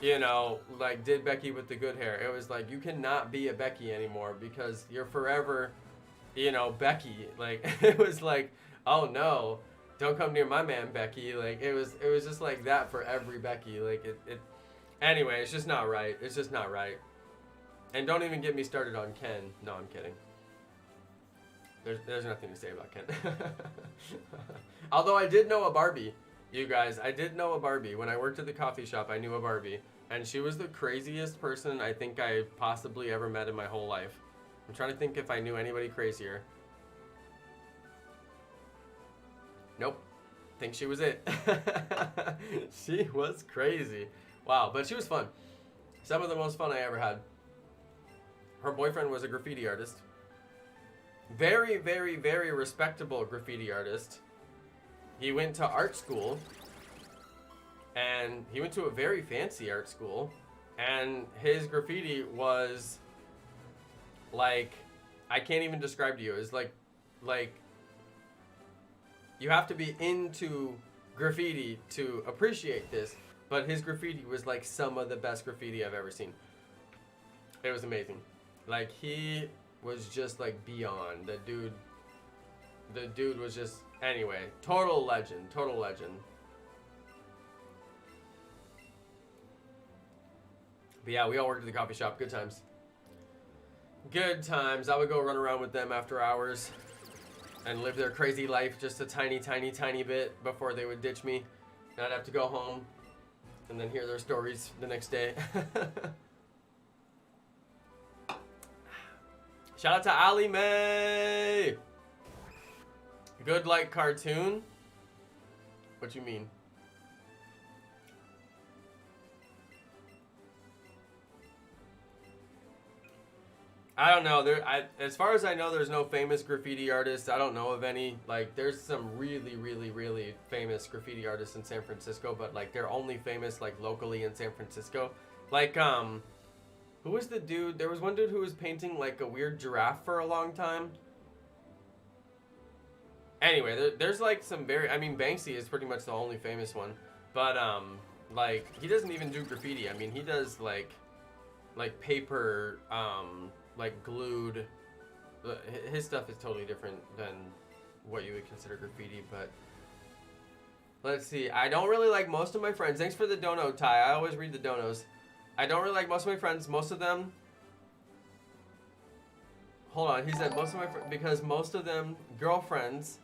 Speaker 1: you know, like did Becky with the good hair, it was like, you cannot be a Becky anymore because you're forever, you know, Becky. Like, it was like, oh no, don't come near my man Becky. Like, it was just like that for every Becky. Like, anyway, it's just not right. It's just not right. And don't even get me started on Ken. No, I'm kidding. There's nothing to say about Ken. Although I did know a Barbie, you guys. I did know a Barbie. When I worked at the coffee shop, I knew a Barbie. And she was the craziest person I think I possibly ever met in my whole life. I'm trying to think if I knew anybody crazier. Nope. Think she was it. She was crazy. Wow, but she was fun. Some of the most fun I ever had. Her boyfriend was a graffiti artist. Very, very, very respectable graffiti artist. He went to art school. And he went to a very fancy art school. And his graffiti was like, I can't even describe to you. It's like you have to be into graffiti to appreciate this. But his graffiti was like some of the best graffiti I've ever seen. It was amazing. Like, he was just like beyond. The dude was just, anyway, total legend. But yeah, we all worked at the coffee shop. Good times. Good times. I would go run around with them after hours and live their crazy life just a tiny bit before they would ditch me. And I'd have to go home and then hear their stories the next day. Shout out to Ali Mae. Good like cartoon? What you mean? I don't know. As far as I know, there's no famous graffiti artists. I don't know of any. Like, there's some really, really, really famous graffiti artists in San Francisco, but like, they're only famous like locally in San Francisco. Like, who was the dude? There was one dude who was painting like a weird giraffe for a long time. Anyway, there's like some very, I mean, Banksy is pretty much the only famous one, but like, he doesn't even do graffiti. I mean, he does like paper, like glued. His stuff is totally different than what you would consider graffiti. But let's see. I don't really like most of my friends. Thanks for the dono, Ty. I always read the donos. I don't really like most of my friends. Most of them Hold on, he said most of my because most of them girlfriends.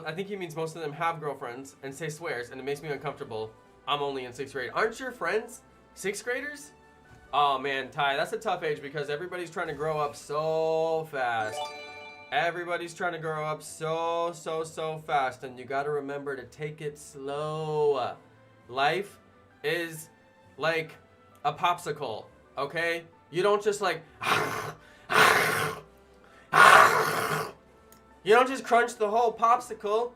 Speaker 1: I think he means most of them have girlfriends and say swears, and it makes me uncomfortable. I'm only in 6th grade. Aren't your friends 6th graders? Oh man, Ty, that's a tough age because everybody's trying to grow up so fast. Everybody's trying to grow up so fast, and you got to remember to take it slow. Life is like a popsicle, okay? You don't just like you don't just crunch the whole popsicle.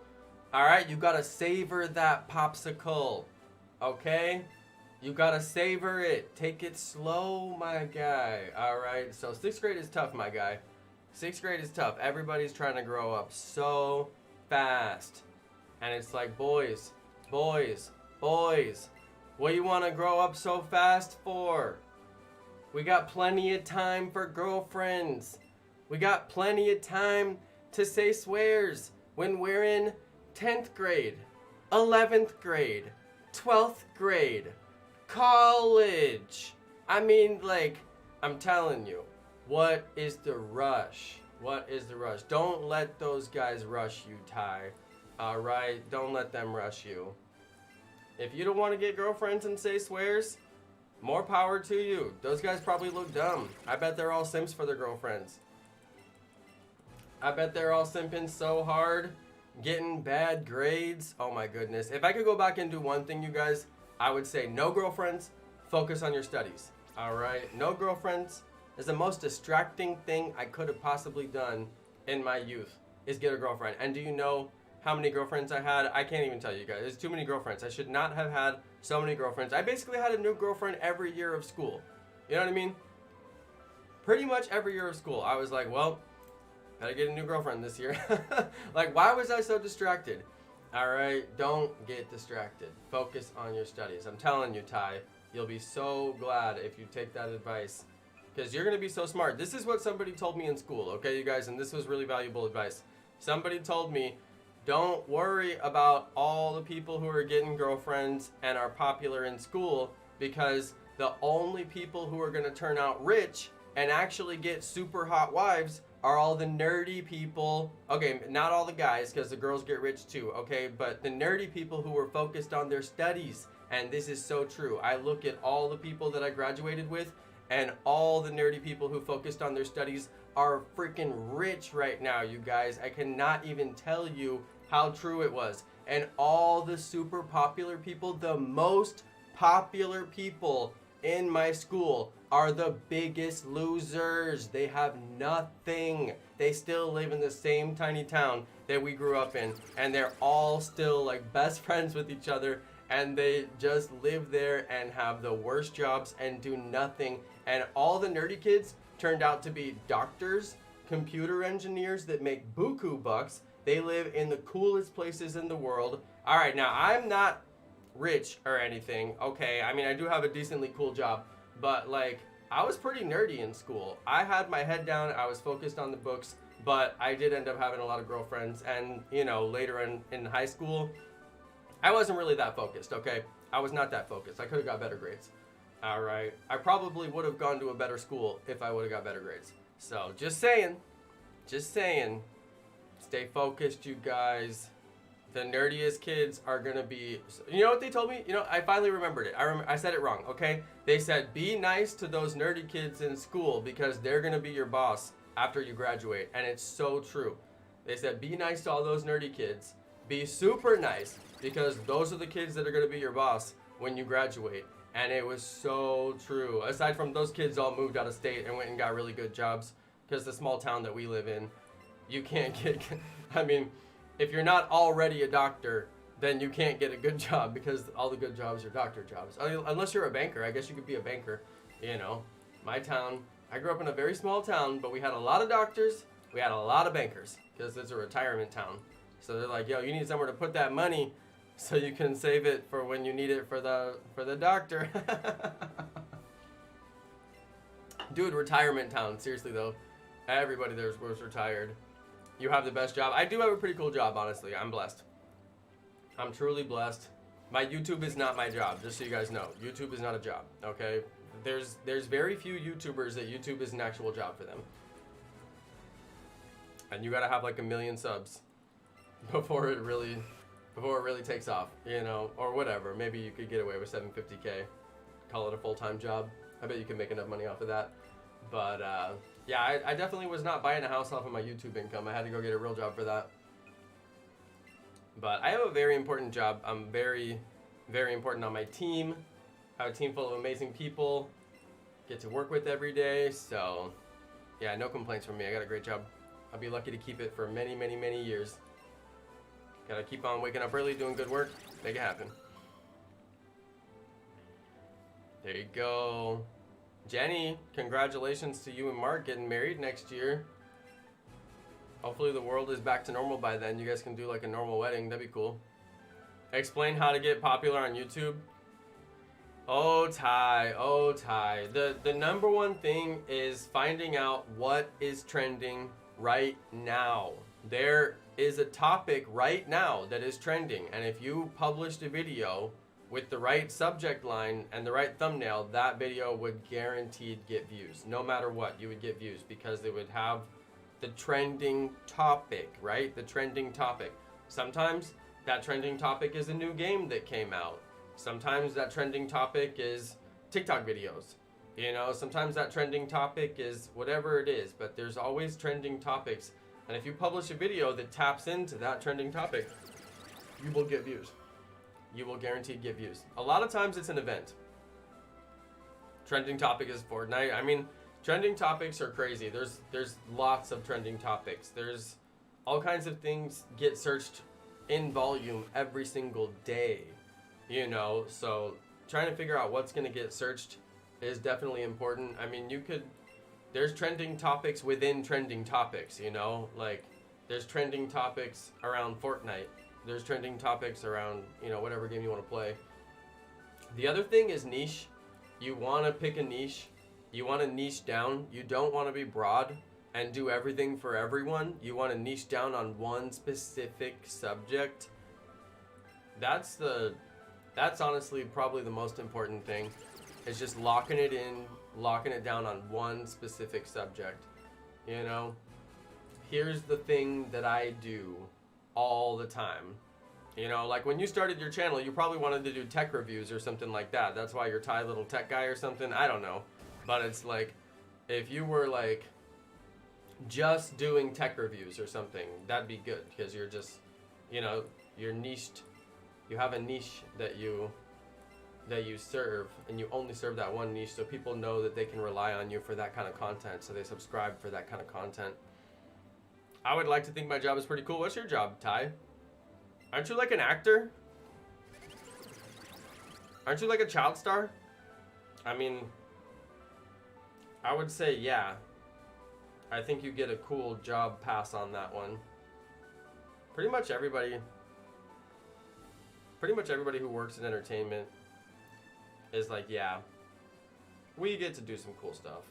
Speaker 1: All right, you got to savor that popsicle. Okay? You got to savor it. Take it slow, my guy. All right? So 6th grade is tough, my guy. 6th grade is tough. Everybody's trying to grow up so fast. And it's like, boys, boys, boys, what do you want to grow up so fast for? We got plenty of time for girlfriends. We got plenty of time to say swears when we're in 10th grade, 11th grade, 12th grade, college. I mean, like, I'm telling you, what is the rush? What is the rush? Don't let those guys rush you, Ty. All right? Don't let them rush you. If you don't want to get girlfriends and say swears, more power to you. Those guys probably look dumb. I bet they're all simps for their girlfriends. I bet they're all simping so hard, getting bad grades. Oh my goodness. If I could go back and do one thing, you guys, I would say no girlfriends, focus on your studies. All right? No girlfriends is the most distracting thing I could have possibly done in my youth, is get a girlfriend. And do you know how many girlfriends I had? I can't even tell you guys. There's too many girlfriends. I should not have had so many girlfriends. I basically had a new girlfriend every year of school. You know what I mean? Pretty much every year of school. I was like, well, gotta get a new girlfriend this year. Like, why was I so distracted? All right, don't get distracted. Focus on your studies. I'm telling you, Ty, you'll be so glad if you take that advice, because you're gonna be so smart. This is what somebody told me in school, okay, you guys, and this was really valuable advice. Somebody told me, don't worry about all the people who are getting girlfriends and are popular in school, because the only people who are gonna turn out rich and actually get super hot wives are all the nerdy people. Okay, not all the guys, because the girls get rich too, okay? But the nerdy people who were focused on their studies. And this is so true. I look at all the people that I graduated with, and all the nerdy people who focused on their studies are freaking rich right now, you guys. I cannot even tell you how true it was. And all the super popular people, the most popular people in my school, are the biggest losers. They have nothing. They still live in the same tiny town that we grew up in, and they're all still like best friends with each other, and they just live there and have the worst jobs and do nothing. And all the nerdy kids turned out to be doctors, computer engineers that make buku bucks. They live in the coolest places in the world. All right, now I'm not rich or anything, okay? I mean, I do have a decently cool job, but like, I was pretty nerdy in school. I had my head down, I was focused on the books, but I did end up having a lot of girlfriends, and you know, later in high school, I wasn't really that focused, okay? I was not that focused. I could have got better grades. All right, I probably would have gone to a better school if I would have got better grades. So, just saying, stay focused, you guys. The nerdiest kids are gonna be, you know what they told me? You know, I finally remembered it. I said it wrong, okay? They said, be nice to those nerdy kids in school because they're gonna be your boss after you graduate. And it's so true. They said, be nice to all those nerdy kids. Be super nice, because those are the kids that are gonna be your boss when you graduate. And it was so true. Aside from those kids all moved out of state and went and got really good jobs, because the small town that we live in, you can't get, I mean, if you're not already a doctor, then you can't get a good job, because all the good jobs are doctor jobs. Unless you're a banker, I guess you could be a banker. You know, my town, I grew up in a very small town, but we had a lot of doctors, we had a lot of bankers, because it's a retirement town. So they're like, yo, you need somewhere to put that money so you can save it for when you need it for the doctor. Dude, retirement town, seriously though. Everybody there was retired. You have the best job. I do have a pretty cool job, honestly. I'm blessed. I'm truly blessed. My YouTube is not my job, just so you guys know. YouTube is not a job, okay? There's very few YouTubers that YouTube is an actual job for them. And you gotta have like 1 million subs before it really takes off, you know, or whatever. Maybe you could get away with 750K, call it a full-time job. I bet you can make enough money off of that. But yeah, I definitely was not buying a house off of my YouTube income. I had to go get a real job for that. But I have a very important job. I'm very, very important on my team. I have a team full of amazing people. Get to work with every day. So yeah, no complaints from me. I got a great job. I'll be lucky to keep it for many, many, many years. Gotta keep on waking up early, doing good work, make it happen. There you go. Jenny, congratulations to you and Mark getting married next year. Hopefully the world is back to normal by then. You guys can do like a normal wedding. That'd be cool. Explain how to get popular on YouTube. Oh, Ty. Oh, Ty. The number one thing is finding out what is trending right now. There is a topic right now that is trending. And if you published a video with the right subject line and the right thumbnail, that video would guaranteed get views. No matter what, you would get views because it would have the trending topic, right? The trending topic. Sometimes that trending topic is a new game that came out. Sometimes that trending topic is TikTok videos. You know, sometimes that trending topic is whatever it is, but there's always trending topics. And if you publish a video that taps into that trending topic, you will get views. You will guaranteed get views. A lot of times it's an event. Trending topic is Fortnite. I mean, trending topics are crazy. There's lots of trending topics. There's all kinds of things get searched in volume every single day. You know, so trying to figure out what's going to get searched is definitely important. I mean, there's trending topics within trending topics, you know? Like, there's trending topics around Fortnite. There's trending topics around, you know, whatever game you want to play. The other thing is niche. You want to pick a niche. You want to niche down. You don't want to be broad and do everything for everyone. You want to niche down on one specific subject. That's honestly probably the most important thing, is just locking it in, locking it down on one specific subject. You know, here's the thing that I do all the time. You know, like when you started your channel, you probably wanted to do tech reviews or something like that. That's why you're Ty Little Tech Guy or something. I don't know. But it's like, if you were like just doing tech reviews or something, that'd be good, because you're just, you know, you're niched. You have a niche that you serve, and you only serve that one niche, so people know that they can rely on you for that kind of content, so they subscribe for that kind of content. I would like to think my job is pretty cool. What's your job, Ty? Aren't you like an actor? Aren't you like a child star? I mean, I would say yeah. I think you get a cool job pass on that one. Pretty much everybody who works in entertainment is like, yeah, we get to do some cool stuff.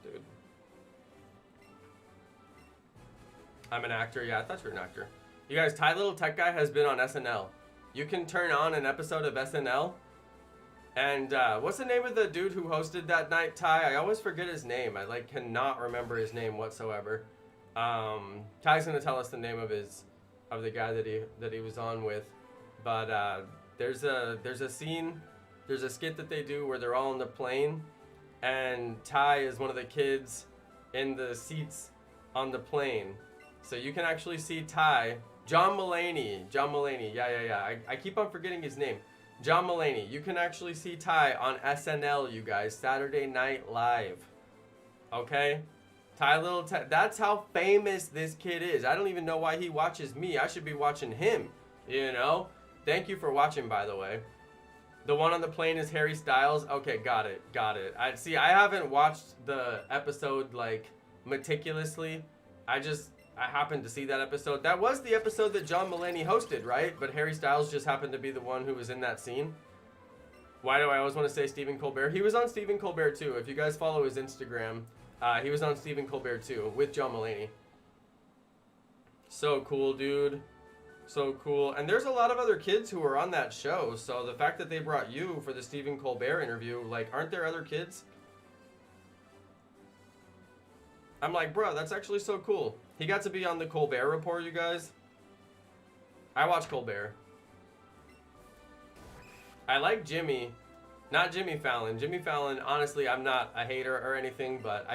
Speaker 1: Dude. I'm an actor. Yeah, I thought you were an actor. You guys, Ty Little Tech Guy has been on SNL. You can turn on an episode of SNL. And what's the name of the dude who hosted that night, Ty? I always forget his name. I like cannot remember his name whatsoever. Ty's gonna tell us the name of the guy that he was on with. But there's a scene, there's a skit that they do where they're all on the plane, and Ty is one of the kids in the seats on the plane. So you can actually see Ty, John Mulaney, yeah. I keep on forgetting his name. John Mulaney. You can actually see Ty on SNL, you guys, Saturday Night Live. Okay? Ty Little Tech, that's how famous this kid is. I don't even know why he watches me. I should be watching him, you know? Thank you for watching, by the way. The one on the plane is Harry Styles. Okay, got it. I haven't watched the episode, like, meticulously. I happened to see that episode. That was the episode that John Mulaney hosted, right? But Harry Styles just happened to be the one who was in that scene. Why do I always want to say Stephen Colbert? He was on Stephen Colbert, too. If you guys follow his Instagram, he was on Stephen Colbert, too, with John Mulaney. So cool, dude. So cool. And there's a lot of other kids who are on that show. So the fact that they brought you for the Stephen Colbert interview, like, aren't there other kids? I'm like, bro, that's actually so cool. He got to be on the Colbert Report, you guys. I watch Colbert. I like Jimmy. Not Jimmy Fallon. Jimmy Fallon, honestly, I'm not a hater or anything, but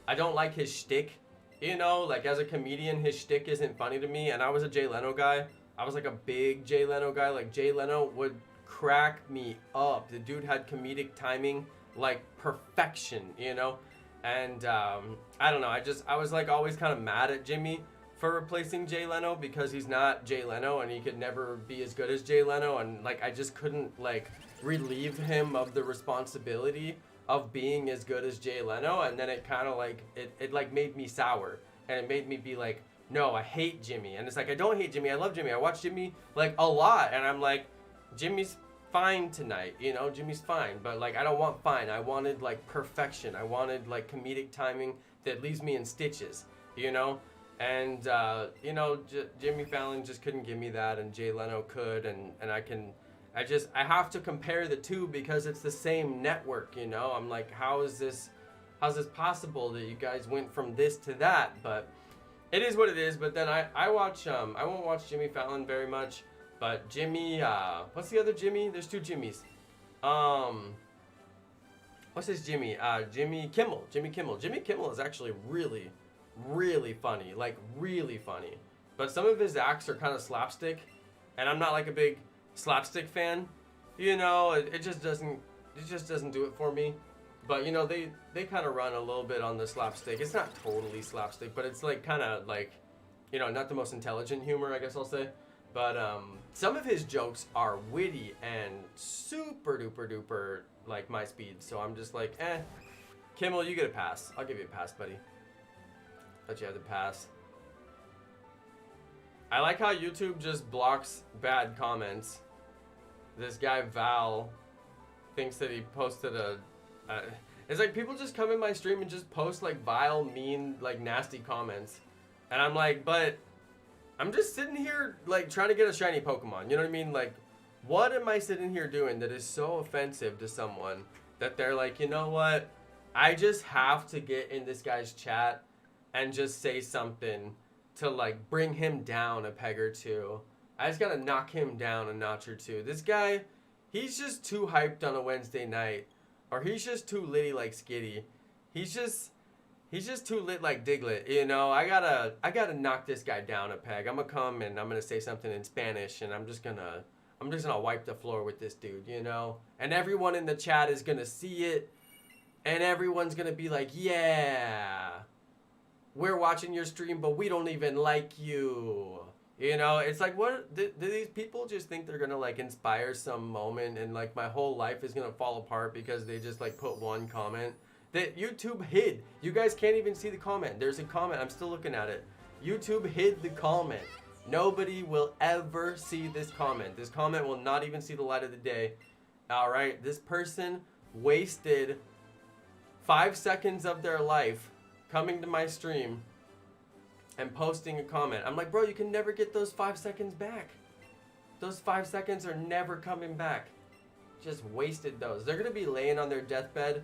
Speaker 1: I don't like his shtick. You know, like as a comedian, his shtick isn't funny to me. And I was a Jay Leno guy. I was like a big Jay Leno guy. Like Jay Leno would crack me up. The dude had comedic timing like perfection, you know? And I don't know. I was like always kind of mad at Jimmy for replacing Jay Leno because he's not Jay Leno and he could never be as good as Jay Leno. And like I just couldn't like relieve him of the responsibility of being as good as Jay Leno. And then it kind of like it like made me sour and it made me be like, no, I hate Jimmy. And it's like, I don't hate Jimmy. I love Jimmy. I watch Jimmy like a lot. And I'm like, Jimmy's fine tonight, you know, Jimmy's fine. But like, I don't want fine. I wanted like perfection. I wanted like comedic timing that leaves me in stitches, you know? And, you know, Jimmy Fallon just couldn't give me that. And Jay Leno could. And I have to compare the two because it's the same network, you know? I'm like, how's this possible that you guys went from this to that? But it is what it is. But then I watch, I won't watch Jimmy Fallon very much, but Jimmy, what's the other Jimmy? There's two Jimmys. What's this Jimmy? Jimmy Kimmel. Jimmy Kimmel is actually really, really funny, like really funny. But some of his acts are kind of slapstick, and I'm not like a big slapstick fan. You know, it just doesn't do it for me. But you know, they kind of run a little bit on the slapstick. It's not totally slapstick, but it's like kind of like, you know, not the most intelligent humor, I guess I'll say. But some of his jokes are witty and super duper duper like my speed. So I'm just like, Kimmel, you get a pass. I'll give you a pass, buddy. Let you have the pass. I like how YouTube just blocks bad comments. This guy Val thinks that he posted it's like people just come in my stream and just post like vile, mean, like nasty comments. And I'm like, but I'm just sitting here like trying to get a shiny Pokemon. You know what I mean? Like, what am I sitting here doing that is so offensive to someone that they're like, you know what? I just have to get in this guy's chat and just say something to like bring him down a peg or two. I just gotta knock him down a notch or two. This guy, he's just too hyped on a Wednesday night. Or he's just too litty like Skitty. He's just too lit like Diglett, you know. I gotta knock this guy down a peg. I'm gonna come and I'm gonna say something in Spanish and I'm just gonna wipe the floor with this dude, you know. And everyone in the chat is gonna see it, and everyone's gonna be like, yeah, we're watching your stream, but we don't even like you. You know, it's like, what do these people just think they're gonna like inspire some moment and like my whole life is gonna fall apart because they just like put one comment that YouTube hid? You guys can't even see the comment. There's a comment, I'm still looking at it. YouTube hid the comment. Nobody will ever see this comment. This comment will not even see the light of the day. All right, this person wasted 5 seconds of their life coming to my stream and posting a comment. I'm like, bro, you can never get those 5 seconds back. Those 5 seconds are never coming back. Just wasted those. They're gonna be laying on their deathbed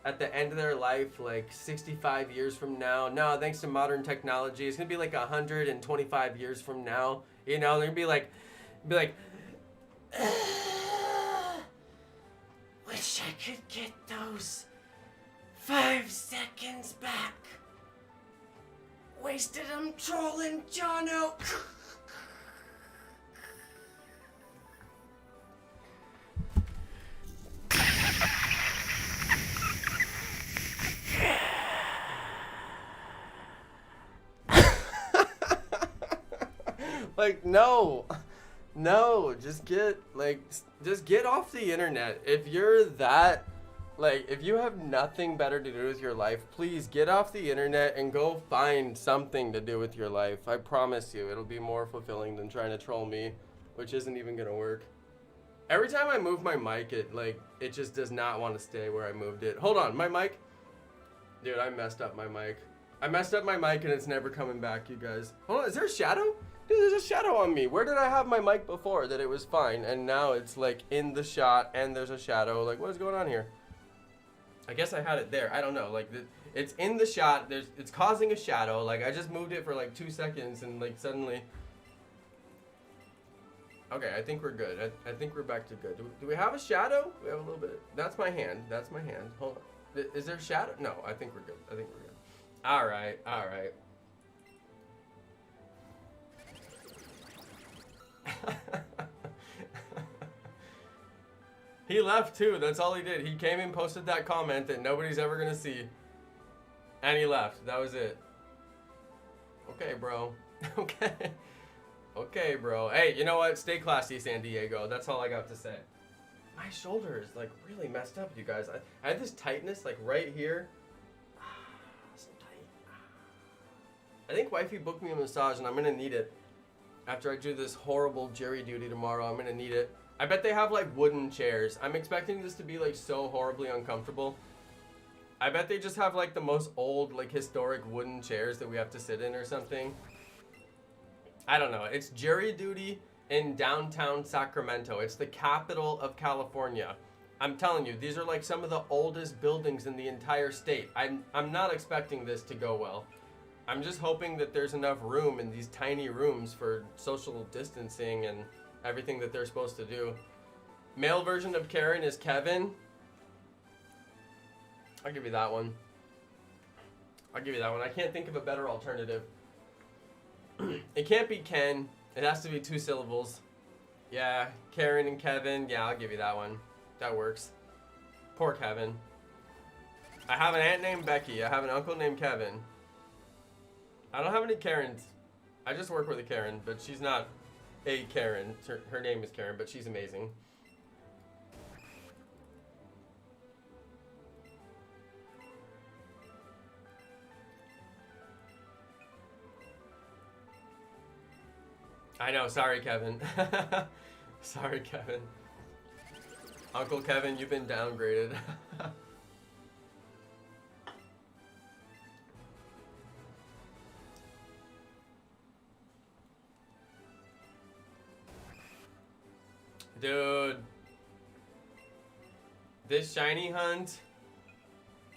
Speaker 1: at the end of their life, like 65 years from now. No, thanks to modern technology, it's gonna be like 125 years from now. You know, they're gonna be like, wish I could get those 5 seconds back. Wasted them trolling Jonno. Like, no, just get off the internet. If you're that, like, if you have nothing better to do with your life, please get off the internet and go find something to do with your life. I promise you, it'll be more fulfilling than trying to troll me, which isn't even gonna work. Every time I move my mic, it just does not want to stay where I moved it. Hold on, my mic? Dude, I messed up my mic. I messed up my mic and it's never coming back, you guys. Hold on, is there a shadow? Dude, there's a shadow on me. Where did I have my mic before that it was fine? And now it's like in the shot and there's a shadow. Like, what is going on here? I guess I had it there. I don't know. Like, It's in the shot. It's causing a shadow. Like, I just moved it for like 2 seconds and like suddenly. Okay, I think we're good. I think we're back to good. Do we have a shadow? We have a little bit. That's my hand. That's my hand. Hold on. Is there a shadow? No, I think we're good. I think we're good. All right. All right. He left too. That's all he did. He came and posted that comment that nobody's ever gonna see. And he left. That was it. Okay, bro. Okay. Okay, bro. Hey, you know what? Stay classy, San Diego. That's all I got to say. My shoulder is like really messed up, you guys. I had this tightness like right here. So tight. I think wifey booked me a massage and I'm gonna need it. After I do this horrible jury duty tomorrow, I'm gonna need it. I bet they have like wooden chairs. I'm expecting this to be like so horribly uncomfortable. I bet they just have like the most old, like historic wooden chairs that we have to sit in or something. I don't know. It's jury duty in downtown Sacramento. It's the capital of California. I'm telling you, these are like some of the oldest buildings in the entire state. I'm not expecting this to go well. I'm just hoping that there's enough room in these tiny rooms for social distancing and everything that they're supposed to do. Male version of Karen is Kevin. I'll give you that one. I'll give you that one. I can't think of a better alternative. It can't be Ken. It has to be 2 syllables. Yeah, Karen and Kevin. Yeah, I'll give you that one. That works. Poor Kevin. I have an aunt named Becky. I have an uncle named Kevin. I don't have any Karens. I just work with a Karen, but she's not a Karen. Her name is Karen, but she's amazing. I know, sorry, Kevin. Sorry, Kevin. Uncle Kevin, you've been downgraded. Dude. This shiny hunt,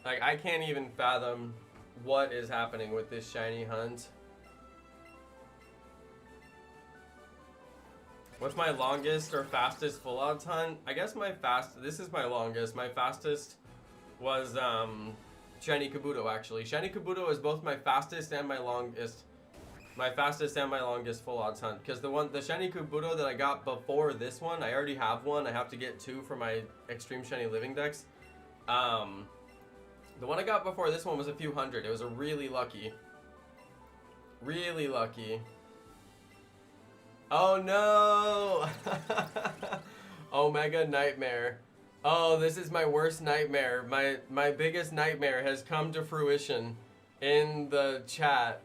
Speaker 1: like, I can't even fathom what is happening with this shiny hunt. What's my longest or fastest full odds hunt? I guess this is my longest. My fastest was Shiny Kabuto, actually. Shiny Kabuto is both my fastest and my longest. My fastest and my longest full odds hunt. Because the Shiny Kabuto that I got before this one, I already have one. I have to get 2 for my Extreme Shiny Living Dex. The one I got before this one was a few hundred. It was a really lucky. Really lucky. Oh no! Omega Nightmare. Oh, this is my worst nightmare. My biggest nightmare has come to fruition in the chat.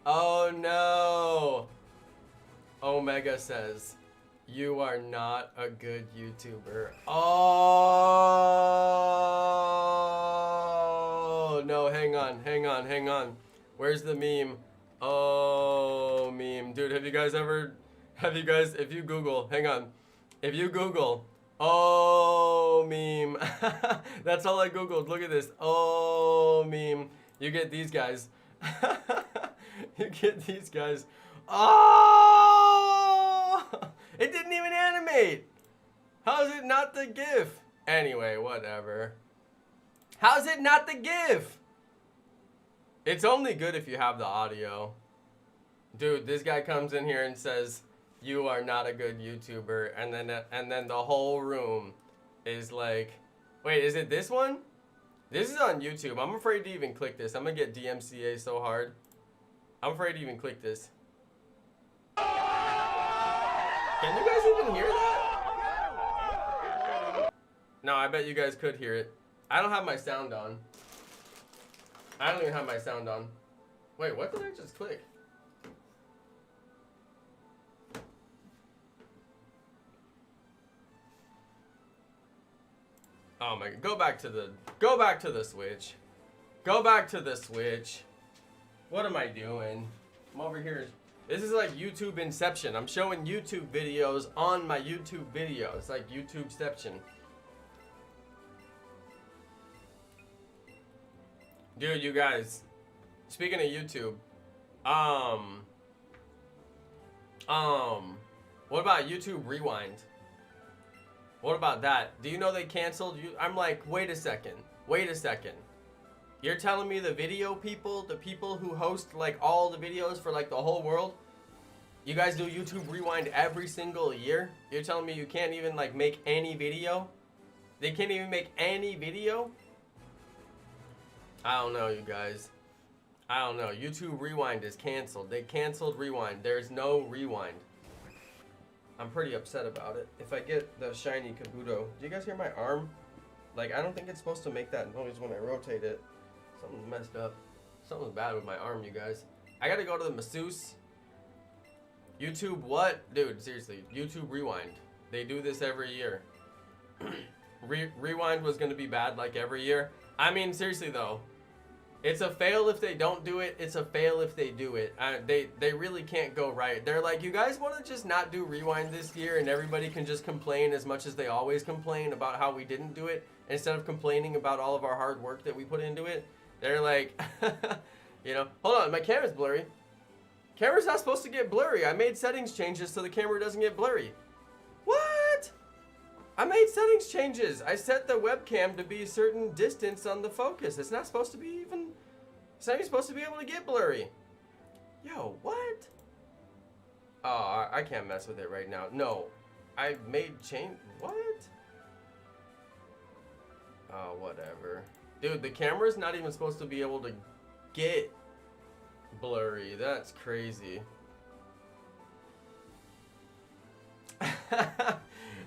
Speaker 1: Oh no! Omega says, you are not a good YouTuber. Oh no, hang on. Where's the meme? Oh, meme. Dude, if you Google, hang on. If you Google, oh, meme. That's all I Googled. Look at this. Oh, meme. You get these guys. You get these guys. Oh! It didn't even animate. How is it not the GIF? Anyway, whatever. How's it not the GIF? It's only good if you have the audio. Dude, this guy comes in here and says, you are not a good YouTuber, and then the whole room is like, wait, is it this one? This is on YouTube. I'm afraid to even click this. I'm gonna get DMCA so hard. I'm afraid to even click this. Can you guys even hear that? No, I bet you guys could hear it. I don't have my sound on. I don't even have my sound on. Wait, what did I just click? Oh my god, go back to the Switch. Go back to the Switch. What am I doing? I'm over here. This is like YouTube Inception. I'm showing YouTube videos on my YouTube video. It's like YouTubeception. Dude, you guys, speaking of YouTube, what about YouTube Rewind? What about that? Do you know they canceled you? I'm like, wait a second. You're telling me the video people, the people who host like all the videos for like the whole world, you guys do YouTube Rewind every single year? You're telling me you can't even like make any video? They can't even make any video? I don't know, you guys. I don't know. YouTube Rewind is canceled. They canceled Rewind. There's no Rewind. I'm pretty upset about it. If I get the shiny KABUTO. Do you guys hear my arm? Like, I don't think it's supposed to make that noise when I rotate it. Something's messed up. Something's bad with my arm, you guys. I gotta go to the masseuse. YouTube what? Dude, seriously. YouTube Rewind. They do this every year. Rewind was gonna be bad like every year. I mean, seriously though. It's a fail if they don't do it. It's a fail if they do it. They really can't go right. They're like, you guys want to just not do Rewind this year and everybody can just complain as much as they always complain about how we didn't do it instead of complaining about all of our hard work that we put into it. They're like, you know, hold on, my camera's blurry. Camera's not supposed to get blurry. I made settings changes so the camera doesn't get blurry. What? I made settings changes. I set the webcam to be a certain distance on the focus. It's not supposed to be even, it's not even supposed to be able to get blurry. Yo, what? Oh, I can't mess with it right now. No, I made change, what? Oh, whatever. Dude, the camera's not even supposed to be able to get blurry. That's crazy.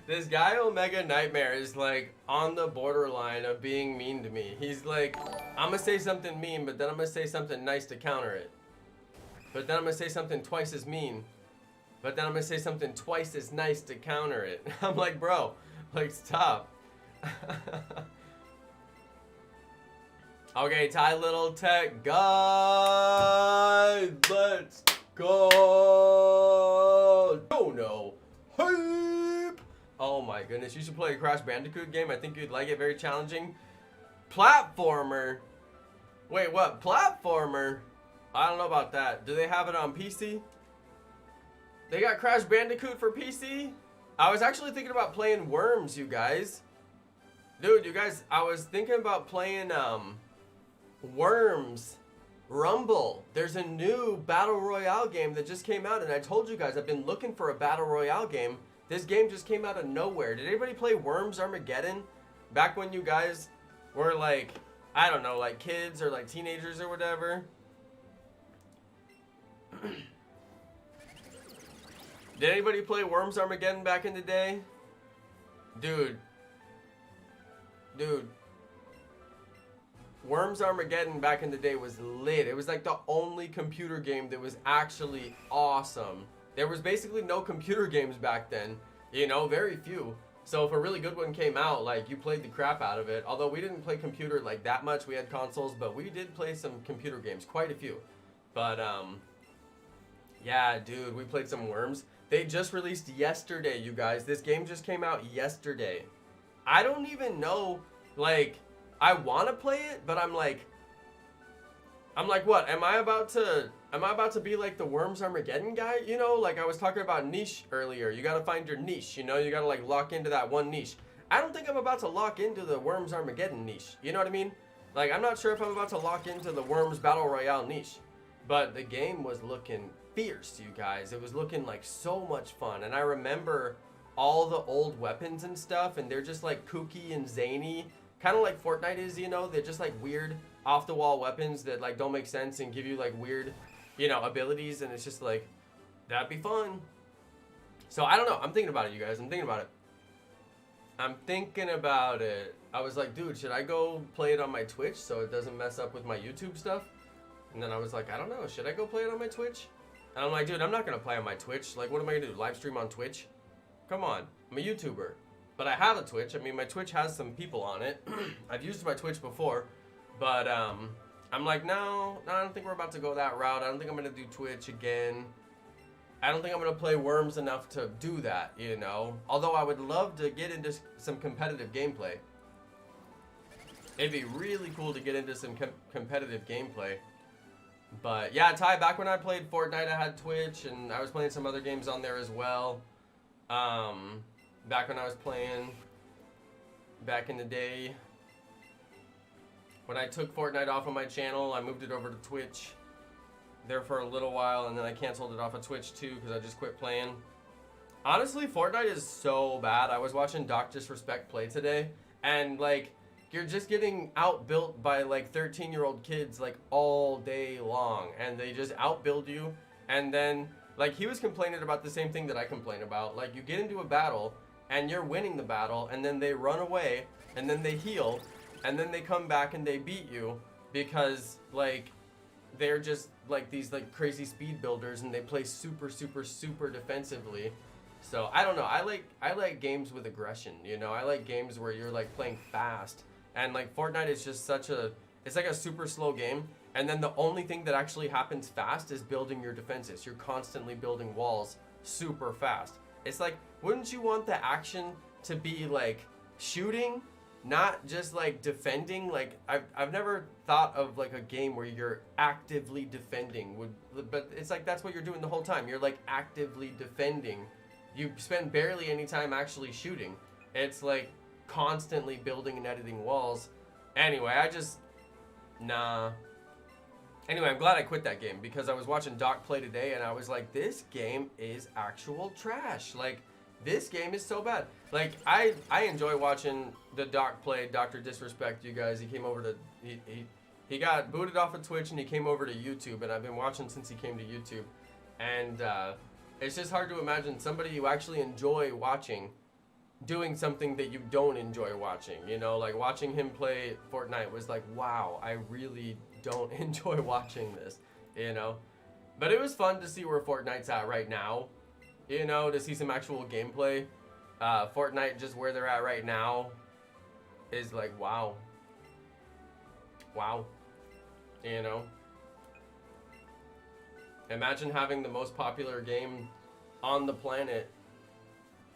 Speaker 1: This guy Omega Nightmare is like on the borderline of being mean to me. He's like, I'm gonna say something mean, but then I'm gonna say something nice to counter it. But then I'm gonna say something twice as mean. But then I'm gonna say something twice as nice to counter it. I'm like, bro, like stop. Okay, Ty Little Tech guys, let's go. Jonno, hype. Oh my goodness, you should play a Crash Bandicoot game. I think you'd like it. Very challenging. Platformer. Wait, what? Platformer? I don't know about that. Do they have it on PC? They got Crash Bandicoot for PC? I was actually thinking about playing Worms, you guys. Dude, you guys, I was thinking about playing, Worms Rumble. There's a new Battle Royale game that just came out, and I told you guys I've been looking for a Battle Royale game. This game just came out of nowhere. Did anybody play Worms Armageddon? Back when you guys were like, I don't know, like kids or like teenagers or whatever. Did anybody play Worms Armageddon back in the day? Dude. Worms Armageddon back in the day was lit. It was like the only computer game that was actually awesome. There was basically no computer games back then, you know, very few. So if a really good one came out, like you played the crap out of it. Although we didn't play computer like that much. We had consoles, but we did play some computer games, quite a few. But yeah, dude, we played some Worms. They just released yesterday, you guys. This game just came out yesterday. I don't even know, like, I want to play it, but I'm like, what? Am I about to be like the Worms Armageddon guy? You know, like I was talking about niche earlier. You got to find your niche, you know? You got to like lock into that one niche. I don't think I'm about to lock into the Worms Armageddon niche. You know what I mean? Like, I'm not sure if I'm about to lock into the Worms Battle Royale niche. But the game was looking fierce, you guys. It was looking like so much fun. And I remember all the old weapons and stuff, and they're just like kooky and zany. Kind of like Fortnite is, you know? They're just like weird off-the-wall weapons that like don't make sense and give you like weird, you know, abilities, and it's just like, that'd be fun. So I don't know. I'm thinking about it, you guys. I'm thinking about it. I was like, dude, should I go play it on my Twitch so it doesn't mess up with my YouTube stuff? And then I was like, I don't know. Should I go play it on my Twitch? And I'm like, dude, I'm not going to play on my Twitch. Like, what am I going to do? Live stream on Twitch? Come on. I'm a YouTuber. But I have a Twitch. I mean, my Twitch has some people on it. I've used my Twitch before. But I'm like, no, I don't think we're about to go that route. I don't think I'm going to do Twitch again. I don't think I'm going to play Worms enough to do that, you know. Although I would love to get into some competitive gameplay. It'd be really cool to get into some competitive gameplay. But yeah, Ty, back when I played Fortnite, I had Twitch, and I was playing some other games on there as well. Back when I was playing, back in the day, when I took Fortnite off of my channel, I moved it over to Twitch there for a little while, and then I canceled it off of Twitch too because I just quit playing. Honestly, Fortnite is so bad. I was watching Doc Disrespect play today, and like, you're just getting outbuilt by like 13-year-old kids like all day long, and they just outbuild you. And then like, he was complaining about the same thing that I complain about. Like, you get into a battle and you're winning the battle, and then they run away, and then they heal, and then they come back and they beat you because like, they're just like these like crazy speed builders, and they play super defensively. So I don't know, I like games with aggression, you know. I like games where you're like playing fast. And like, Fortnite is just it's like a super slow game, and then the only thing that actually happens fast is building your defenses. You're constantly building walls super fast. It's like, wouldn't you want the action to be like shooting, not just like defending? Like, I've never thought of like a game where you're actively defending, but it's like that's what you're doing the whole time. You're like actively defending. You spend barely any time actually shooting. It's like constantly building and editing walls. Anyway, Anyway, I'm glad I quit that game because I was watching Doc play today, and I was like, this game is actual trash. Like, this game is so bad. Like, I enjoy watching the Doc play Dr. Disrespect, you guys. He came over to, he got booted off of Twitch, and he came over to YouTube, and I've been watching since he came to YouTube. And it's just hard to imagine somebody you actually enjoy watching doing something that you don't enjoy watching, you know. Like, watching him play Fortnite was like, wow, I really don't enjoy watching this, you know. But it was fun to see where Fortnite's at right now, you know, to see some actual gameplay. Fortnite, just where they're at right now, is like, wow, you know. Imagine having the most popular game on the planet,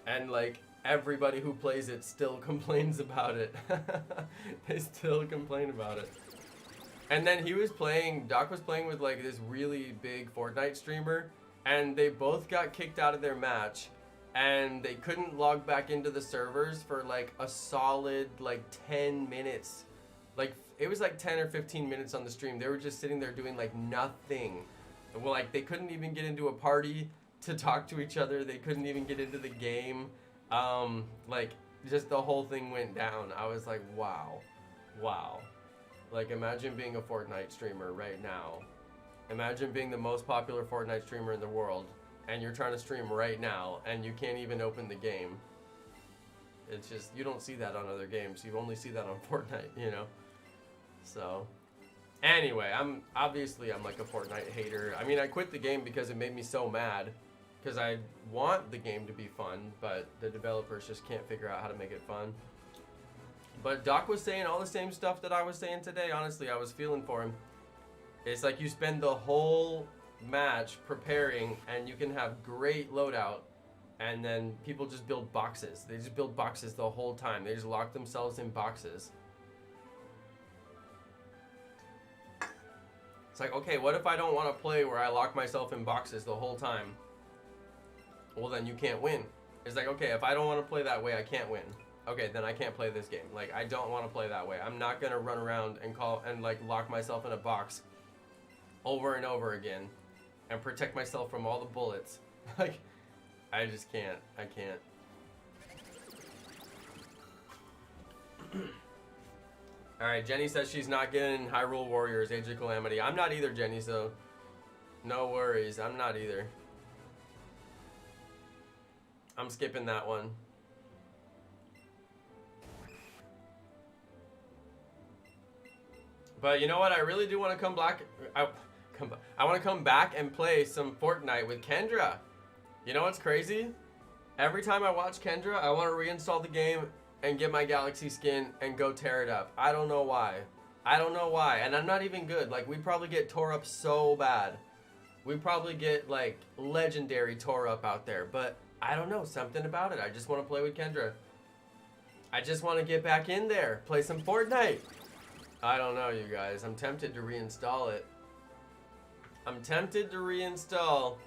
Speaker 1: and like, everybody who plays it still complains about it. They still complain about it. And then Doc was playing with like this really big Fortnite streamer, and they both got kicked out of their match, and they couldn't log back into the servers for like a solid like 10 minutes. Like, it was like 10 or 15 minutes on the stream. They were just sitting there doing like nothing. Well, like, they couldn't even get into a party to talk to each other. They couldn't even get into the game. Like, just the whole thing went down. I was like, wow. Like, imagine being a Fortnite streamer right now. Imagine being the most popular Fortnite streamer in the world, and you're trying to stream right now, and you can't even open the game. It's just, you don't see that on other games. You only see that on Fortnite, you know? So, anyway, I'm like a Fortnite hater. I mean, I quit the game because it made me so mad. Because I want the game to be fun, but the developers just can't figure out how to make it fun. But Doc was saying all the same stuff that I was saying today. Honestly, I was feeling for him. It's like, you spend the whole match preparing, and you can have great loadout, and then people just build boxes. They just build boxes the whole time. They just lock themselves in boxes. It's like, okay, what if I don't want to play where I lock myself in boxes the whole time? Well, then you can't win. It's like, okay, if I don't want to play that way, I can't win. Okay, then I can't play this game. Like, I don't want to play that way. I'm not gonna run around and like lock myself in a box over and over again and protect myself from all the bullets. Like, I just can't. I can't. Alright, Jenny says she's not getting Hyrule Warriors Age of Calamity. I'm not either, Jenny, so no worries. I'm not either. I'm skipping that one. But you know what? I really do want to come back. I want to come back and play some Fortnite with Kendra. You know what's crazy? Every time I watch Kendra, I want to reinstall the game and get my Galaxy skin and go tear it up. I don't know why. I don't know why. And I'm not even good. Like, we probably get tore up so bad. We probably get, like, legendary tore up out there. But I don't know. Something about it. I just want to play with Kendra. I just want to get back in there. Play some Fortnite. I don't know, you guys. I'm tempted to reinstall it. I'm tempted to reinstall.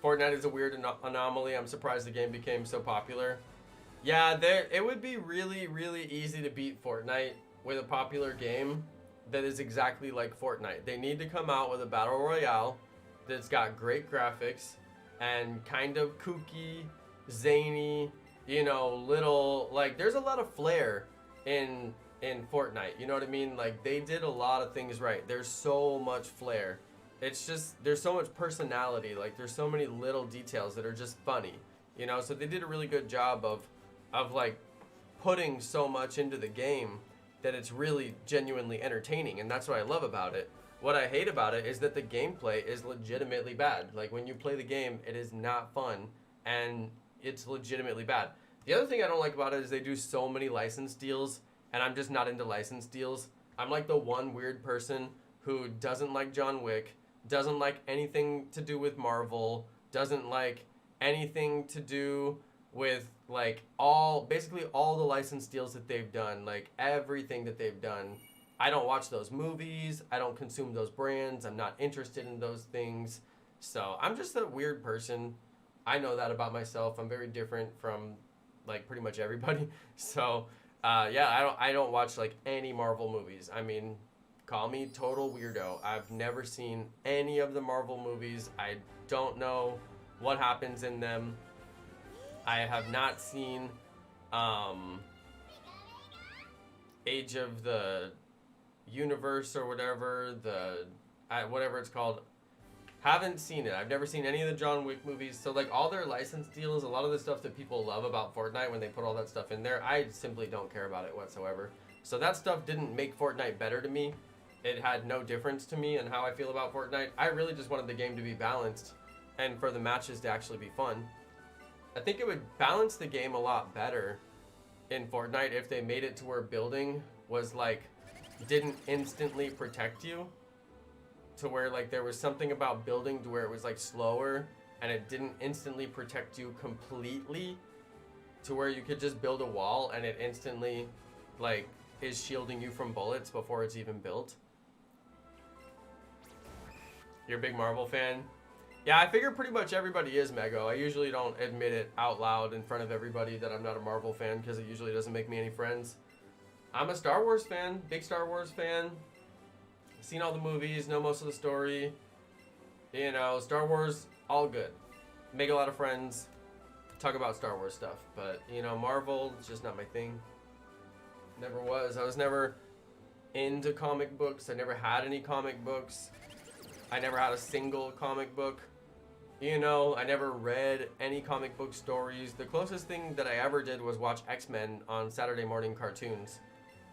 Speaker 1: Fortnite is a weird anomaly. I'm surprised the game became so popular. Yeah, it would be really, really easy to beat Fortnite with a popular game that is exactly like Fortnite. They need to come out with a battle royale that's got great graphics and kind of kooky, zany, you know, little, like, there's a lot of flair in Fortnite. You know what I mean? Like, they did a lot of things right. There's so much flair. It's just, there's so much personality. Like, there's so many little details that are just funny, you know? So they did a really good job of like putting so much into the game that it's really genuinely entertaining, and that's what I love about it. What I hate about it is that the gameplay is legitimately bad. Like, when you play the game, it is not fun, and it's legitimately bad. The other thing I don't like about it is they do so many license deals, and I'm just not into license deals. I'm like the one weird person who doesn't like John Wick, doesn't like anything to do with Marvel, doesn't like anything to do with, like, basically all the license deals that they've done, like everything that they've done. I don't watch those movies. I don't consume those brands. I'm not interested in those things. So I'm just a weird person. I know that about myself. I'm very different from, like, pretty much everybody. So yeah, I don't watch, like, any Marvel movies. I mean, call me total weirdo. I've never seen any of the Marvel movies. I don't know what happens in them. I have not seen Age of the Universe or whatever, whatever it's called. Haven't seen it. I've never seen any of the John Wick movies. So, like, all their license deals, a lot of the stuff that people love about Fortnite when they put all that stuff in there, I simply don't care about it whatsoever. So that stuff didn't make Fortnite better to me. It had no difference to me in how I feel about Fortnite. I really just wanted the game to be balanced and for the matches to actually be fun. I think it would balance the game a lot better in Fortnite if they made it to where building was, like, didn't instantly protect you, to where, like, there was something about building to where it was, like, slower and it didn't instantly protect you completely, to where you could just build a wall and it instantly, like, is shielding you from bullets before it's even built. You're a big Marvel fan? Yeah, I figure pretty much everybody is, Mego. I usually don't admit it out loud in front of everybody that I'm not a Marvel fan, because it usually doesn't make me any friends. I'm a Star Wars fan, big Star Wars fan. Seen all the movies, know most of the story. You know, Star Wars, all good. Make a lot of friends, talk about Star Wars stuff. But, you know, Marvel, it's just not my thing. Never was. I was never into comic books. I never had any comic books. I never had a single comic book. You know, I never read any comic book stories. The closest thing that I ever did was watch X-Men on Saturday morning cartoons.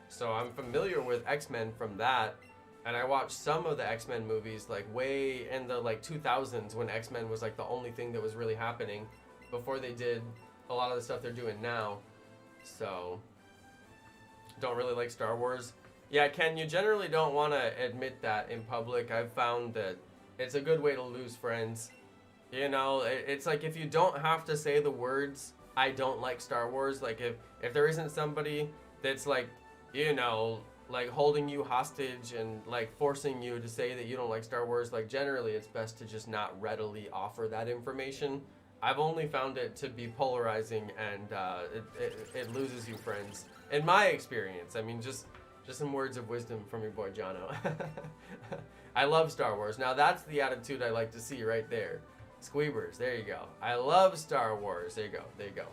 Speaker 1: So I'm familiar with X-Men from that. And I watched some of the X-Men movies, like, way in the, like, 2000s, when X-Men was, like, the only thing that was really happening before they did a lot of the stuff they're doing now. So, don't really like Star Wars. Yeah, Ken, you generally don't want to admit that in public. I've found that it's a good way to lose friends. You know, it's like, if you don't have to say the words, I don't like Star Wars, like, if there isn't somebody that's, like, you know, like, holding you hostage and, like, forcing you to say that you don't like Star Wars, like, generally it's best to just not readily offer that information. I've only found it to be polarizing, and it loses you friends. In my experience, I mean, just some words of wisdom from your boy Jonno. I love Star Wars. Now that's the attitude I like to see right there. Squeebers, there you go. I love Star Wars. There you go. There you go.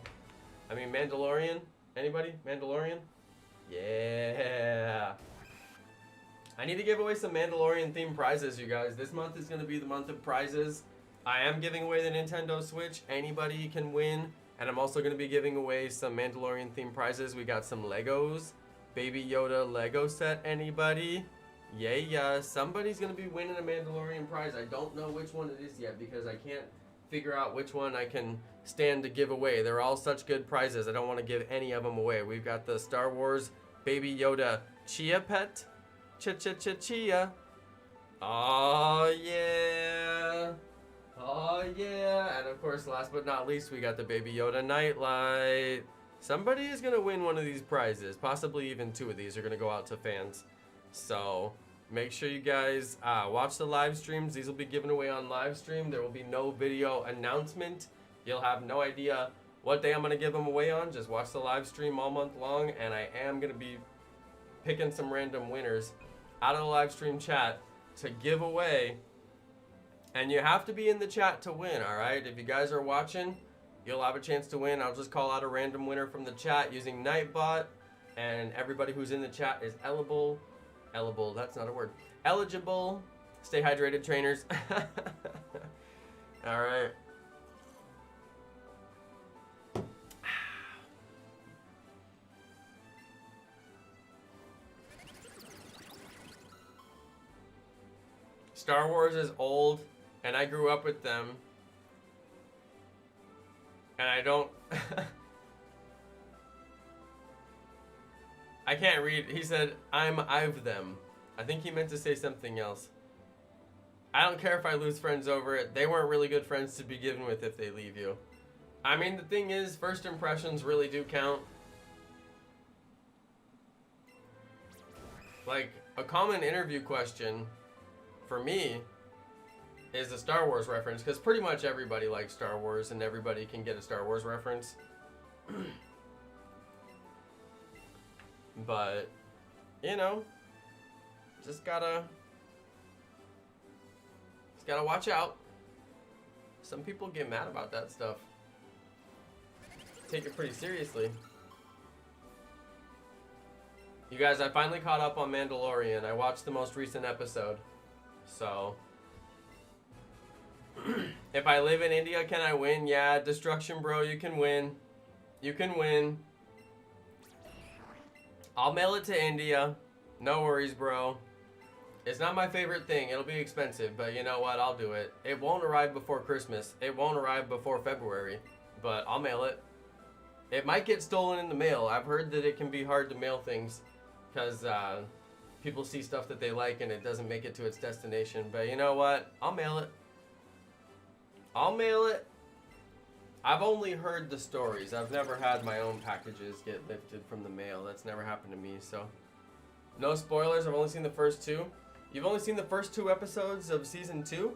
Speaker 1: I mean, Mandalorian? Anybody? Mandalorian? Yeah. I need to give away some Mandalorian themed prizes, you guys. This month is going to be the month of prizes. I am giving away the Nintendo Switch. Anybody can win. And I'm also going to be giving away some Mandalorian themed prizes. We got some Legos. Baby Yoda Lego set. Anybody? Yeah. Somebody's going to be winning a Mandalorian prize. I don't know which one it is yet, because I can't figure out which one I can stand to give away. They're all such good prizes. I don't want to give any of them away. We've got the Star Wars Baby Yoda Chia pet. Chia. Oh yeah. Oh yeah. And of course, last but not least, we got the Baby Yoda nightlight. Somebody is going to win one of these prizes. Possibly even 2 of these are going to go out to fans. So make sure you guys watch the live streams. These will be given away on live stream. There will be no video announcement. You'll have no idea what day I'm going to give them away on. Just watch the live stream all month long. And I am going to be picking some random winners out of the live stream chat to give away. And you have to be in the chat to win, all right? If you guys are watching, you'll have a chance to win. I'll just call out a random winner from the chat using Nightbot. And everybody who's in the chat is eligible. Eligible, that's not a word. Eligible. Stay hydrated, trainers. All right. Star Wars is old, and I grew up with them. And I don't... I can't read. He said, I've them. I think he meant to say something else. I don't care if I lose friends over it. They weren't really good friends to begin with if they leave you. I mean, the thing is, first impressions really do count. Like, a common interview question for me is a Star Wars reference, because pretty much everybody likes Star Wars and everybody can get a Star Wars reference. But, you know, just gotta watch out. Some people get mad about that stuff. Take it pretty seriously. You guys, I finally caught up on Mandalorian. I watched the most recent episode. So, if I live in India, can I win? Yeah, Destruction Bro, you can win. You can win. I'll mail it to India. No worries, bro. It's not my favorite thing. It'll be expensive, but you know what? I'll do it. It won't arrive before Christmas. It won't arrive before February, but I'll mail it. It might get stolen in the mail. I've heard that it can be hard to mail things because people see stuff that they like and it doesn't make it to its destination. But you know what? I'll mail it. I'll mail it. I've only heard the stories. I've never had my own packages get lifted from the mail. That's never happened to me, so. No spoilers. I've only seen the first 2. You've only seen the first 2 episodes of season 2?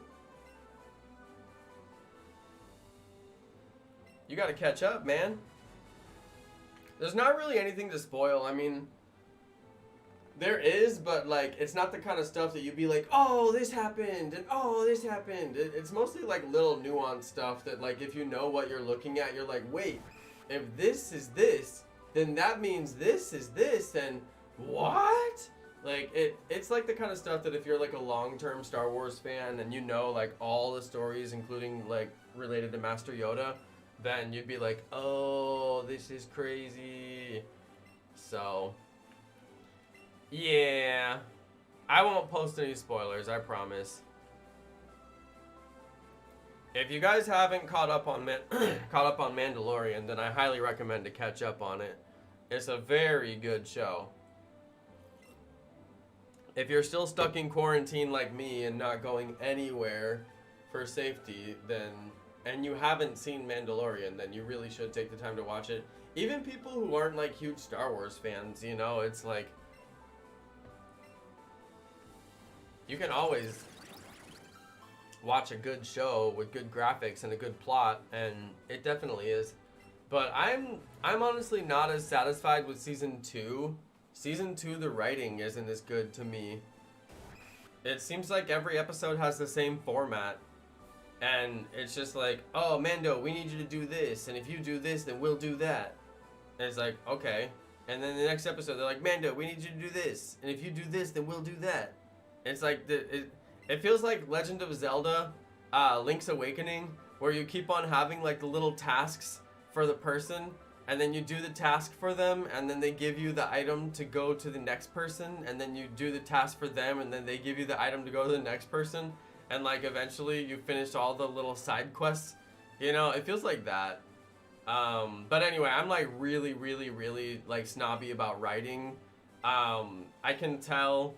Speaker 1: You gotta catch up, man. There's not really anything to spoil. I mean, there is, but like, it's not the kind of stuff that you'd be like, oh, this happened, and oh, this happened. It's mostly like little nuanced stuff that like, if you know what you're looking at, you're like, wait, if this is this, then that means this is this, and what? Like, it's like the kind of stuff that if you're like a long-term Star Wars fan and you know like all the stories, including like related to Master Yoda, then you'd be like, oh, this is crazy. So, yeah, I won't post any spoilers, I promise. If you guys haven't caught up on Mandalorian, then I highly recommend to catch up on it. It's a very good show. If you're still stuck in quarantine like me and not going anywhere for safety, then, and you haven't seen Mandalorian, then you really should take the time to watch it. Even people who aren't like huge Star Wars fans, you know, it's like, you can always watch a good show with good graphics and a good plot, and it definitely is. But I'm honestly not as satisfied with season 2. Season 2, the writing isn't as good to me. It seems like every episode has the same format. And it's just like, oh, Mando, we need you to do this. And if you do this, then we'll do that. And it's like, okay. And then the next episode, they're like, Mando, we need you to do this. And if you do this, then we'll do that. And it's like, it feels like Legend of Zelda, Link's Awakening, where you keep on having like the little tasks for the person. And then you do the task for them, and then they give you the item to go to the next person, and then you do the task for them, and then they give you the item to go to the next person, and like eventually you finish all the little side quests. You know, it feels like that. But anyway, I'm like really like snobby about writing. I can tell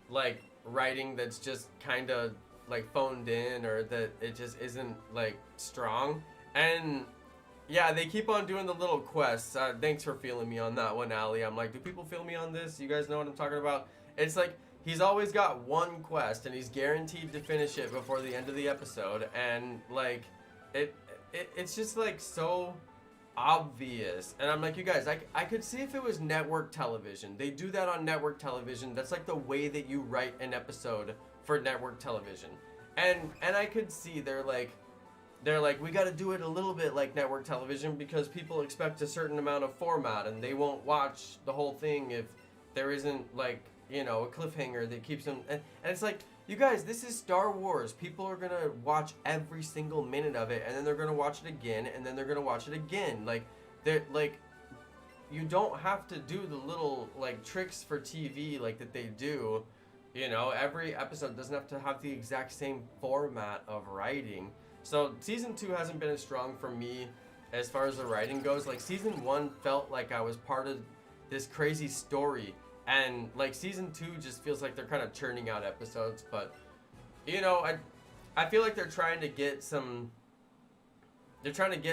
Speaker 1: like writing that's just kind of like phoned in, or that it just isn't like strong. And Yeah, they keep on doing the little quests. Thanks for feeling me on that one, Allie. I'm like, do people feel me on this? You guys know what I'm talking about? It's like, he's always got one quest, and he's guaranteed to finish it before the end of the episode. And, like, it's just, like, so obvious. And I'm like, you guys, I could see if it was network television. They do that on network television. That's, like, the way that you write an episode for network television. And I could see they're like, we got to do it a little bit like network television because people expect a certain amount of format and they won't watch the whole thing if there isn't, like, you know, a cliffhanger that keeps them. And it's like, you guys, this is Star Wars. People are going to watch every single minute of it, and then they're going to watch it again, and then they're going to watch it again. Like, you don't have to do the little, like, tricks for TV like that they do. You know, every episode doesn't have to have the exact same format of writing. So season 2 hasn't been as strong for me as far as the writing goes. Like, season 1 felt like I was part of this crazy story, and like season 2 just feels like they're kind of churning out episodes. But you know, I feel like they're trying to get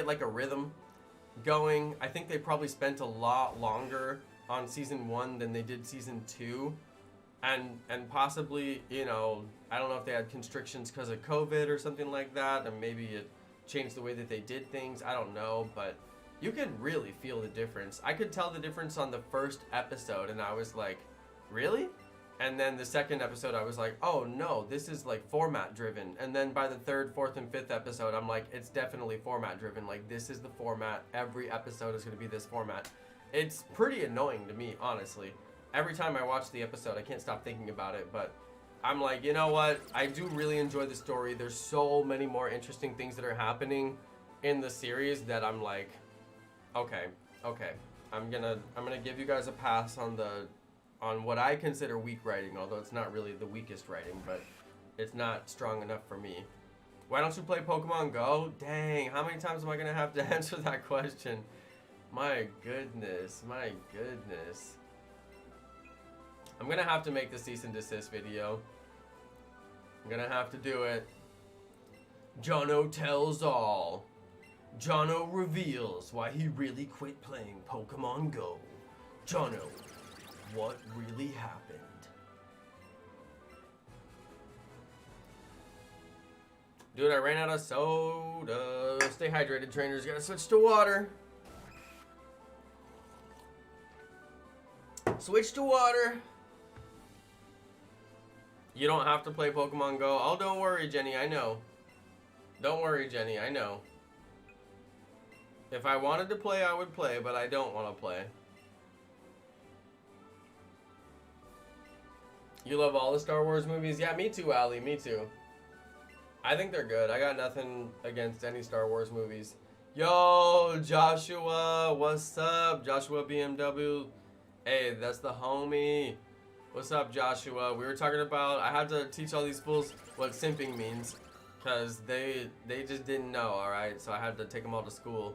Speaker 1: like a rhythm going. I think they probably spent a lot longer on season 1 than they did season 2. And possibly, you know, I don't know if they had constrictions because of COVID or something like that, and maybe it changed the way that they did things. I don't know, but you could really feel the difference. I could tell the difference on the first episode, and I was like, really? And then the second episode, I was like, oh no, this is like format driven. And then by the third, fourth, and fifth episode, I'm like, it's definitely format driven. Like, this is the format. Every episode is going to be this format. It's pretty annoying to me, honestly. Every time I watch the episode, I can't stop thinking about it, but I'm like, you know what? I do really enjoy the story. There's so many more interesting things that are happening in the series that I'm like, okay. I'm gonna give you guys a pass on what I consider weak writing, although it's not really the weakest writing, but it's not strong enough for me. Why don't you play Pokemon Go? Dang, how many times am I gonna have to answer that question? My goodness. I'm gonna have to make the cease and desist video. I'm gonna have to do it. Jonno tells all. Jonno reveals why he really quit playing Pokemon Go. Jonno, what really happened? Dude, I ran out of soda. Stay hydrated, trainers. Gotta switch to water. Switch to water. You don't have to play Pokemon Go. Oh, don't worry, Jenny, I know. Don't worry, Jenny, I know. If I wanted to play, I would play, but I don't want to play. You love all the Star Wars movies? Yeah, me too, Allie, me too. I think they're good. I got nothing against any Star Wars movies. Yo, Joshua, what's up? Joshua BMW. Hey, that's the homie. What's up, Joshua? We were talking about, I had to teach all these fools what simping means, because they just didn't know, alright? So I had to take them all to school.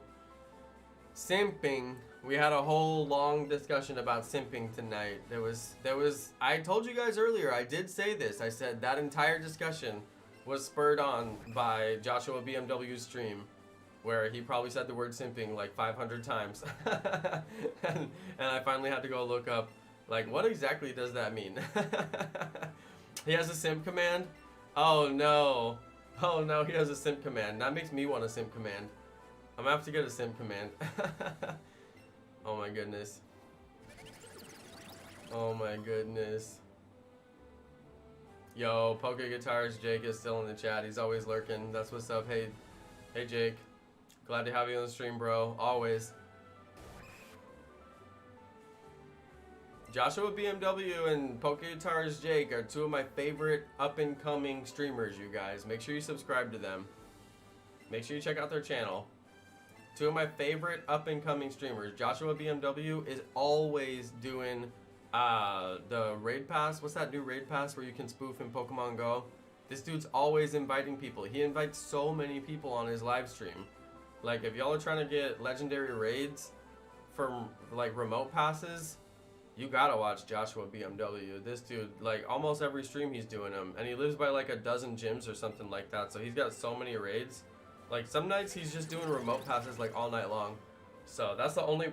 Speaker 1: Simping, we had a whole long discussion about simping tonight. There was, I told you guys earlier, I did say this. I said that entire discussion was spurred on by Joshua BMW's stream, where he probably said the word simping like 500 times. and I finally had to go look up, like, what exactly does that mean? He has a simp command? Oh no. Oh no, he has a simp command. That makes me want a simp command. I'm gonna have to get a simp command. Oh my goodness. Oh my goodness. Yo, Poke Guitars Jake is still in the chat. He's always lurking. That's what's up. Hey Jake. Glad to have you on the stream, bro. Always. Joshua BMW and Poke Guitars Jake are two of my favorite up-and-coming streamers, you guys. Make sure you subscribe to them. Make sure you check out their channel. Two of my favorite up-and-coming streamers. Joshua BMW is always doing the raid pass. What's that new raid pass where you can spoof in Pokemon Go? This dude's always inviting people. He invites so many people on his live stream. Like, if y'all are trying to get legendary raids from, like, remote passes, you gotta watch Joshua BMW. This dude, like, almost every stream he's doing them. And he lives by, like, a dozen gyms or something like that. So he's got so many raids. Like some nights he's just doing remote passes like all night long. So that's the only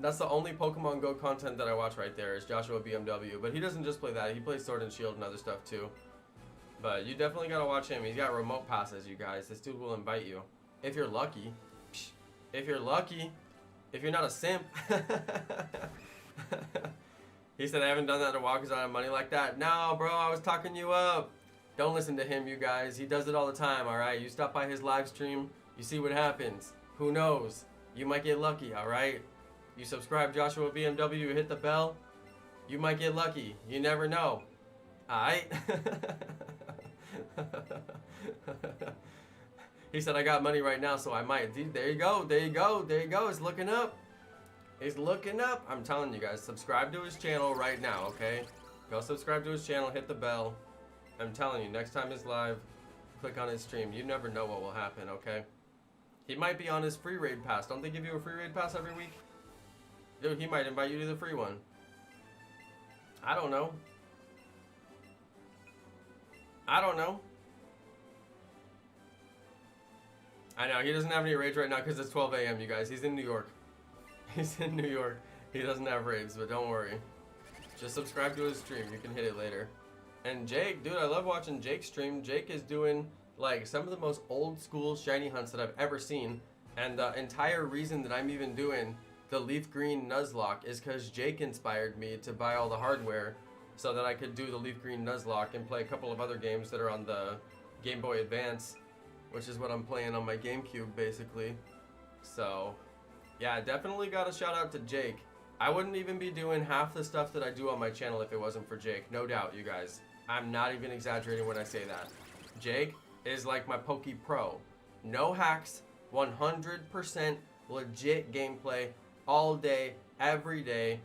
Speaker 1: Pokemon Go content that I watch right there is Joshua BMW. But he doesn't just play that. He plays Sword and Shield and other stuff too. But you definitely gotta watch him. He's got remote passes, you guys. This dude will invite you. If you're lucky. If you're lucky. If you're not a simp. He said I haven't done that in a while because I don't have money like that. No, bro, I was talking you up. Don't listen to him, you guys. He does it all the time, alright? You stop by his live stream, you see what happens. Who knows? You might get lucky, alright? You subscribe Joshua BMW, you hit the bell, you might get lucky. You never know. Alright? He said I got money right now, so I might. There you go, there you go, there you go. It's looking up. It's looking up. I'm telling you guys, subscribe to his channel right now, okay? Go subscribe to his channel, hit the bell. I'm telling you, next time he's live, click on his stream. You never know what will happen, okay? He might be on his free raid pass. Don't they give you a free raid pass every week? Dude, he might invite you to the free one. I don't know. I don't know. I know, he doesn't have any raids right now because it's 12 a.m., you guys. He's in New York. He's in New York. He doesn't have raids, but don't worry. Just subscribe to his stream. You can hit it later. And Jake, dude, I love watching Jake stream. Jake is doing, like, some of the most old school shiny hunts that I've ever seen. And the entire reason that I'm even doing the Leaf Green Nuzlocke is because Jake inspired me to buy all the hardware so that I could do the Leaf Green Nuzlocke and play a couple of other games that are on the Game Boy Advance, which is what I'm playing on my GameCube, basically. So, yeah, definitely got a shout out to Jake. I wouldn't even be doing half the stuff that I do on my channel if it wasn't for Jake. No doubt, you guys. I'm not even exaggerating when I say that. Jake is like my Poke Pro. No hacks, 100% legit gameplay, all day, every day,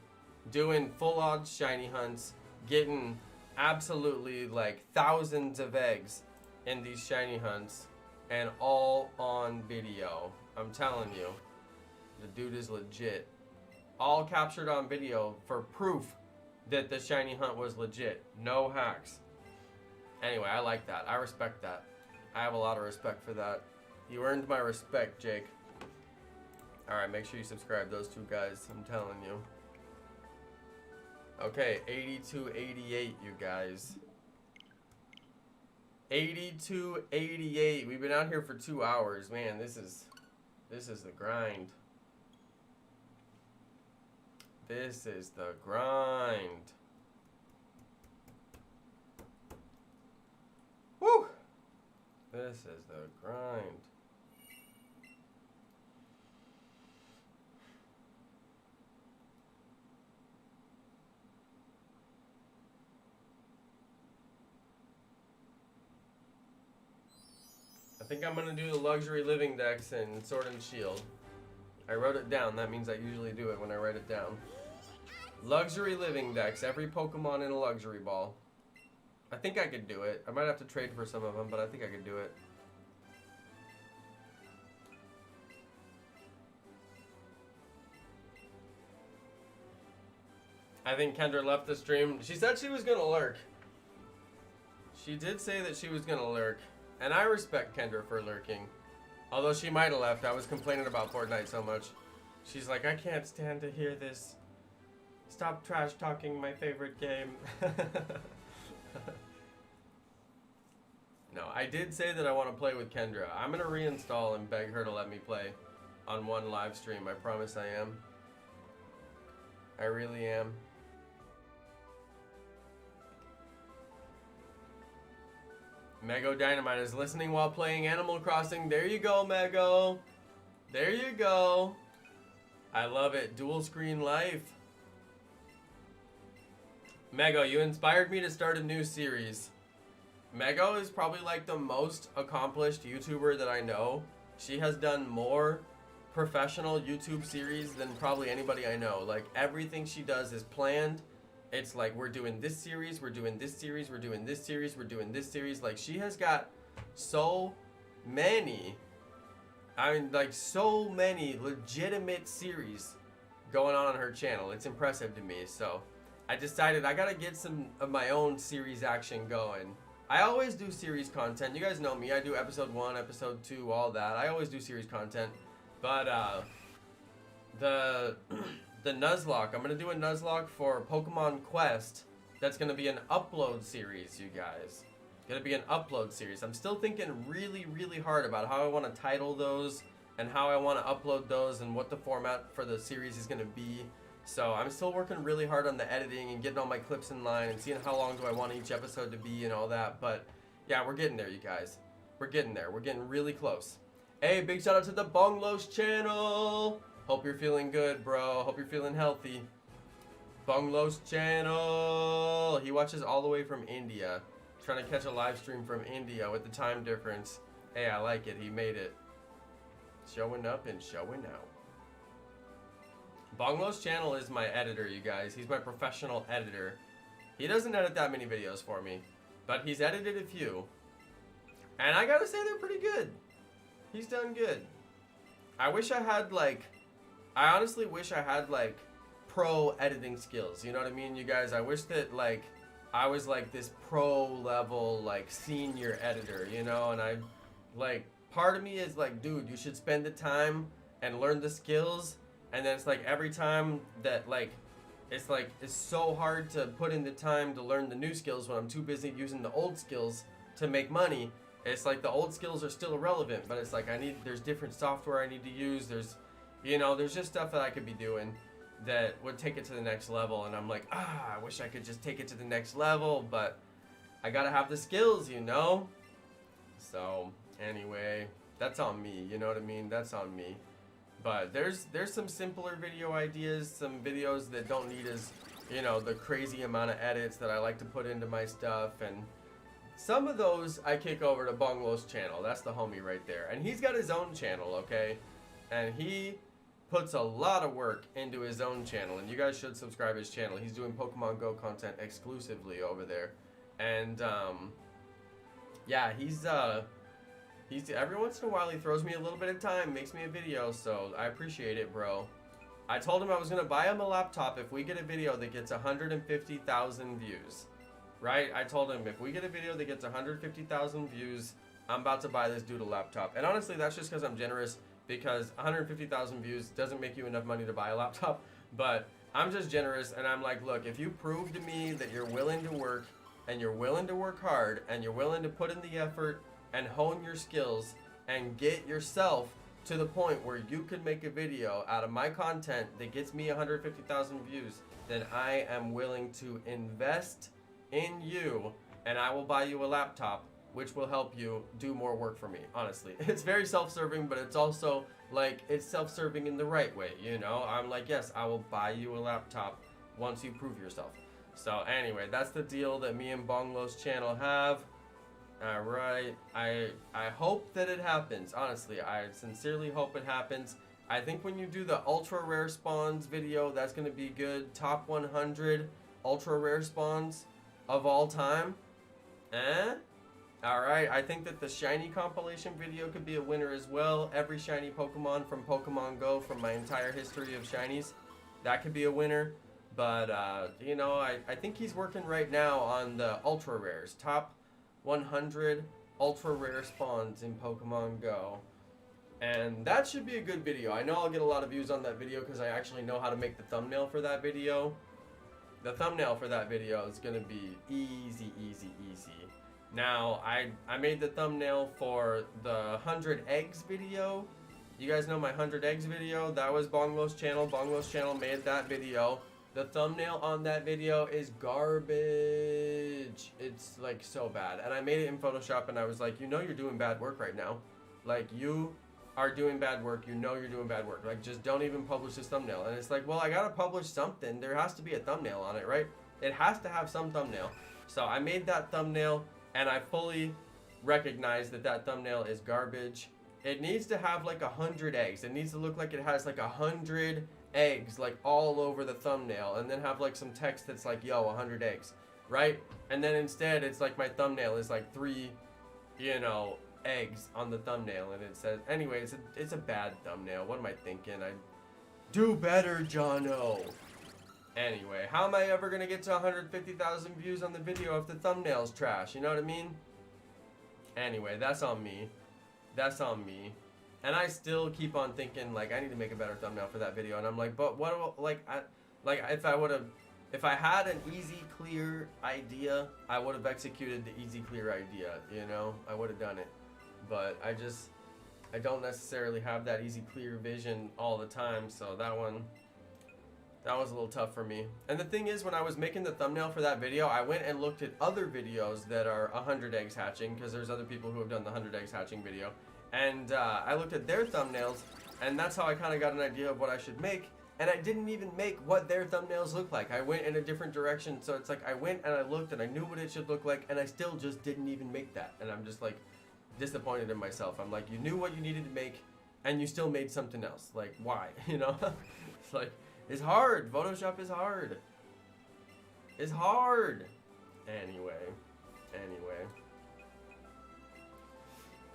Speaker 1: doing full odds shiny hunts, getting absolutely like thousands of eggs in these shiny hunts, and all on video. I'm telling you, the dude is legit. All captured on video for proof that the shiny hunt was legit. No hacks. Anyway, I like that. I respect that. I have a lot of respect for that. You earned my respect, Jake. Alright, make sure you subscribe, those two guys. I'm telling you. Okay, 8288, you guys. 8288. We've been out here for 2 hours. Man, this is the grind. This is the grind. Woo! This is the grind. I think I'm gonna do the luxury living decks in Sword and Shield. I wrote it down. That means I usually do it when I write it down. Luxury living decks. Every Pokemon in a luxury ball. I think I could do it. I might have to trade for some of them, but I think I could do it. I think Kendra left the stream. She said she was gonna lurk. She did say that she was gonna lurk. And I respect Kendra for lurking. Although she might have left. I was complaining about Fortnite so much. She's like, I can't stand to hear this. Stop trash talking my favorite game. No, I did say that I want to play with Kendra. I'm going to reinstall and beg her to let me play on one live stream. I promise I am. I really am. Mego Dynamite is listening while playing Animal Crossing. There you go, Mego. There you go. I love it. Dual screen life. Mego, you inspired me to start a new series. Mego is probably like the most accomplished YouTuber that I know. She has done more professional YouTube series than probably anybody I know. Like, everything she does is planned. It's like, we're doing this series, we're doing this series, we're doing this series, we're doing this series. Like, she has got so many, I mean, like, so many legitimate series going on her channel. It's impressive to me. So I decided I gotta get some of my own series action going. I always do series content. You guys know me. I do episode 1, episode 2, all that. I always do series content. But the Nuzlocke, I'm gonna do a Nuzlocke for Pokemon Quest. That's gonna be an upload series, you guys. Gonna be an upload series. I'm still thinking really, really hard about how I want to title those and how I want to upload those and what the format for the series is gonna be. So I'm still working really hard on the editing and getting all my clips in line and seeing how long do I want each episode to be and all that. But yeah, we're getting there, you guys. We're getting there. We're getting really close. Hey, big shout out to the Bonglos channel. Hope you're feeling good, bro. Hope you're feeling healthy. Bonglos channel. He watches all the way from India. Trying to catch a live stream from India with the time difference. Hey, I like it. He made it. Showing up and showing out. Bonglos channel is my editor, you guys. He's my professional editor. He doesn't edit that many videos for me, but he's edited a few. And I gotta say they're pretty good. He's done good. I wish I had I honestly wish I had pro editing skills. You know what I mean, you guys? I wish that I was this pro level senior editor, you know? And I part of me is dude, you should spend the time and learn the skills. And then it's every time that it's so hard to put in the time to learn the new skills when I'm too busy using the old skills to make money. It's the old skills are still irrelevant, but it's there's different software I need to use. There's just stuff that I could be doing that would take it to the next level. And I'm I wish I could just take it to the next level, but I gotta have the skills, you know? So anyway, that's on me, you know what I mean? That's on me. But there's some simpler video ideas, some videos that don't need as, the crazy amount of edits that I like to put into my stuff. And some of those I kick over to Bonglo's channel. That's the homie right there. And he's got his own channel, okay? And he puts a lot of work into his own channel. And you guys should subscribe to his channel. He's doing Pokemon Go content exclusively over there. And, yeah, he's every once in a while he throws me a little bit of time, makes me a video, so I appreciate it, bro. I told him I was gonna buy him a laptop if we get a video that gets 150,000 views. Right? I told him if we get a video that gets 150,000 views, I'm about to buy this dude a laptop. And honestly, that's just because I'm generous, because 150,000 views doesn't make you enough money to buy a laptop. But I'm just generous, and I'm look, if you prove to me that you're willing to work, and you're willing to work hard, and you're willing to put in the effort, and hone your skills and get yourself to the point where you could make a video out of my content that gets me 150,000 views, then I am willing to invest in you and I will buy you a laptop, which will help you do more work for me, honestly. It's very self-serving, but it's also it's self-serving in the right way, you know? I'm yes, I will buy you a laptop once you prove yourself. So anyway, that's the deal that me and Bonglo's channel have. Alright, I hope that it happens, honestly. I sincerely hope it happens. I think when you do the ultra rare spawns video, that's going to be good. Top 100 ultra rare spawns of all time. Alright, I think that the shiny compilation video could be a winner as well. Every shiny Pokemon from Pokemon Go from my entire history of shinies. That could be a winner. But, I think he's working right now on the ultra rares. Top 100 ultra rare spawns in Pokemon Go, and that should be a good video. I know I'll get a lot of views on that video because I actually know how to make the thumbnail for that video. The thumbnail for that video is gonna be easy. Now I made the thumbnail for the 100 eggs video. You guys know my 100 eggs video? That was Bonglo's channel. Bonglo's channel made that video. The thumbnail on that video is garbage. It's so bad. And I made it in Photoshop and I was you know you're doing bad work right now. You are doing bad work. You know you're doing bad work. Just don't even publish this thumbnail. And it's well, I gotta publish something. There has to be a thumbnail on it, right? It has to have some thumbnail. So I made that thumbnail and I fully recognize that that thumbnail is garbage. It needs to have 100 eggs. It needs to look like it has 100 eggs all over the thumbnail, and then have some text that's yo, 100 eggs, right? And then instead it's my thumbnail is 3 eggs on the thumbnail, and it says anyway, it's a bad thumbnail. What am I thinking? I do better, Jonno. Anyway, how am I ever gonna get to 150,000 views on the video if the thumbnail's trash? You know what I mean? Anyway, that's on me. That's on me. And I still keep on thinking, like, I need to make a better thumbnail for that video. And I'm like, but what, like, if I had an easy, clear idea, I would have executed the easy, clear idea, you know? I would have done it. But I don't necessarily have that easy, clear vision all the time, so that was a little tough for me. And the thing is, when I was making the thumbnail for that video, I went and looked at other videos that are 100 eggs hatching, because there's other people who have done the 100 eggs hatching video. And I looked at their thumbnails, and that's how I kind of got an idea of what I should make. And I didn't even make what their thumbnails look like. I went in a different direction, so it's like I went and I looked and I knew what it should look like, and I still just didn't even make that. And I'm just like disappointed in myself. I'm like, you knew what you needed to make, and you still made something else. Like, why? You know? It's like, it's hard. Photoshop is hard. It's hard. Anyway.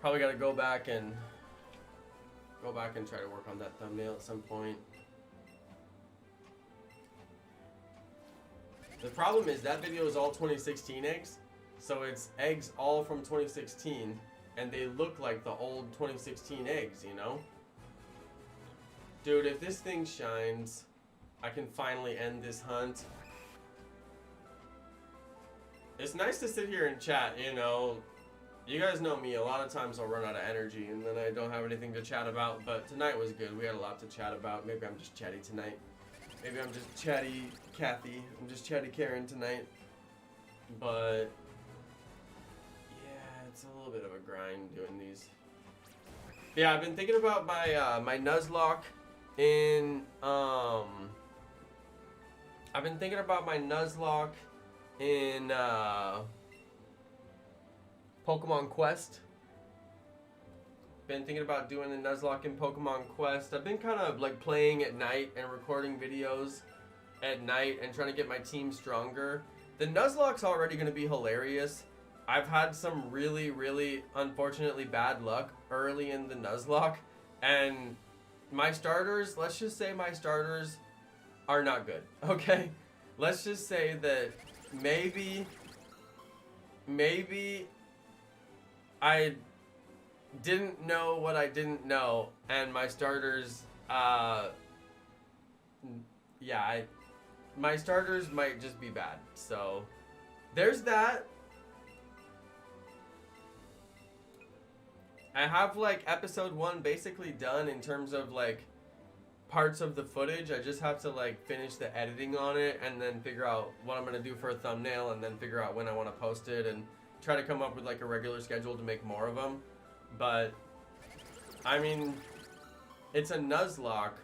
Speaker 1: Probably gotta go back and try to work on that thumbnail at some point. The problem is that video is all 2016 eggs, so it's eggs all from 2016, and they look like the old 2016 eggs, you know? Dude, if this thing shines, I can finally end this hunt. It's nice to sit here and chat, you know. You guys know me, a lot of times I'll run out of energy and then I don't have anything to chat about, but tonight was good. We had a lot to chat about. Maybe I'm just chatty tonight. Maybe I'm just chatty Kathy. I'm just chatty Karen tonight. But yeah, it's a little bit of a grind doing these. Yeah, I've been thinking about my my Nuzlocke in I've been thinking about my Nuzlocke in Pokemon Quest. Been thinking about doing the Nuzlocke in Pokemon Quest. I've been kind of like playing at night and recording videos at night and trying to get my team stronger. The Nuzlocke's already going to be hilarious. I've had some really, really unfortunately bad luck early in the Nuzlocke, and my starters, let's just say my starters are not good, okay? Let's just say that maybe I didn't know what I didn't know, and my starters, my starters might just be bad. So there's that. I have like episode 1 basically done in terms of like parts of the footage. I just have to like finish the editing on it and then figure out what I'm gonna do for a thumbnail and then figure out when I want to post it and try to come up with like a regular schedule to make more of them. But I mean, it's a Nuzlocke.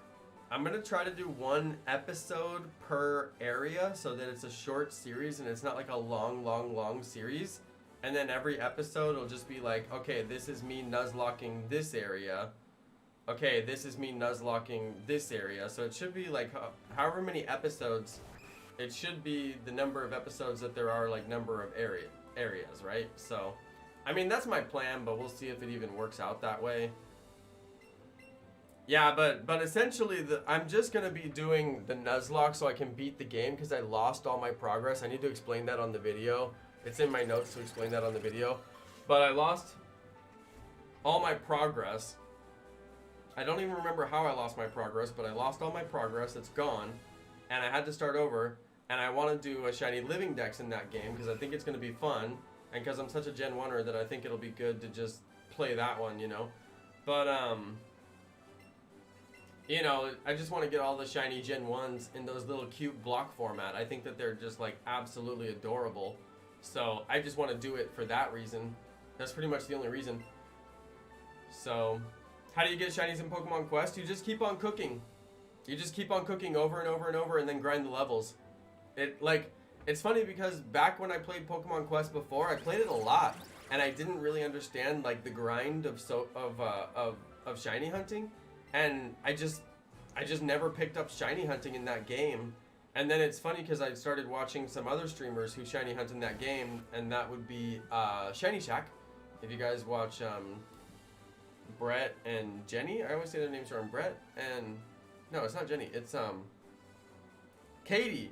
Speaker 1: I'm gonna try to do 1 episode per area so that it's a short series and it's not like a long series. And then every episode will just be like, okay, this is me Nuzlocking this area. Okay, this is me Nuzlocking this area. So it should be like however many episodes, it should be the number of episodes that there are, like number of areas, right? So, I mean, that's my plan, but we'll see if it even works out that way. Yeah, but essentially, I'm just going to be doing the Nuzlocke so I can beat the game because I lost all my progress. I need to explain that on the video. It's in my notes to explain that on the video. But I lost all my progress. I don't even remember how I lost my progress, but I lost all my progress. It's gone. And I had to start over. And I want to do a shiny living dex in that game because I think it's going to be fun. And because I'm such a Gen 1er that I think it'll be good to just play that one, you know. But, you know, I just want to get all the shiny Gen 1s in those little cute block format. I think that they're just, like, absolutely adorable. So, I just want to do it for that reason. That's pretty much the only reason. So, how do you get shinies in Pokemon Quest? You just keep on cooking. You just keep on cooking over and over and over and then grind the levels. It's funny because back when I played Pokemon Quest before, I played it a lot. And I didn't really understand, like, the grind of shiny hunting. And I just never picked up shiny hunting in that game. And then it's funny because I started watching some other streamers who shiny hunt in that game, and that would be Shiny Shack. If you guys watch Brett and Jenny, I always say their names wrong. Brett and no, it's not Jenny. It's Katie,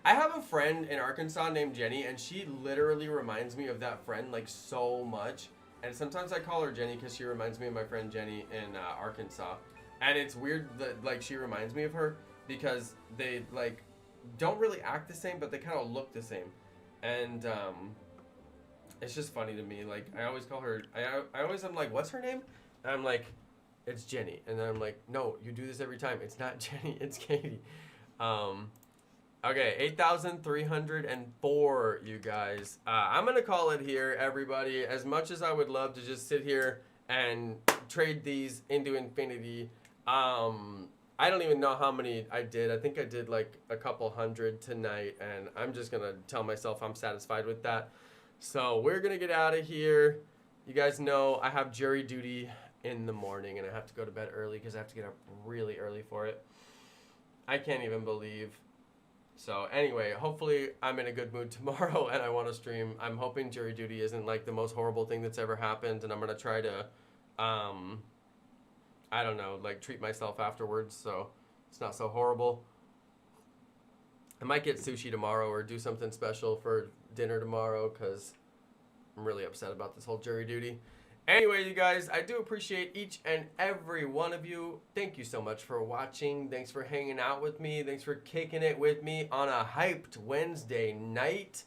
Speaker 1: I have a friend in Arkansas named Jenny, and she literally reminds me of that friend like so much. And sometimes I call her Jenny because she reminds me of my friend Jenny in Arkansas. And it's weird that like she reminds me of her because they like don't really act the same, but they kind of look the same. And it's just funny to me. Like I always call her. I always am like, what's her name? And I'm like, it's Jenny. And then I'm like, no, you do this every time. It's not Jenny. It's Katie. Okay, 8,304, you guys. I'm gonna call it here, everybody. As much as I would love to just sit here and trade these into infinity, I don't even know how many I did. I think I did like a couple hundred tonight, and I'm just gonna tell myself I'm satisfied with that. So we're gonna get out of here. You guys know I have jury duty in the morning, and I have to go to bed early because I have to get up really early for it. I can't even believe. So anyway, hopefully I'm in a good mood tomorrow and I want to stream. I'm hoping jury duty isn't like the most horrible thing that's ever happened, and I'm going to try to, I don't know, like treat myself afterwards so it's not so horrible. I might get sushi tomorrow or do something special for dinner tomorrow because I'm really upset about this whole jury duty. Anyway, you guys, I do appreciate each and every one of you. Thank you so much for watching. Thanks for hanging out with me. Thanks for kicking it with me on a hyped Wednesday night.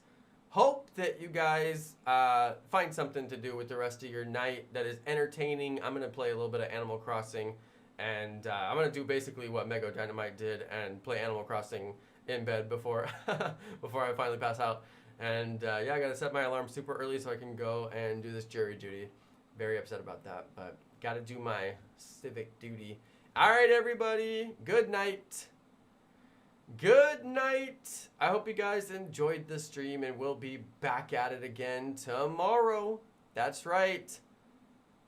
Speaker 1: Hope that you guys find something to do with the rest of your night that is entertaining. I'm going to play a little bit of Animal Crossing, and I'm going to do basically what Mego Dynamite did and play Animal Crossing in bed before, before I finally pass out. And yeah, I got to set my alarm super early so I can go and do this jury duty. Very upset about that, but gotta do my civic duty. All right, everybody. Good night. Good night. I hope you guys enjoyed the stream, and we'll be back at it again tomorrow. That's right.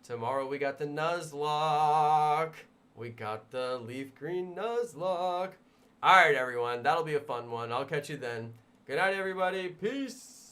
Speaker 1: Tomorrow we got the Nuzlocke. We got the leaf green Nuzlocke. All right, everyone. That'll be a fun one. I'll catch you then. Good night, everybody. Peace.